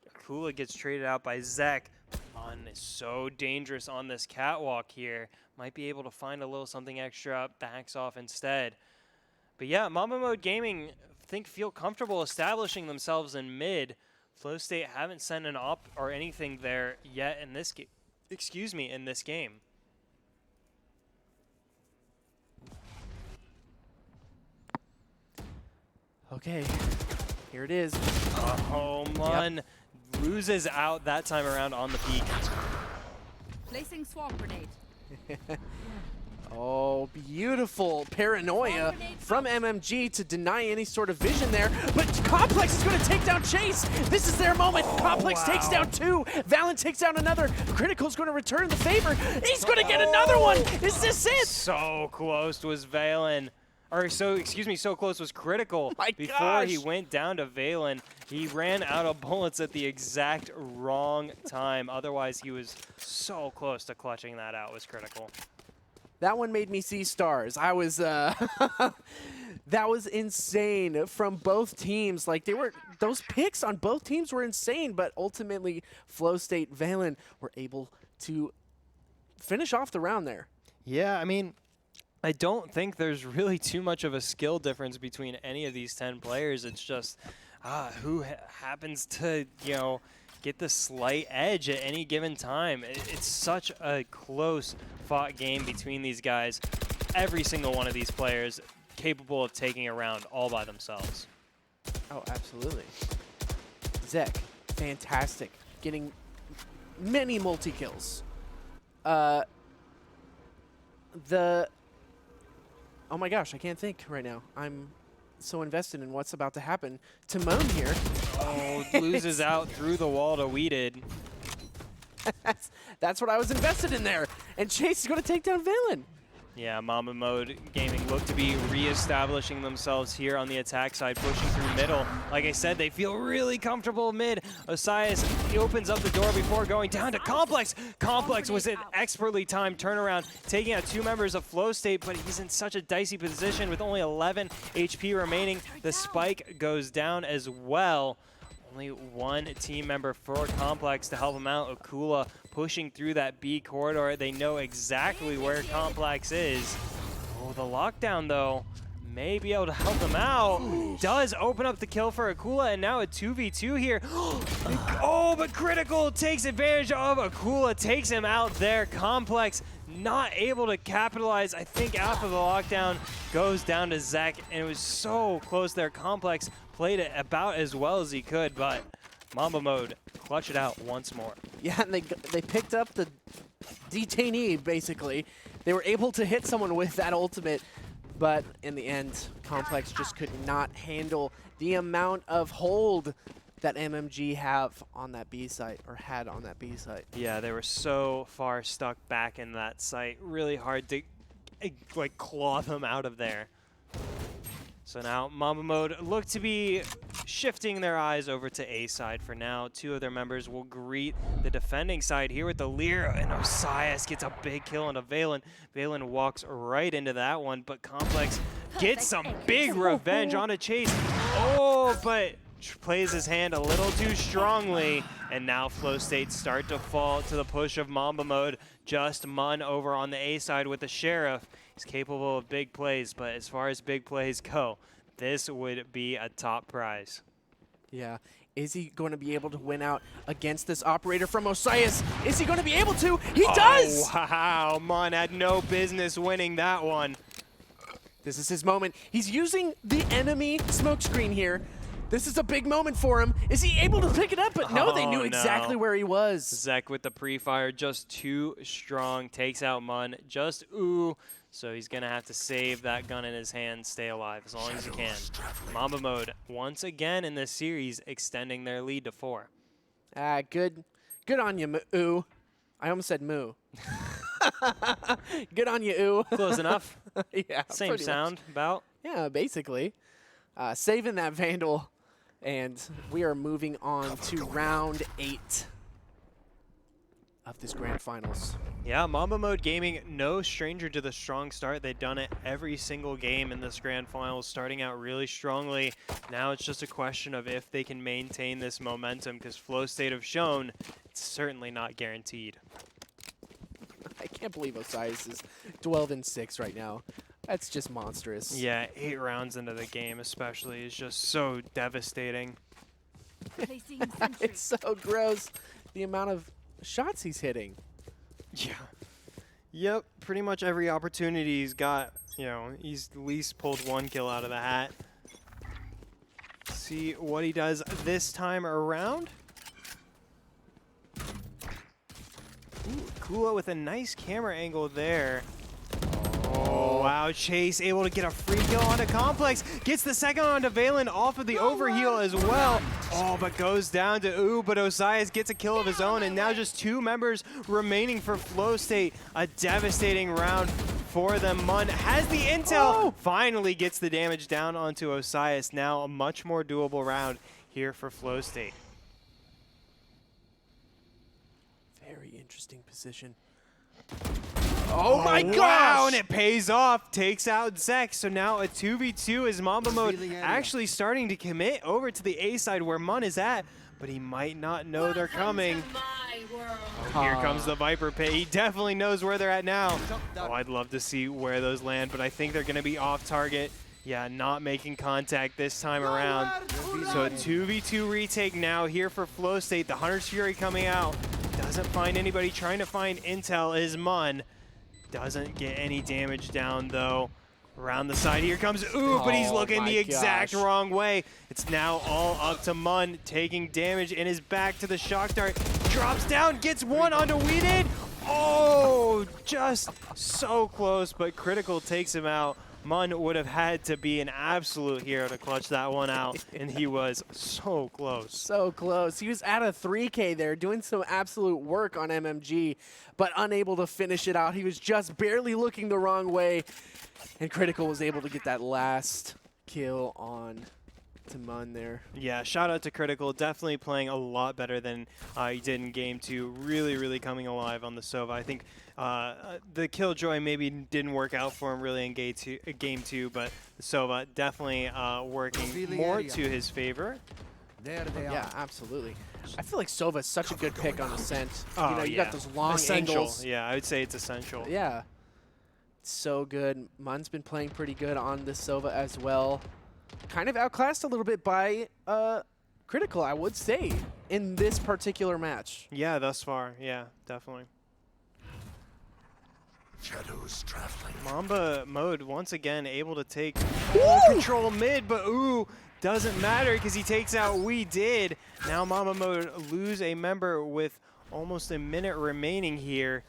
Akula gets traded out by Zek. Mun is so dangerous on this catwalk here. Might be able to find a little something extra, backs off instead. But yeah, Mamba Mode Gaming feel comfortable establishing themselves in mid. Flow State haven't sent an op or anything there yet in this game. Excuse me, in this game. Okay, here it is. Oh, Mun loses out that time around on the peak. Placing swamp grenade. Oh, beautiful paranoia from MMG to deny any sort of vision there. But Complex is going to take down Chase. This is their moment. Complex takes down 2. Valen takes down another. Critical's going to return the favor. He's going to get another one. Is this it? So close was Valen. Or so close was Critical. Before he went down to Valen, he ran out of bullets at the exact wrong time. Otherwise, he was so close to clutching that out, was Critical. That one made me see stars. I was, that was insane from both teams. Like, those picks on both teams were insane, but ultimately, Flow State Valen were able to finish off the round there. Yeah, I mean, I don't think there's really too much of a skill difference between any of these 10 players. It's just who happens to, you know, get the slight edge at any given time. It's such a close fought game between these guys. Every single one of these players capable of taking a round all by themselves. Oh, absolutely. Zek, fantastic. Getting many multi-kills. Oh my gosh, I can't think right now. I'm so invested in what's about to happen. Timon here. Oh, loses out through the wall to Weeded. That's what I was invested in there. And Chase is going to take down Valen. Yeah, Mamba Mode Gaming look to be reestablishing themselves here on the attack side, pushing through middle. Like I said, they feel really comfortable mid. Osias, he opens up the door before going down to Complex. Complex was an expertly timed turnaround, taking out 2 members of Flow State, but he's in such a dicey position with only 11 HP remaining. The spike goes down as well. Only 1 team member for Complex to help him out. Akula pushing through that B corridor. They know exactly where Complex is. Oh, the lockdown, though, may be able to help them out. Does open up the kill for Akula, and now a 2v2 here. Oh, but Critical takes advantage of Akula, takes him out there. Complex not able to capitalize. I think after the lockdown goes down to Zek, and it was so close there. Complex played it about as well as he could, but Mamba Mode clutch it out once more. Yeah, and they picked up the detainee, basically. They were able to hit someone with that ultimate, but in the end, Complex just could not handle the amount of hold that MMG have on that B site, or had on that B site. Yeah, they were so far stuck back in that site. Really hard to like claw them out of there. So now Mamba Mode look to be shifting their eyes over to A side for now. 2 of their members will greet the defending side here with the Lear, and Osias gets a big kill on a Valen. Valen walks right into that one, but Complex gets some big revenge on a Chase. Oh, but plays his hand a little too strongly, and now Flow State start to fall to the push of Mamba Mode. Just Mun over on the A side with the Sheriff. He's capable of big plays, but as far as big plays go, this would be a top prize. Yeah. Is he going to be able to win out against this operator from Osias? Is he going to be able to? He does! Wow, Mun had no business winning that one. This is his moment. He's using the enemy smokescreen here. This is a big moment for him. Is he able to pick it up? But no, they knew exactly where he was. Zek with the pre-fire, just too strong. Takes out Mun. Just ooh. So he's going to have to save that gun in his hand, stay alive as long as he can. Mamba Mode, once again in this series, extending their lead to 4. Good on you, Moo. I almost said Moo. Good on you, Ooh. Close enough. Yeah. Same sound, about. Yeah, basically. Saving that Vandal. And we are moving on to round 8 of this grand finals. Yeah, Mamba Mode Gaming, no stranger to the strong start. They've done it every single game in this grand finals, starting out really strongly. Now it's just a question of if they can maintain this momentum, because Flow State have shown it's certainly not guaranteed. I can't believe Osias is 12-6 right now. That's just monstrous. Yeah, 8 rounds into the game especially is just so devastating. It's so gross, the amount of shots he's hitting. Yeah. Yep, pretty much every opportunity he's got, you know, he's at least pulled 1 kill out of the hat. See what he does this time around. Ooh, Kula with a nice camera angle there. Oh, wow. Chase able to get a free kill onto Complex. Gets the second onto Valen off of the overheal as well. Oh, but goes down to Ooh, but Osias gets a kill of his own, and now just 2 members remaining for Flow State. A devastating round for them. Mun has the intel. Finally gets the damage down onto Osias. Now a much more doable round here for Flow State. Very interesting position. Oh my gosh! Wow, and it pays off. Takes out Zek. So now a 2v2 as Mamba Mode actually starting to commit over to the A side where Mun is at, but he might not know they're coming. Oh, here comes the Viper Pit. He definitely knows where they're at now. Oh, I'd love to see where those land, but I think they're going to be off target. Yeah, not making contact this time around. So a 2v2 retake now here for Flow State. The Hunter's Fury coming out. Doesn't find anybody. Trying to find intel is Mun. Doesn't get any damage down though. Around the side here comes Ooh, but he's looking the exact wrong way. It's now all up to Mun, taking damage in his back to the shock dart. Drops down, gets one onto Weeded. Oh, just so close, but Critical takes him out. Mun would have had to be an absolute hero to clutch that one out, and he was so close. So close. He was at a 3K there, doing some absolute work on MMG, but unable to finish it out. He was just barely looking the wrong way, and Critical was able to get that last kill on to Mun there. Yeah, shout out to Critical. Definitely playing a lot better than he did in Game 2. Really, really coming alive on the Sova. I think the Killjoy maybe didn't work out for him really in Game 2, but the Sova definitely working more to his favor. There they are. Yeah, absolutely. I feel like Sova is such a good pick on Ascent. Oh, you know, you got those long essential. angles. Yeah, I would say it's essential. Yeah. So good. Mun's been playing pretty good on this Sova as well. Kind of outclassed a little bit by Critical, I would say, in this particular match. Yeah, thus far. Yeah, definitely. Shadows traveling. Mamba Mode once again able to take control mid, but Ooh, doesn't matter because he takes out We Did. Now Mamba Mode lose a member with almost a minute remaining here.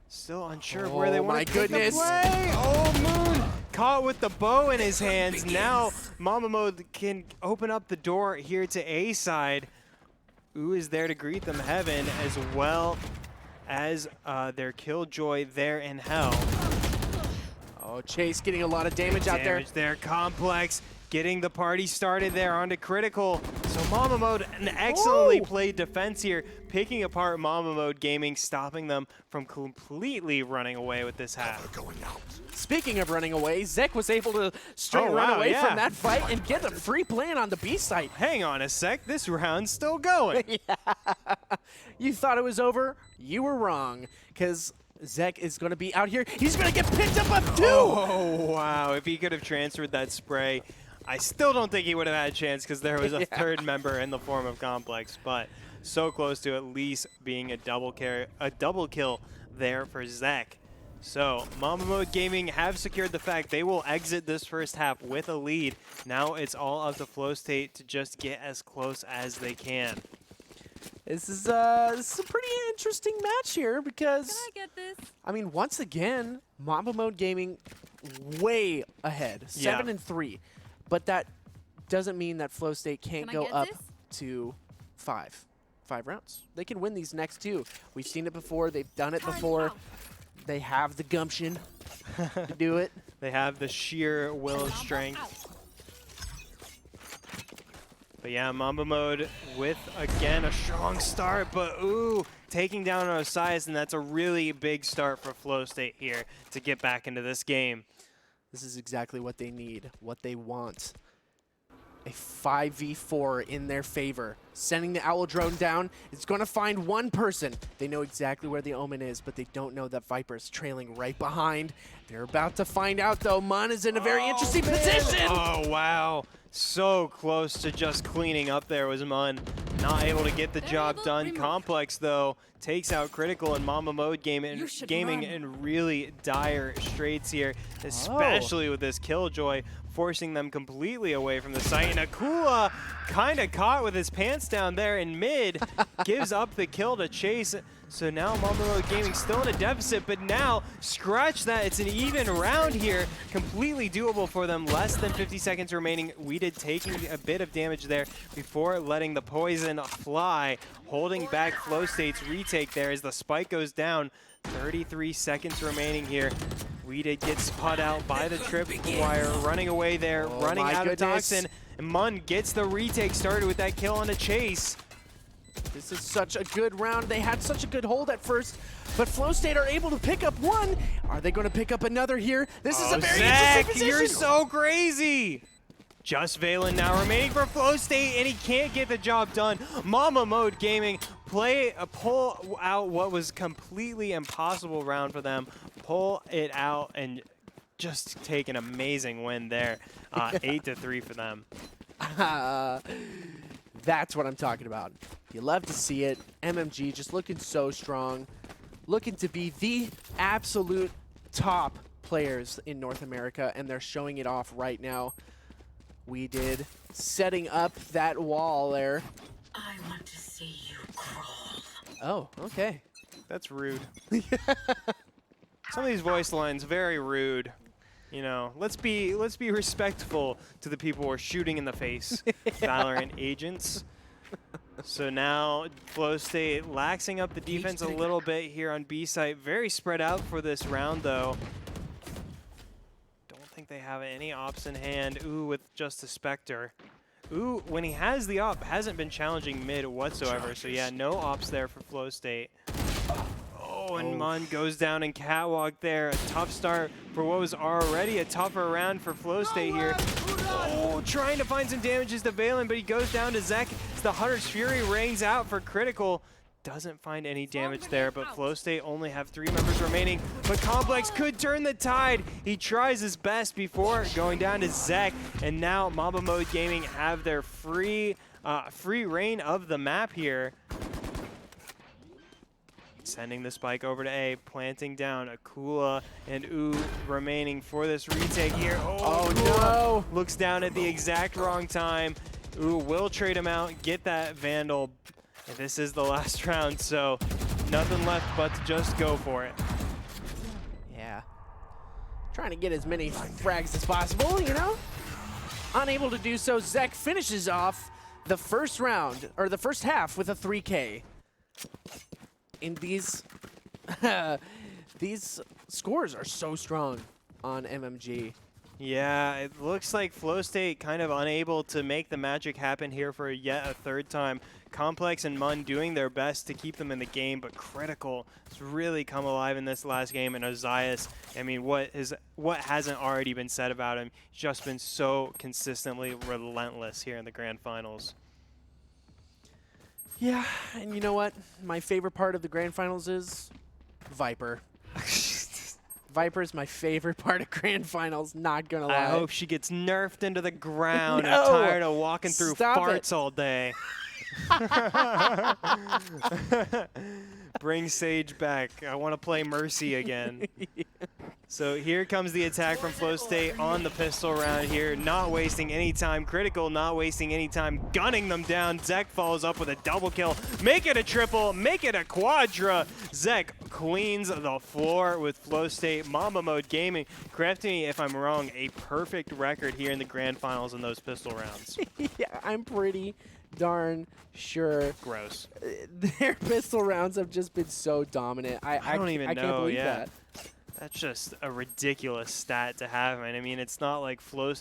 Still unsure of where they want to take the play. Oh, Moon caught with the bow in his hands. Now Mamba Mode can open up the door here to A side. Ooh is there to greet them heaven as well as their Killjoy there in hell. Oh, Chase getting a lot of damage out there. There, Complex getting the party started there onto Critical. So Mamba Mode, an excellently played defense here, picking apart Mamba Mode Gaming, stopping them from completely running away with this half. Speaking of running away, Zek was able to straight run away from that fight and get a free plan on the B site. Hang on a sec, this round's still going. Yeah. You thought it was over? You were wrong, because Zek is going to be out here. He's going to get picked up on 2! Oh, wow. If he could have transferred that spray, I still don't think he would have had a chance because there was a third member in the form of Complex, but so close to at least being a double kill there for Zek. So Mamba Mode Gaming have secured the fact they will exit this first half with a lead. Now it's all up to Flow State to just get as close as they can. This is a pretty interesting match here because, Can I get this? I mean, once again, Mamba Mode Gaming way ahead, 7-3. But that doesn't mean that Flow State can't go up to 5 rounds. They can win these next 2. We've seen it before. They've done it before. They have the gumption to do it. They have the sheer will of strength. But yeah, Mamba Mode with, again, a strong start, but Ooh, taking down Osias, and that's a really big start for Flow State here to get back into this game. This is exactly what they need, what they want. A 5v4 in their favor. Sending the Owl Drone down. It's going to find one person. They know exactly where the Omen is, but they don't know that Viper's trailing right behind. They're about to find out, though. Mun is in a very interesting position. Oh, wow. So close to just cleaning up there was Mun. not able to get the job done. Complex, though, takes out Critical and Mamba Mode Gaming in really dire straits here, especially with this Killjoy, forcing them completely away from the site. And Akula kind of caught with his pants down there in mid, gives up the kill to Chase. So now Mamba Mode Gaming still in a deficit, but now, scratch that, it's an even round here. Completely doable for them, less than 50 seconds remaining. Weeded taking a bit of damage there before letting the poison fly, holding back Flow State's retake there as the spike goes down. 33 seconds remaining here. Weeded gets spot out by the tripwire, running away there, running out of Toxin. And Mun gets the retake started with that kill on a Chase. This is such a good round. They had such a good hold at first, but Flow State are able to pick up one. Are they going to pick up another here? This is a very interesting position. You're so crazy. Just Valen now remaining for Flow State, and he can't get the job done. Mamba Mode Gaming pull out what was completely impossible round for them, pull it out, and just take an amazing win there. 8-3 for them. That's what I'm talking about. You love to see it. MMG just looking so strong, looking to be the absolute top players in North America, and they're showing it off right now. We did setting up that wall there. I want to see you crawl. Oh, okay. That's rude. Some of these voice lines, very rude. You know, let's be respectful to the people who are shooting in the face, Valorant agents. So now Flow State laxing up the defense a little bit here on B site. Very spread out for this round, though. Don't think they have any ops in hand. Ooh, with just a Spectre. Ooh, when he has the op, hasn't been challenging mid whatsoever. So yeah, no ops there for Flow State. Oh, and Mun goes down in Catwalk there. A tough start for what was already a tougher round for Flow State here. Oh, trying to find some damages to Valen, but he goes down to Zek. As the Hunter's Fury rings out for Critical. Doesn't find any damage there, but Flow State only have 3 members remaining. But Complex could turn the tide. He tries his best before going down to Zek. And now Mamba Mode Gaming have their free reign of the map here. Sending the spike over to A, planting down Akula and Ooh remaining for this retake here. Oh no! Looks down at the exact wrong time. Ooh will trade him out, get that Vandal. And this is the last round, so nothing left but to just go for it. Yeah. Trying to get as many frags as possible, you know? Unable to do so, Zek finishes off the first round, or the first half, with a 3K. In these these scores are so strong on MMG. Yeah, it looks like Flow State kind of unable to make the magic happen here for yet a third time. Complex and Mun doing their best to keep them in the game, but Critical has really come alive in this last game. And Ozias, I mean, what hasn't already been said about him? He's just been so consistently relentless here in the grand finals. Yeah, and you know what? My favorite part of the grand finals is Viper. Viper is my favorite part of grand finals, not gonna lie. I hope she gets nerfed into the ground. I'm tired of walking through farts all day. Bring Sage back. I want to play Mercy again. So here comes the attack from Flow State on the pistol round here. Not wasting any time. Critical not wasting any time. Gunning them down. Zek follows up with a double kill. Make it a triple. Make it a quadra. Zek cleans the floor with Flow State. Mamba Mode Gaming, correct me if I'm wrong, a perfect record here in the grand finals in those pistol rounds. Yeah, I'm pretty darn sure. Gross. Their pistol rounds have just been so dominant. I don't even know. I can't believe that. That's just a ridiculous stat to have, and I mean, it's not like Flow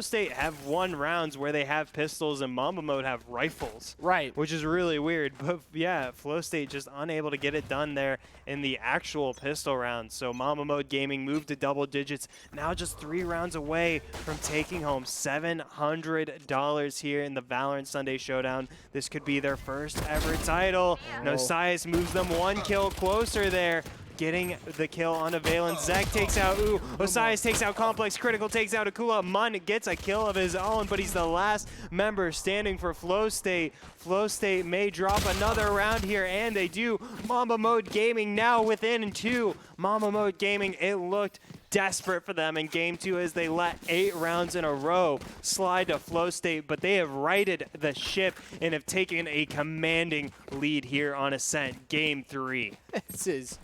State have won rounds where they have pistols and Mamba Mode have rifles. Right. Which is really weird, but yeah, Flow State just unable to get it done there in the actual pistol round. So Mamba Mode Gaming moved to double digits, now just 3 rounds away from taking home $700 here in the Valorant Sunday Showdown. This could be their first ever title. Oh. Nosias moves them 1 kill closer there. getting the kill on a Valen. Zek takes out Osias takes out Complex, Critical takes out Akula. Mun gets a kill of his own, but he's the last member standing for Flow State. Flow State may drop another round here, and they do. Mamba Mode Gaming now within 2. Mamba Mode Gaming, it looked desperate for them in game 2 as they let 8 rounds in a row slide to Flow State, but they have righted the ship and have taken a commanding lead here on Ascent. Game 3. This is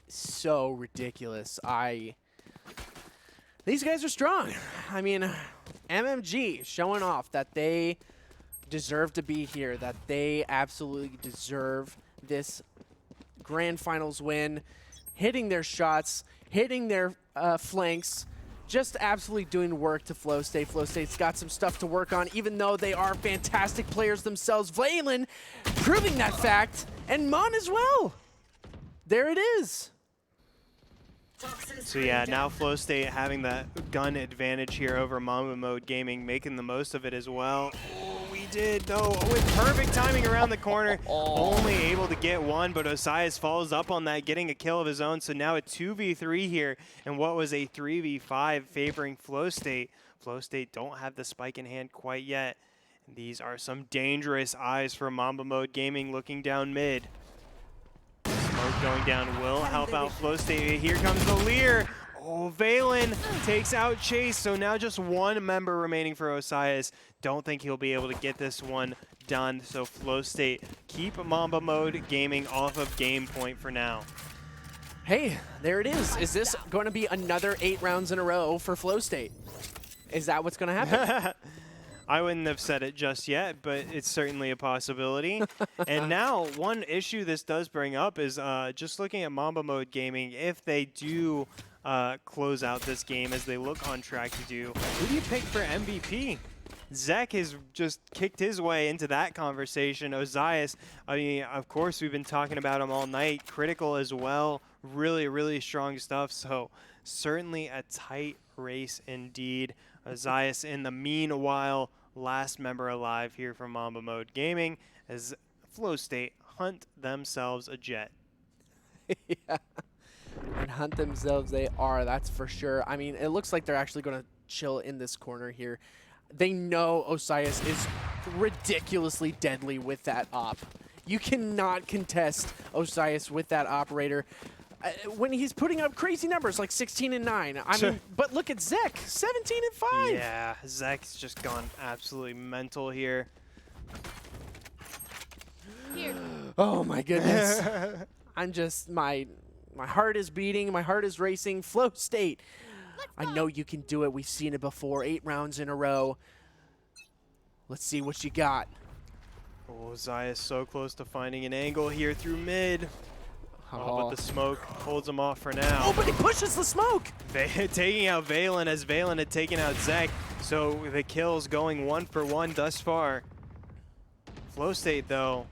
so ridiculous. These guys are strong. I mean, MMG showing off that they deserve to be here, that they absolutely deserve this grand finals win, hitting their shots, hitting their flanks, just absolutely doing work to Flow State. Flow State's got some stuff to work on, even though they are fantastic players themselves. Valen proving that fact, and Mon as well. There it is. So yeah, now Flow State having the gun advantage here over Mamba Mode Gaming, making the most of it as well. Oh, we did though, with perfect timing around the corner. Only able to get one, but Osias follows up on that, getting a kill of his own. So now a 2v3 here, and what was a 3v5 favoring Flow State. Flow State don't have the spike in hand quite yet. And these are some dangerous eyes for Mamba Mode Gaming looking down mid. Smoke going down will help out Flow State. Here comes the Leer. Oh, Valen takes out Chase. So now just one member remaining for Osias. Don't think he'll be able to get this one done. So Flow State keep Mamba Mode Gaming off of game point for now. Hey, there it is. Is this going to be another 8 rounds in a row for Flow State? Is that what's going to happen? I wouldn't have said it just yet, but it's certainly a possibility. And now, one issue this does bring up is just looking at Mamba Mode Gaming, if they do close out this game as they look on track to do, who do you pick for MVP? Zek has just kicked his way into that conversation. Osias, I mean, of course, we've been talking about him all night. Critical as well. Really, really strong stuff. So certainly a tight race indeed. Osias in the meanwhile, last member alive here from Mamba Mode Gaming as Flow State hunt themselves a jet. Yeah, and hunt themselves they are, that's for sure. I mean, it looks like they're actually going to chill in this corner here. They know Osias is ridiculously deadly with that op. You cannot contest Osias with that operator. When he's putting up crazy numbers like 16 and 9. I mean, but look at Zek, 17 and 5. Yeah, Zek's just gone absolutely mental here. Oh my goodness. I'm just, my heart is beating, my heart is racing. Flow State, I know you can do it. We've seen it before, 8 rounds in a row. Let's see what you got. Oh, Osias so close to finding an angle here through mid. Oh, but the smoke holds him off for now. Oh, but he pushes the smoke! Taking out Valen as Valen had taken out Zek. So the kills going 1 for 1 thus far. Flow State, though,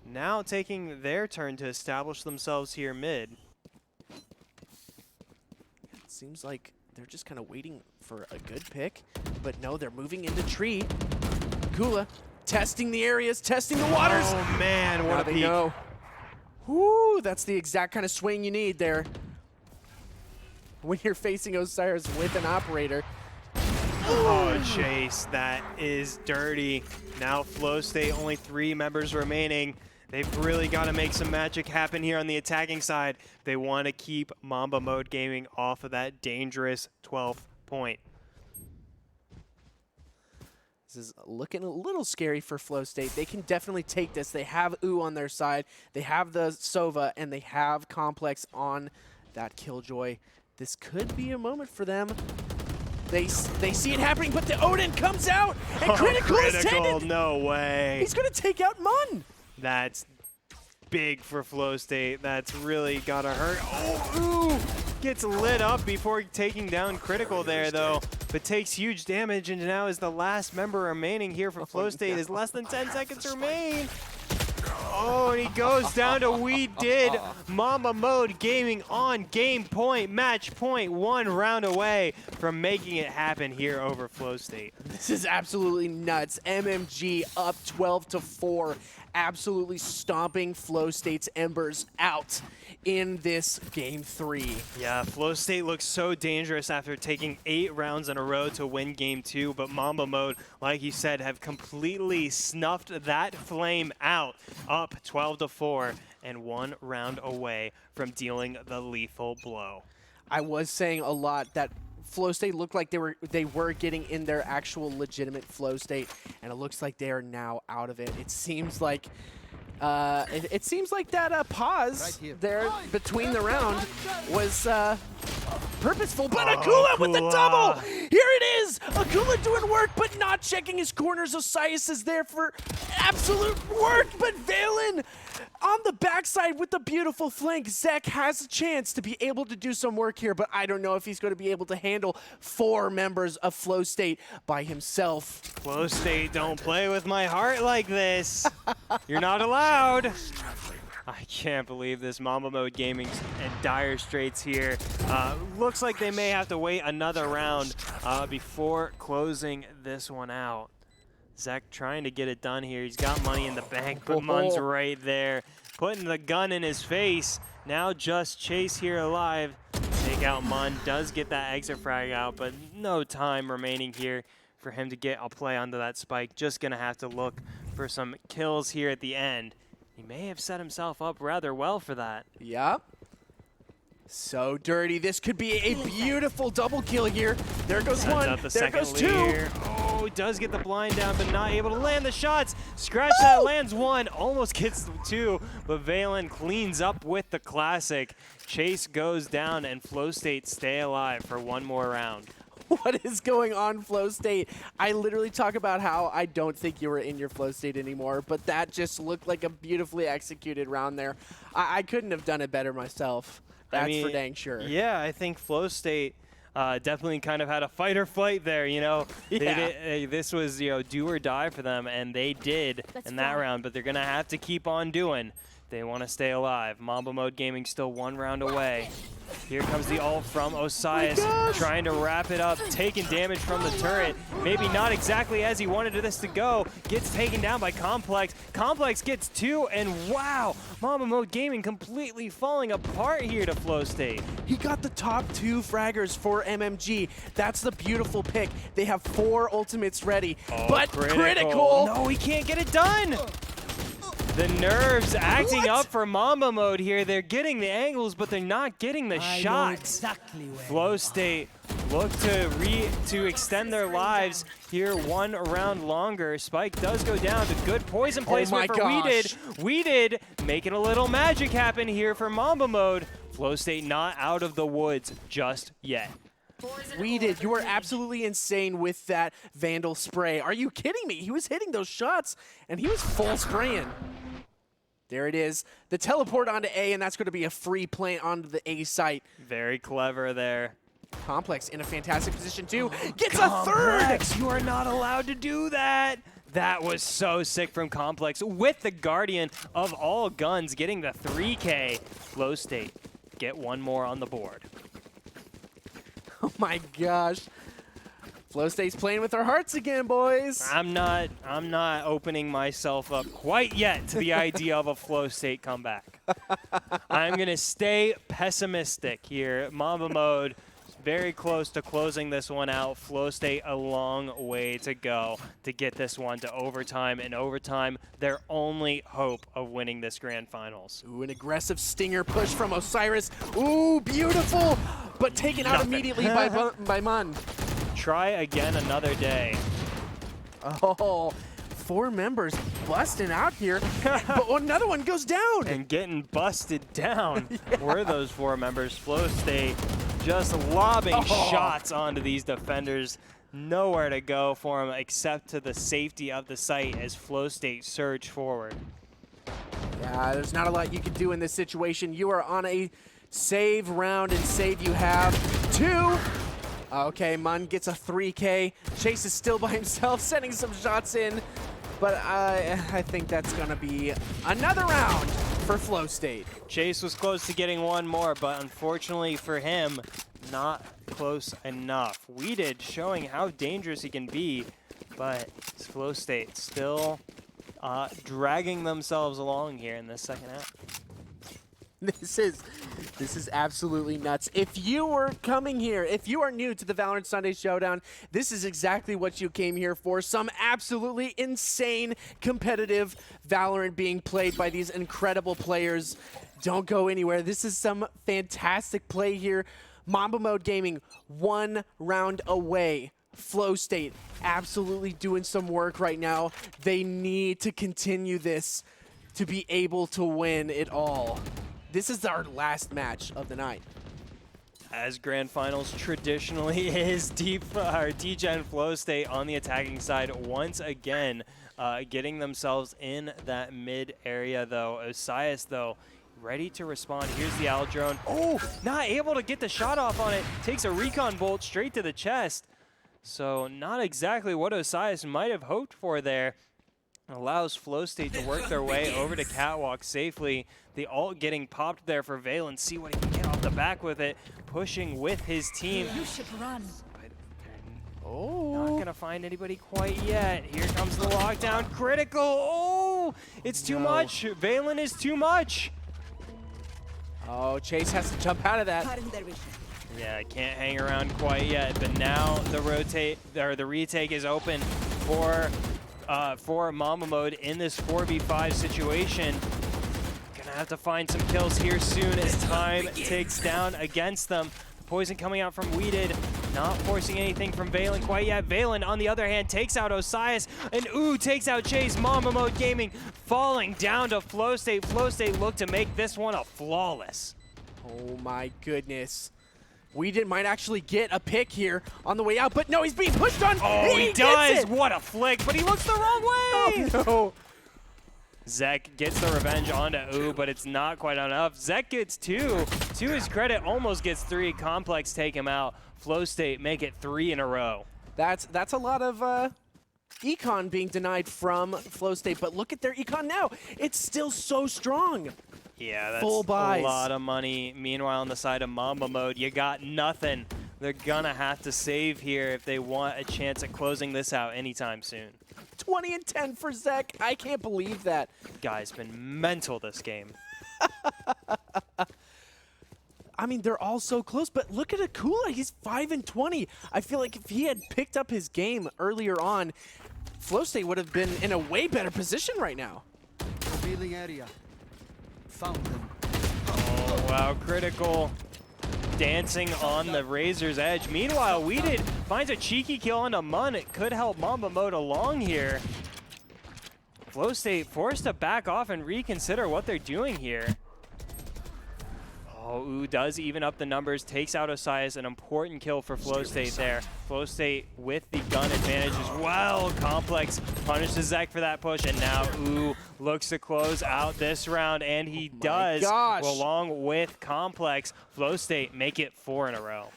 now taking their turn to establish themselves here mid. It seems like they're just kind of waiting for a good pick. But no, they're moving into tree. Kula testing the areas, testing the waters. Oh, man, what a peek. Know. Whoo, that's the exact kind of swing you need there when you're facing Osiris with an operator. Oh, Chase, that is dirty. Now Flow State, only 3 members remaining. They've really got to make some magic happen here on the attacking side. They want to keep Mamba Mode Gaming off of that dangerous 12th point. This is looking a little scary for Flow State. They can definitely take this. They have U on their side. They have the Sova, and they have Complex on that Killjoy. This could be a moment for them. They see it happening, but the Odin comes out, and Critical is tended. No way. He's going to take out Mun. That's big for Flow State. That's really got to hurt. Oh, ooh. Gets lit up before taking down Critical there, though, but takes huge damage, and now is the last member remaining here for Flow State. Is less than 10 seconds remain. Oh, and he goes down to We did. Mamba Mode Gaming on game point, match point, 1 round away from making it happen here over Flow State. This is absolutely nuts. MMG up 12-4, absolutely stomping Flow State's Embers out in this game 3. Yeah, Flow State looks so dangerous after taking 8 rounds in a row to win game 2, but Mamba Mode, like you said, have completely snuffed that flame out, up 12-4 and 1 round away from dealing the lethal blow. I was saying a lot that Flow State looked like they were getting in their actual legitimate flow state, and it looks like they are now out of it. It seems like it seems like that pause there between the round was purposeful, but Akula with the double! Here it is! Akula doing work, but not checking his corners. Osiris is there for absolute work, but Valen on the backside with the beautiful flank. Zek has a chance to be able to do some work here, but I don't know if he's going to be able to handle 4 members of Flow State by himself. Flow State, don't play with my heart like this. You're not allowed. I can't believe this. Mamba Mode Gaming's in dire straits here. Looks like they may have to wait another round before closing this one out. Zek trying to get it done here. He's got money in the bank, but Mun's right there, putting the gun in his face. Now just Chase here alive. Take out Mun, does get that exit frag out, but no time remaining here for him to get a play onto that spike. Just gonna have to look for some kills here at the end. He may have set himself up rather well for that. Yep. So dirty. This could be a beautiful double kill here. There goes Sends one. up the There second goes 2. lead. Oh, does get the blind down, but not able to land the shots. Scratch that, lands 1, almost gets 2, but Valen cleans up with the classic. Chase goes down, and Flow State stay alive for 1 more round. What is going on, Flow State? I literally talk about how I don't think you were in your Flow State anymore, but that just looked like a beautifully executed round there. I couldn't have done it better myself. That's for dang sure. Yeah, I think Flow State definitely kind of had a fight or flight there, you know. Yeah. This was, you know, do or die for them, and they did in that round, but they're going to have to keep on doing. They want to stay alive. Mamba Mode Gaming still 1 round away. Here comes the ult from Osiris, trying to wrap it up, taking damage from the turret. Maybe not exactly as he wanted this to go. Gets taken down by Complex. Complex gets 2, and wow, Mamba Mode Gaming completely falling apart here to Flow State. He got the top 2 fraggers for MMG. That's the beautiful pick. They have 4 ultimates ready, but critical. No, he can't get it done. The nerves acting up for Mamba Mode here. They're getting the angles, but they're not getting the shots. Exactly where Flow State look to extend their lives here 1 round longer. Spike does go down to good poison placement for Weeded, making a little magic happen here for Mamba Mode. Flow State not out of the woods just yet. Weeded, you were absolutely insane with that Vandal spray. Are you kidding me? He was hitting those shots, and he was full spraying. There it is. The teleport onto A, and that's going to be a free plant onto the A site. Very clever there. Complex in a fantastic position, too. Gets a 3rd! You are not allowed to do that. That was so sick from Complex with the Guardian of all guns getting the 3K. Flow State get 1 more on the board. Oh my gosh. Flow State's playing with our hearts again, boys. I'm not opening myself up quite yet to the idea of a Flow State comeback. I'm going to stay pessimistic here. Mamba Mode very close to closing this one out. Flow State a long way to go to get this one to overtime. And overtime, their only hope of winning this grand finals. Ooh, an aggressive stinger push from Osiris. Ooh, beautiful, but taken out immediately by Mun. Try again another day. Oh, 4 members busting out here, but another one goes down. And getting busted down. Were those 4 members. Flow State just lobbing shots onto these defenders. Nowhere to go for them except to the safety of the site as Flow State surge forward. Yeah, there's not a lot you can do in this situation. You are on a save round, and save you have 2. Okay, Mun gets a 3K. Chase is still by himself, sending some shots in. But I think that's going to be another round for Flow State. Chase was close to getting one more, but unfortunately for him, not close enough. Weeded showing how dangerous he can be, but Flow State still dragging themselves along here in the second half. This is absolutely nuts. If you were coming here, if you are new to the Valorant Sunday Showdown, this is exactly what you came here for. Some absolutely insane competitive Valorant being played by these incredible players. Don't go anywhere. This is some fantastic play here. Mamba Mode Gaming, 1 round away. Flow State absolutely doing some work right now. They need to continue this to be able to win it all. This is our last match of the night. As Grand Finals traditionally is, Dgen Flow State on the attacking side once again, getting themselves in that mid area though. Osias though, ready to respond. Here's the Owl drone. Oh, not able to get the shot off on it. Takes a recon bolt straight to the chest. So not exactly what Osias might have hoped for there. Allows Flow State to work their way over to Catwalk safely. The ult getting popped there for Valen. See what he can get off the back with it. Pushing with his team. You should run. Not gonna find anybody quite yet. Here comes the lockdown. Critical. Oh, it's too much. Valen is too much. Oh, Chase has to jump out of that. Yeah, can't hang around quite yet. But now the retake is open for Mamba Mode in this 4v5 situation. Gonna have to find some kills here soon as time ticks down against them. Poison coming out from Weeded, not forcing anything from Valen quite yet. Valen, on the other hand, takes out Osias, and takes out Chase. Mamba Mode Gaming falling down to Flow State. Flow State look to make this one a flawless. Oh my goodness. Weeded might actually get a pick here on the way out, but no, he's being pushed on. Oh, he does! What a flick, but he looks the wrong way! Oh, no. Zek gets the revenge onto Ooh, but it's not quite enough. Zek gets 2. To his credit, almost gets 3. Complex take him out. Flow State make it 3 in a row. That's a lot of econ being denied from Flow State, but look at their econ now. It's still so strong. Yeah, that's full buys. A lot of money. Meanwhile, on the side of Mamba Mode, you got nothing. They're gonna have to save here if they want a chance at closing this out anytime soon. 20 and 10 for Zek. I can't believe that. Guy's been mental this game. I mean, they're all so close, but look at Akula. He's 5 and 20. I feel like if he had picked up his game earlier on, Flow State would have been in a way better position right now. Revealing area. Found them. Oh, wow, critical. Dancing on the Razor's edge. Meanwhile, Weeded finds a cheeky kill on a Mun. It could help Mamba Mode along here. Flow State forced to back off and reconsider what they're doing here. Oh, does even up the numbers, takes out Osias, an important kill for Flow State there. Flow State with the gun advantage as well. Complex punishes Zek for that push, and now looks to close out this round, and he does. Along with Complex, Flow State make it 4 in a row.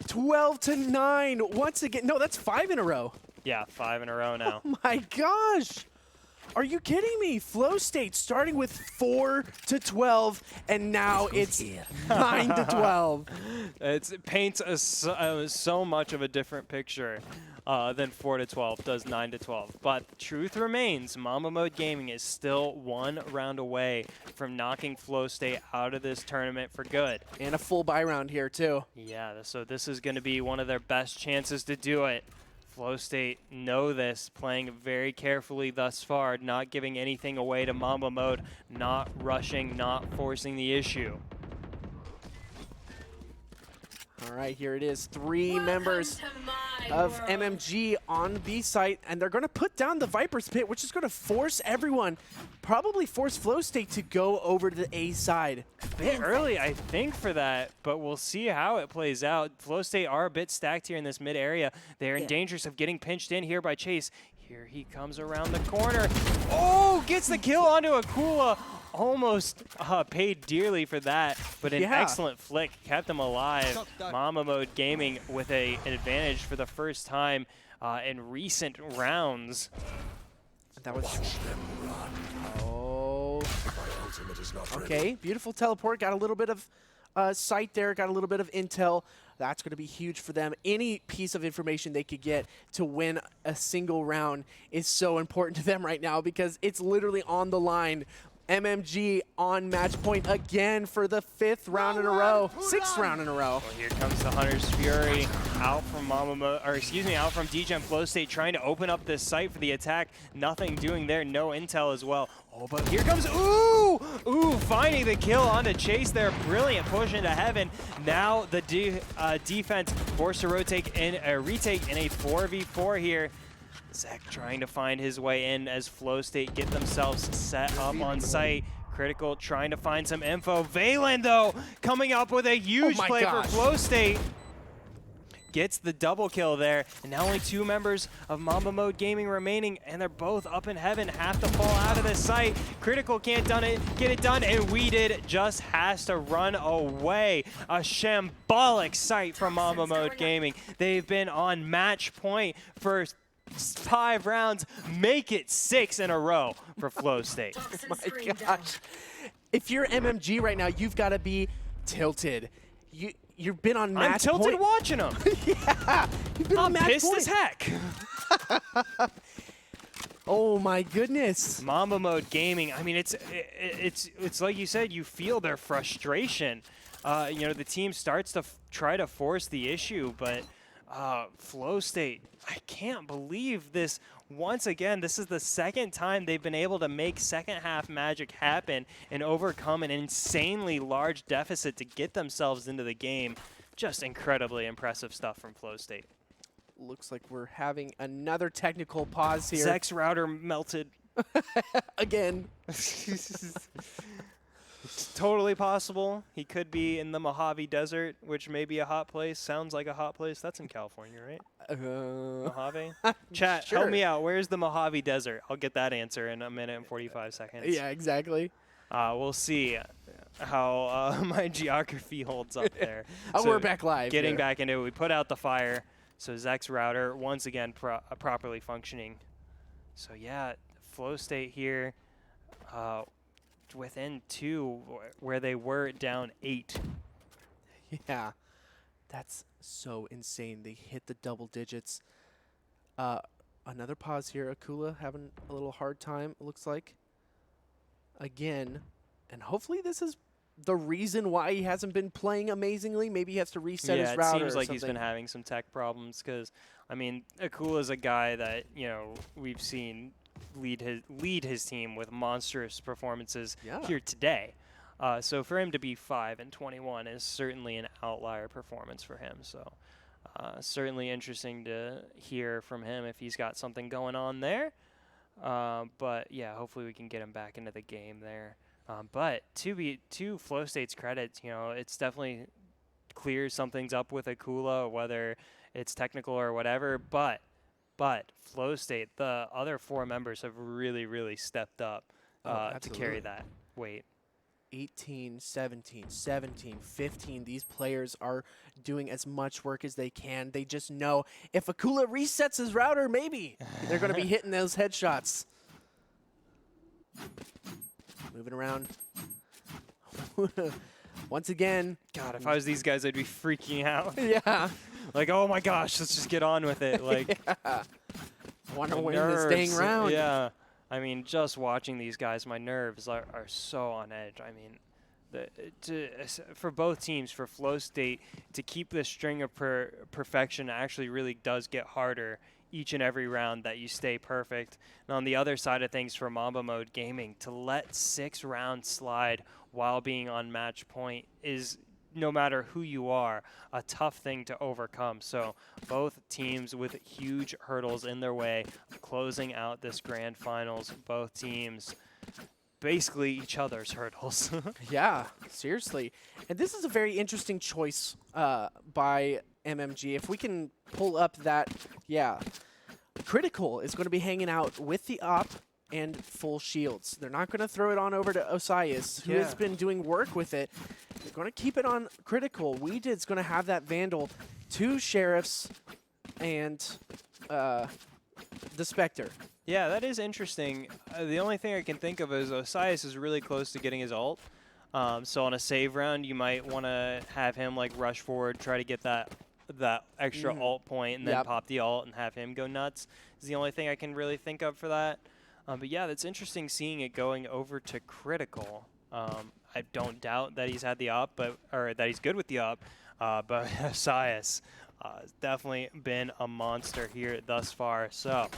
12 to 9 once again. No, that's 5 in a row. Yeah, 5 in a row now. Oh my gosh. Are you kidding me? Flow State starting with 4 to 12, and now it's 9 to 12. It paints so much of a different picture than 4 to 12 does 9 to 12. But truth remains, Mamba Mode Gaming is still 1 round away from knocking Flow State out of this tournament for good. And a full buy round here too. Yeah, so this is going to be one of their best chances to do it. Flow State know this, playing very carefully thus far, not giving anything away to Mamba Mode, not rushing, not forcing the issue. All right, here it is. 3 members of MMG on B site, and they're going to put down the Viper's Pit, which is going to force everyone, probably force Flow State to go over to the A side. A bit early, I think, for that, but we'll see how it plays out. Flow State are a bit stacked here in this mid area. They're in danger of getting pinched in here by Chase. Here he comes around the corner. Oh, gets the kill onto Akula. Almost paid dearly for that, but an excellent flick kept him alive. Mamba Mode Gaming with an advantage for the first time in recent rounds. That was... Oh. ultimate is not ready. Okay, beautiful teleport. Got a little bit of sight there. Got a little bit of intel. That's going to be huge for them. Any piece of information they could get to win a single round is so important to them right now because it's literally on the line. MMG on match point again for the 5th round in a row, 6th round in a row. Well, here comes the Hunter's Fury out from Mamba, or excuse me, out from Dgen Flow State, trying to open up this site for the attack. Nothing doing there, no intel as well. Oh, but here comes, ooh, finding the kill on the chase there. Brilliant push into heaven. Now the defense forced to retake in a 4v4 here. Zek trying to find his way in as Flow State get themselves set up on site. Critical trying to find some info. Valen, though, coming up with a huge play for Flow State. Gets the double kill there. And now only 2 members of Mamba Mode Gaming remaining, and they're both up in heaven. Have to fall out of the site. Critical can't get it done, and We Did just has to run away. A shambolic sight from Mamba Mode Gaming. They've been on match point for 5 rounds, make it 6 in a row for Flow State. Oh my gosh. If you're MMG right now, you've got to be tilted. You've been on match point. I'm tilted watching them. Yeah, you've been on match pissed point. as heck. Oh my goodness. Mamba Mode Gaming, I mean, it's like you said, you feel their frustration. You know, the team starts to try to force the issue, but Flow State, I can't believe this. Once again, this is the 2nd time they've been able to make second half magic happen and overcome an insanely large deficit to get themselves into the game. Just incredibly impressive stuff from Flow State. Looks like we're having another technical pause here. Zek's router melted. Again. It's totally possible. He could be in the Mojave Desert, which may be a hot place. Sounds like a hot place. That's in California, right? Mojave? Chat, sure. help me out. Where's the Mojave Desert? I'll get that answer in 1 minute and 45 seconds. Yeah, exactly. We'll see how my geography holds up there. We're back live. Getting back into it. We put out the fire. So Zek's router, once again, properly functioning. So yeah, Flow State here. Within 2, where they were down 8. Yeah, that's so insane. They hit the double digits. Another pause here. Akula having a little hard time, it looks like. Again, and hopefully this is the reason why he hasn't been playing amazingly. Maybe he has to reset his router. Yeah, it seems like something. He's been having some tech problems because, I mean, Akula is a guy that, you know, we've seen lead his team with monstrous performances here today. So for him to be 5-21 is certainly an outlier performance for him. So certainly interesting to hear from him if he's got something going on there. But yeah, hopefully we can get him back into the game there. But to Flow State's credit, you know, it's definitely clear something's up with Akula, whether it's technical or whatever. But Flow State, the other 4 members have really stepped up to carry that weight. 18, 17, 17, 15. These players are doing as much work as they can. They just know if Akula resets his router, maybe they're going to be hitting those headshots. Moving around. Once again. God, if I was these guys, I'd be freaking out. Yeah. Like, oh my gosh, let's just get on with it. Like, want to win this dang round. Yeah. I mean, just watching these guys, my nerves are so on edge. I mean, for both teams, for Flow State, to keep this string of perfection actually really does get harder each and every round that you stay perfect. And on the other side of things, for Mamba Mode Gaming, to let 6 rounds slide while being on match point is, no matter who you are, a tough thing to overcome. So both teams with huge hurdles in their way, closing out this grand finals. Both teams basically each other's hurdles. Yeah, seriously. And this is a very interesting choice by MMG. If we can pull up that, Critical is going to be hanging out with the op and full shields. They're not going to throw it on over to Osias, who has been doing work with it. They're going to keep it on Critical. Weedid's going to have that Vandal, 2 Sheriffs, and the Spectre. Yeah, that is interesting. The only thing I can think of is Osias is really close to getting his ult. So on a save round, you might want to have him like rush forward, try to get that extra ult point, and then pop the ult and have him go nuts. Is the only thing I can really think of for that. But yeah, that's interesting seeing it going over to critical. I don't doubt that he's had the op, or that he's good with the op, but Osias has definitely been a monster here thus far. So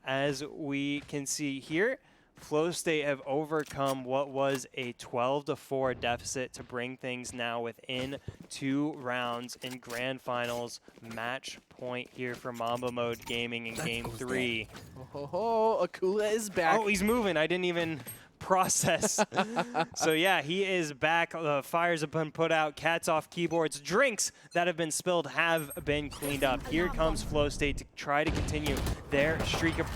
as we can see here, Flow State have overcome what was a 12-4 deficit to bring things now within 2 rounds in Grand Finals. Match point here for Mamba Mode Gaming in Game 3. Oh, Akula is back. Oh, he's moving. I didn't even process. So yeah, he is back. The fires have been put out. Cats off keyboards. Drinks that have been spilled have been cleaned up. Here comes Flow State to try to continue their streak of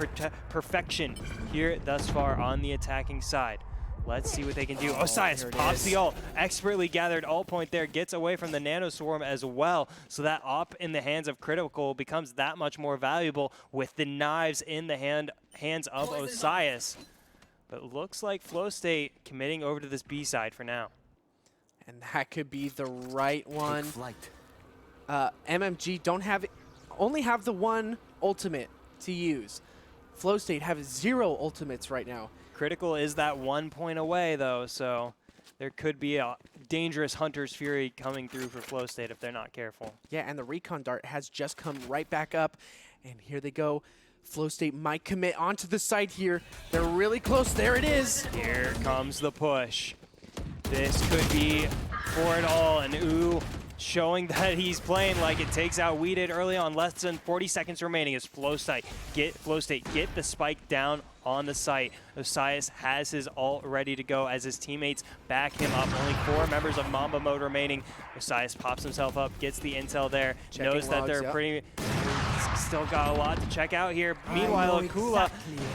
perfection here thus far on the attacking side. Let's see what they can do. Osias pops the ult. Expertly gathered ult point there. Gets away from the Nano Swarm as well. So that op in the hands of Critical becomes that much more valuable with the knives in the hands of Osias. But it looks like Flow State committing over to this B side for now. And that could be the right one. MMG only have the one ultimate to use. Flow State have 0 ultimates right now. Critical is that 1 point away, though, so there could be a dangerous Hunter's Fury coming through for Flow State if they're not careful. Yeah, and the Recon Dart has just come right back up. And here they go. Flow State might commit onto the site here. They're really close. There it is. Here comes the push. This could be for it all. And ooh, showing that he's playing like it takes out we did early on. Less than 40 seconds remaining as Flow State get the spike down on the site. Osias has his ult ready to go as his teammates back him up. Only 4 members of Mamba Mode remaining. Osias pops himself up, gets the intel there, knows that they're pretty... Still got a lot to check out here. Meanwhile, Akula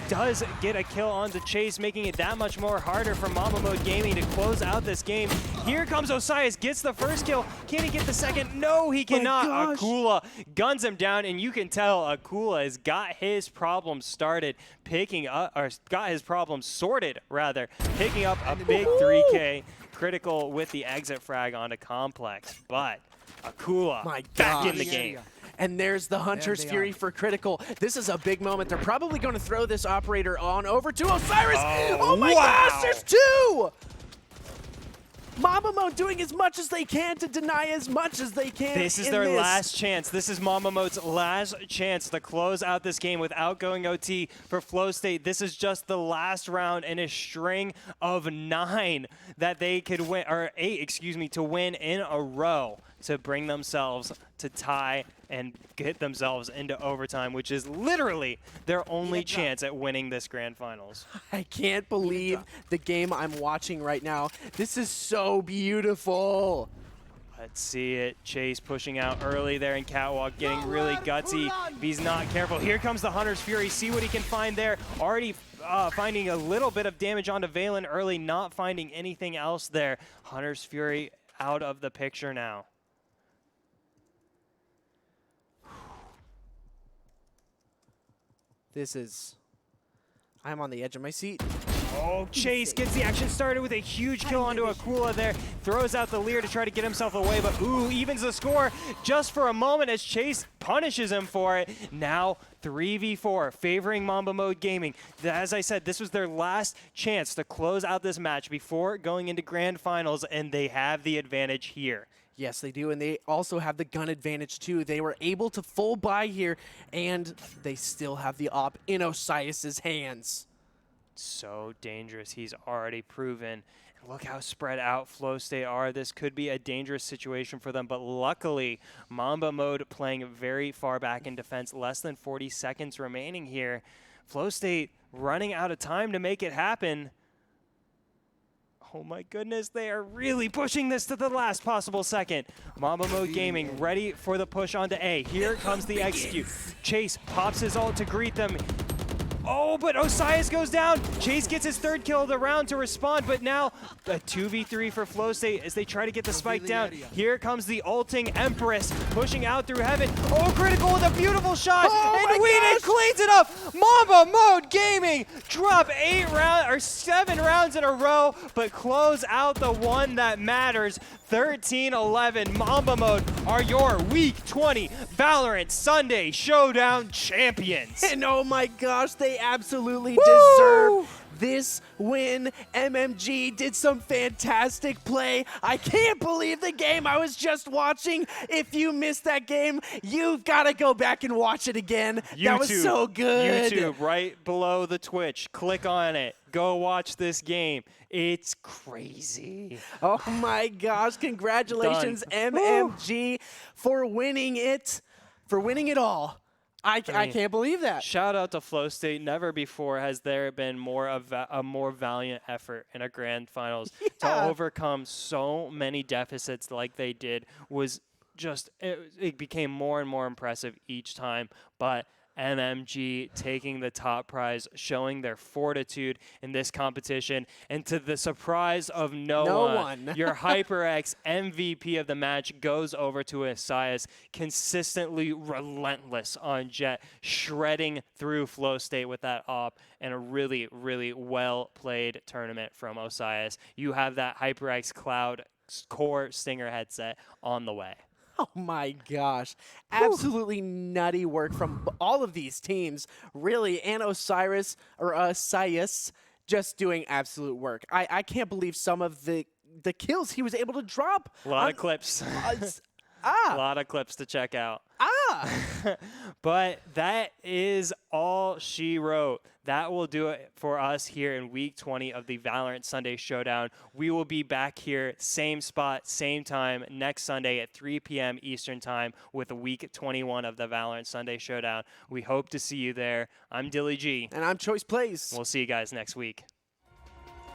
does get a kill onto Chase, making it that much more harder for Mamba Mode Gaming to close out this game. Here comes Osias, gets the first kill. Can he get the second? No, he cannot. Akula guns him down, and you can tell Akula has got his problems sorted, picking up a big 3K. Critical with the exit frag onto Complex, but Akula back in the game. And there's the Hunter's Fury for Critical. This is a big moment. They're probably going to throw this operator on over to Osiris. Oh my gosh, there's 2! Mamba Mode doing as much as they can to deny as much as they can. This is their last chance. This is Mamba Mode's last chance to close out this game without going OT for Flow State. This is just the last round in a string of 9 that they could win, or 8, excuse me, to win in a row to bring themselves to tie and get themselves into overtime, which is literally their only chance at winning this Grand Finals. I can't believe the game I'm watching right now. This is so beautiful. Let's see it. Chase pushing out early there in Catwalk, getting really gutsy. If he's not careful, here comes the Hunter's Fury. See what he can find there. Already finding a little bit of damage onto Valen early, not finding anything else there. Hunter's Fury out of the picture now. I'm on the edge of my seat. Oh, Chase gets the action started with a huge kill onto Akula there. Throws out the Leer to try to get himself away, but ooh, evens the score just for a moment as Chase punishes him for it. Now 3v4, favoring Mamba Mode Gaming. As I said, this was their last chance to close out this match before going into Grand Finals, and they have the advantage here. Yes, they do, and they also have the gun advantage too. They were able to full buy here, and they still have the op in Osias's hands. So dangerous. He's already proven. And look how spread out Flow State are. This could be a dangerous situation for them, but luckily, Mamba Mode playing very far back in defense. Less than 40 seconds remaining here. Flow State running out of time to make it happen. Oh my goodness, they are really pushing this to the last possible second. Mamba Mode Gaming ready for the push onto A. Here comes the execute. Chase pops his ult to greet them. Oh, but Osias goes down. Chase gets his 3rd kill of the round to respond, but now a 2v3 for Flow State as they try to get the spike down. Here comes the ulting Empress pushing out through heaven. Oh, critical with a beautiful shot, and Whedon cleans it up. Mamba Mode Gaming drop 7 rounds in a row, but close out the one that matters. 13-11. Mamba Mode are your Week 20 Valorant Sunday Showdown champions. And oh my gosh, they absolutely deserve this win. MMG did some fantastic play. I can't believe the game I was just watching. If you missed that game, you've got to go back and watch it again. That was so good. YouTube, right below the Twitch. Click on it. Go watch this game. It's crazy. Oh my gosh, congratulations, MMG, for winning it, all. I can't believe that. Shout out to Flow State. Never before has there been a more valiant effort in a grand finals to overcome so many deficits like they did. Was just it became more and more impressive each time. But MMG taking the top prize, showing their fortitude in this competition, and to the surprise of no one, your HyperX MVP of the match goes over to Osias, consistently relentless on Jet, shredding through Flow State with that op, and a really, really well-played tournament from Osias. You have that HyperX Cloud Core Stinger headset on the way. Oh my gosh. Absolutely nutty work from all of these teams, really. And Osias just doing absolute work. I can't believe some of the kills he was able to drop. A lot of clips. A lot of clips to check out. But that is all she wrote. That will do it for us here in Week 20 of the Valorant Sunday Showdown. We will be back here, same spot, same time, next Sunday at 3 p.m. Eastern Time with Week 21 of the Valorant Sunday Showdown. We hope to see you there. I'm Dilly G. And I'm Choice Plays. We'll see you guys next week.